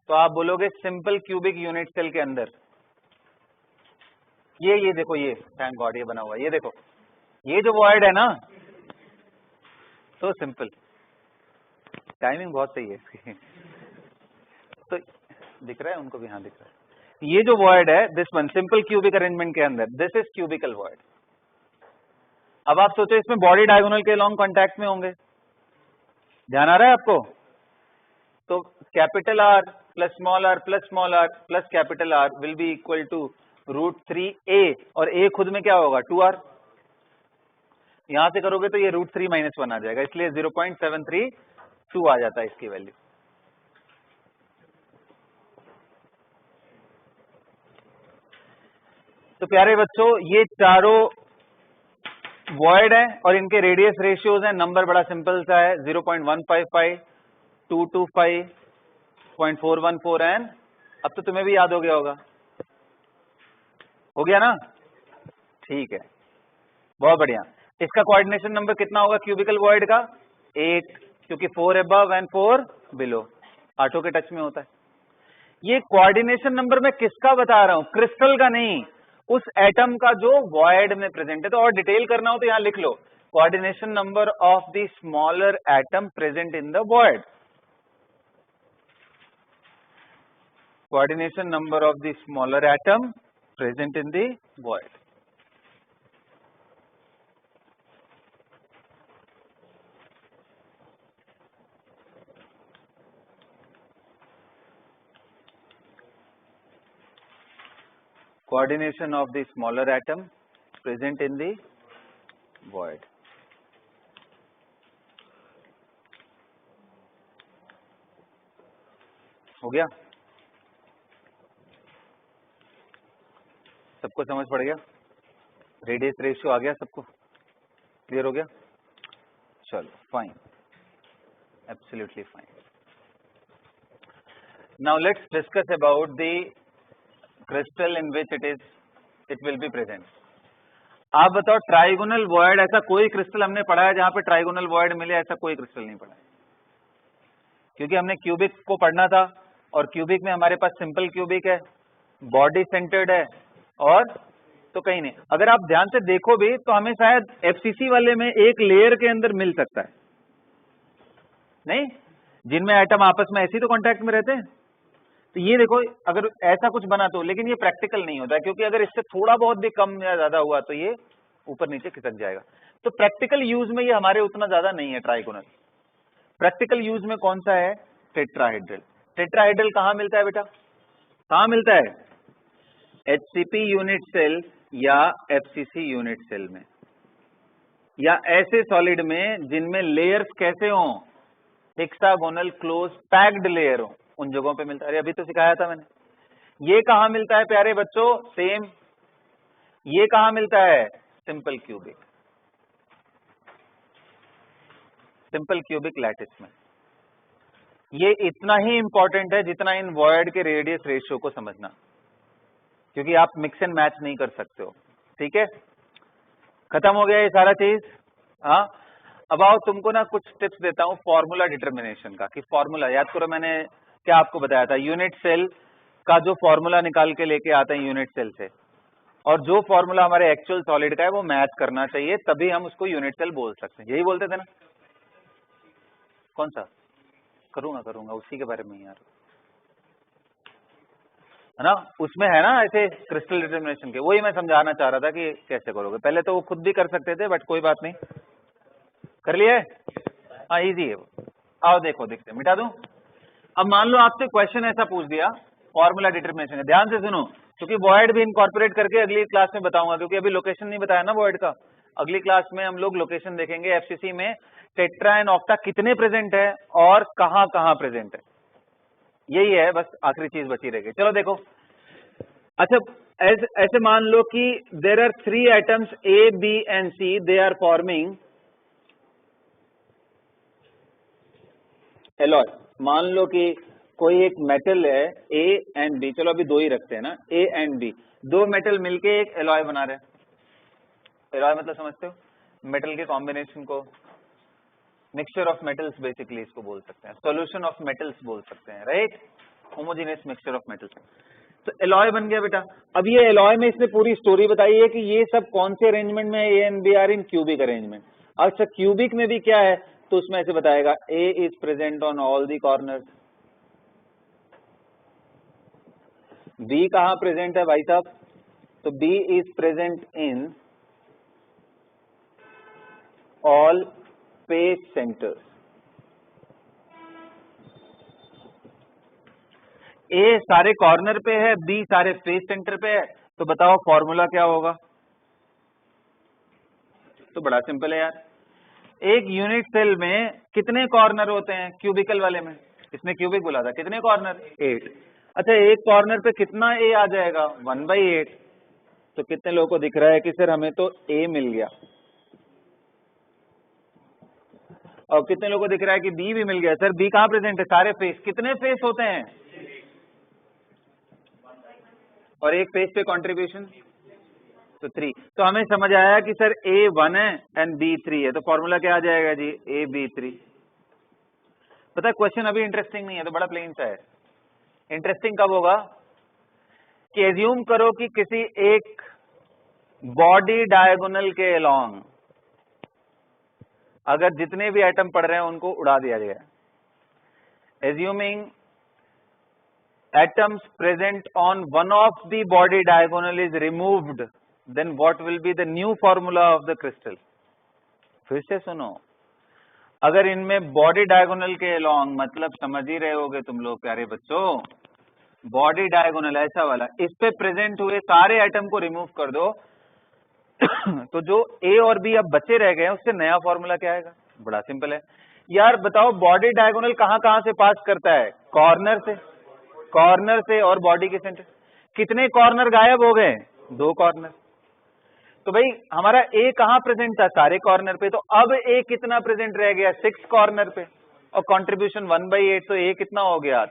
तो आप बोलोगे सिंपल क्यूबिक यूनिट सेल के अंदर। ये देखो, ये थैंक गॉड ये बना हुआ है, ये देखो, ये जो वॉइड है ना, तो सिंपल, टाइमिंग बहुत सही है इसकी। तो दिख रहा है उनको भी? हाँ दिख रहा है। ये जो वॉइड है, this one simple cubic arrangement के अंदर, दिस इज क्यूबिकल वॉइड। अब आप सोचो इसमें बॉडी डायगोनल के लॉन्ग कॉन्टैक्ट में होंगे, ध्यान आ रहा है आपको? तो capital R plus small R plus capital R will be equal to √3a, और a खुद में क्या होगा 2r, यहां से करोगे तो ये √3 - 1 आ जाएगा, इसलिए 0.732 आ जाता है इसकी वैल्यू। तो प्यारे बच्चों, ये चारों वॉइड है और इनके रेडियस रेशियोज हैं। नंबर बड़ा सिंपल सा है, 0.155, 225, 0.414 एंड अब तो तुम्हें भी याद हो गया होगा, हो गया ना? ठीक है, बहुत बढ़िया। इसका कोऑर्डिनेशन नंबर कितना होगा क्यूबिकल वॉइड का? 8, क्योंकि 4 अबव एंड 4 बिलो, 8 के टच में होता है। ये कोऑर्डिनेशन नंबर मैं किसका बता रहा हूं? क्रिस्टल का नहीं, उस एटम का जो वॉइड में प्रेजेंट है। तो और डिटेल करना हो तो यहां लिख लो, coordination number of the smaller atom present in the void, coordination number of the smaller atom present in the void. Coordination of the smaller atom present in the void. हो गया? सबको समझ पड़ गया? रेडियस रेशियो आ गया सबको? Clear हो गया? चलो fine, absolutely fine. Now let's discuss about the crystal in which it will be present. आप बताओ, ट्राइगोनल वॉइड, ऐसा कोई क्रिस्टल हमने पढ़ा है जहां पे ट्राइगोनल वॉइड मिले? ऐसा कोई क्रिस्टल नहीं पढ़ा है, क्योंकि हमने क्यूबिक को पढ़ना था और क्यूबिक में हमारे पास सिंपल क्यूबिक है, बॉडी सेंटर्ड है, और तो कहीं नहीं। अगर आप ध्यान से देखो भी तो हमें शायद एफसीसी वाले में एक लेयर के अंदर मिल सकता है, नहीं? जिनमें एटम आपस में ऐसे ही तो कांटेक्ट में रहते हैं। तो ये देखो, अगर ऐसा कुछ बना तो, लेकिन ये प्रैक्टिकल नहीं होता है, क्योंकि अगर इससे थोड़ा बहुत भी कम या ज्यादा हुआ तो ये ऊपर नीचे खिसक जाएगा। तो प्रैक्टिकल यूज में ये हमारे उतना ज्यादा नहीं है ट्राइगोनल। प्रैक्टिकल यूज में कौन सा है? टेट्राहेड्रल। टेट्राहेड्रल कहां मिलता है बेटा? कहां मिलता है? एचसीपी यूनिट सेल या एफसीसी यूनिट सेल में, या ऐसे सॉलिड में जिनमें लेयर्स कैसे हो? हेक्सागोनल क्लोज पैक्ड लेयर हो, उन जगहों पे मिलता है। अरे अभी तो सिखाया था मैंने। ये कहां मिलता है प्यारे बच्चों? सेम। ये कहां मिलता है? Simple cubic, simple cubic lattice में। ये इतना ही इंपॉर्टेंट है जितना इन वॉइड के रेडियस रेशियो को समझना, क्योंकि आप मिक्स एंड मैच नहीं कर सकते हो। ठीक है, खत्म हो गया ये सारा चीज। हाँ, अब आओ तुमको ना कुछ टिप्स देता हूं फॉर्मूला डिटर्मिनेशन का, कि फॉर्मूला याद करो, मैंने क्या आपको बताया था? यूनिट सेल का जो फॉर्मूला निकाल के लेके आते हैं यूनिट सेल से, और जो फॉर्मूला हमारे एक्चुअल सॉलिड का है वो मैच करना चाहिए, तभी हम उसको यूनिट सेल बोल सकते हैं। यही बोलते थे ना? कौन सा? करूंगा उसी के बारे में यार, है ना? उसमें है ना ऐसे क्रिस्टल डिटर्मिनेशन के, वही मैं समझाना चाह रहा था कि कैसे करोगे। पहले तो वो खुद भी कर सकते थे, बट कोई बात नहीं, कर लिया है। हाँ इजी है वो। आओ देखो, देखते मिटा दूं। अब मान लो आपसे क्वेश्चन ऐसा पूछ दिया फॉर्मूला डिटर्मिनेशन का, ध्यान से सुनो, क्योंकि वॉइड भी इनकॉर्पोरेट करके अगली क्लास में बताऊंगा, क्योंकि अभी लोकेशन नहीं बताया ना वॉइड का। अगली क्लास में हम लोग लोकेशन देखेंगे, एफसीसी में टेट्रा एंड ऑक्टा कितने प्रेजेंट है और कहां कहां प्रेजेंट है। यही है बस, आखिरी चीज बची रहेगी। चलो देखो, अच्छा ऐसे मान लो कि there are 3 atoms A B and C, they are forming alloy. मान लो कि कोई एक मेटल है ए एंड बी, चलो अभी 2 ही रखते हैं ना, ए एंड बी, 2 मेटल मिलके एक एलॉय बना रहे हैं। एलॉय मतलब समझते हो? मेटल के कॉम्बिनेशन को, मिक्सचर ऑफ मेटल्स बेसिकली इसको बोल सकते हैं, सॉल्यूशन ऑफ मेटल्स बोल सकते हैं, right? Homogeneous mixture of metals. तो एलॉय बन गया बेटा। अब ये एलॉय में इसने पूरी स्टोरी बताई है कि ये सब कौन से अरेंजमेंट में है, A and B are in cubic arrangement. अच्छा क्यूबिक में भी क्या है, तो उसमें ऐसे बताएगा A is present on all the corners. B कहां प्रेजेंट है भाई साहब, तो B is present in all face centers. A सारे कॉर्नर पे है, बी सारे फेस सेंटर पे है, तो बताओ फॉर्मूला क्या होगा। तो बड़ा सिंपल है यार, एक यूनिट सेल में कितने कॉर्नर होते हैं क्यूबिकल वाले में, इसने क्यूबिक बोला था, कितने कॉर्नर 8। अच्छा एक कॉर्नर पे कितना ए आ जाएगा 1/8। तो कितने लोगों को दिख रहा है कि सर हमें तो ए मिल गया, और कितने लोगों को दिख रहा है कि बी भी मिल गया। सर बी कहां प्रेजेंट है, सारे फेस, कितने फेस होते हैं, और एक फेस पे कंट्रीब्यूशन तो 3। तो हमें समझ आया कि सर ए 1 है एंड बी 3 है, तो फॉर्मूला क्या आ जाएगा जी, ए बी 3। पता है क्वेश्चन अभी इंटरेस्टिंग नहीं है, तो बड़ा प्लेन सा है। इंटरेस्टिंग कब होगा कि एज्यूम करो कि किसी एक बॉडी डायगोनल के अलोंग अगर जितने भी एटम पड़ रहे हैं उनको उड़ा दिया जाए। Assuming atoms present on one of the body diagonal is removed, then what will be the new formula of the crystal? फिर से सुनो, अगर इनमें बॉडी डायगोनल के अलोंग, मतलब समझ ही रहे होगे तुम लोग प्यारे बच्चों, बॉडी डायगोनल ऐसा वाला, इस पे प्रेजेंट हुए सारे एटम को रिमूव कर दो तो जो ए और बी अब बचे रह गए उससे नया फॉर्मूला क्या आएगा। बड़ा सिंपल है यार, बताओ बॉडी डायगोनल कहां कहां से पास करता है, कॉर्नर से और बॉडी के सेंटर। कितने कॉर्नर गायब हो गए, 2 कॉर्नर। तो भाई हमारा ए कहां प्रेजेंट था, सारे कॉर्नर पे, तो अब ए कितना प्रेजेंट रह गया, 6 कॉर्नर पे, और कंट्रीब्यूशन 1/8, तो ए कितना हो गया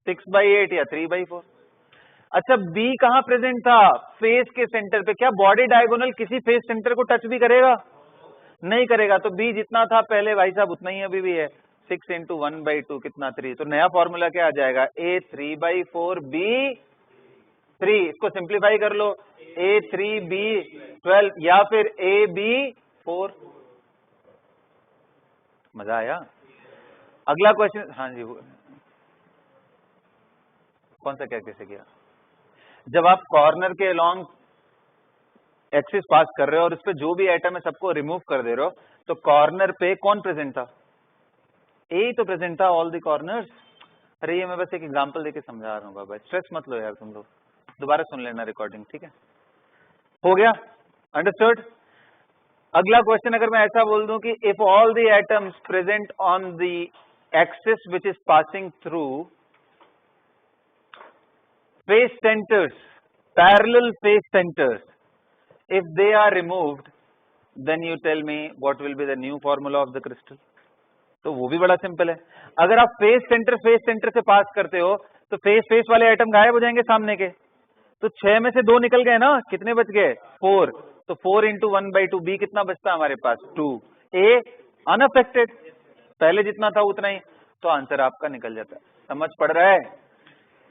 6/8 या 3/4। अच्छा बी कहां प्रेजेंट था, फेस के सेंटर पे। क्या बॉडी डायगोनल किसी फेस सेंटर को टच भी करेगा, नहीं करेगा, तो बी जितना था पहले भाई साहब उतना ही अभी भी है, 6 × 1/2 कितना 3। तो नया फॉर्मूला क्या आ जाएगा, ए 3/4 बी 3। इसको सिंप्लीफाई कर लो, ए 3 बी 12 या फिर ए बी 4। मजा आया। अगला क्वेश्चन, हाँ जी कौन सा क्या कैसे किया, जब आप कॉर्नर के अलोंग एक्सिस पास कर रहे हो और उस पे जो भी एटम है सबको रिमूव कर दे रहे हो, तो कॉर्नर पे कौन प्रेजेंट था, ए तो प्रेजेंट था ऑल द कॉर्नर्स। अरे ये मैं बस एक एग्जांपल देके समझा रहा हूँ बाबा, स्ट्रेस मत लो यार तुम लोग, दोबारा सुन लेना रिकॉर्डिंग, ठीक है। हो गया, अंडरस्टूड। अगला क्वेश्चन अगर मैं ऐसा बोल दूं कि if all the atoms present on the axis which is passing through face centres, parallel face centres, if they are removed then you tell me what will be the new formula of the crystal। तो वो भी बड़ा simple है, अगर आप face centre से पास करते हो तो फेस वाले आइटम गायब हो जाएंगे सामने के, तो 6 में से 2 निकल गए ना, कितने बच गए 4। तो 4 × 1/2, बी कितना बचता है हमारे पास 2, ए अनअफेक्टेड, पहले जितना था उतना ही, तो आंसर आपका निकल जाता है। समझ पड़ रहा है।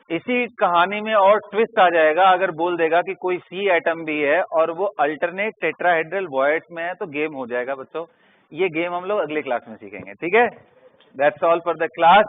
इसी कहानी में और ट्विस्ट आ जाएगा अगर बोल देगा कि कोई सी एटम भी है और वो अल्टरनेट टेट्राहेड्रल वॉइड्स में है, तो गेम हो जाएगा बच्चों। ये गेम हम लोग अगले क्लास में सीखेंगे, ठीक है। That's all for the class.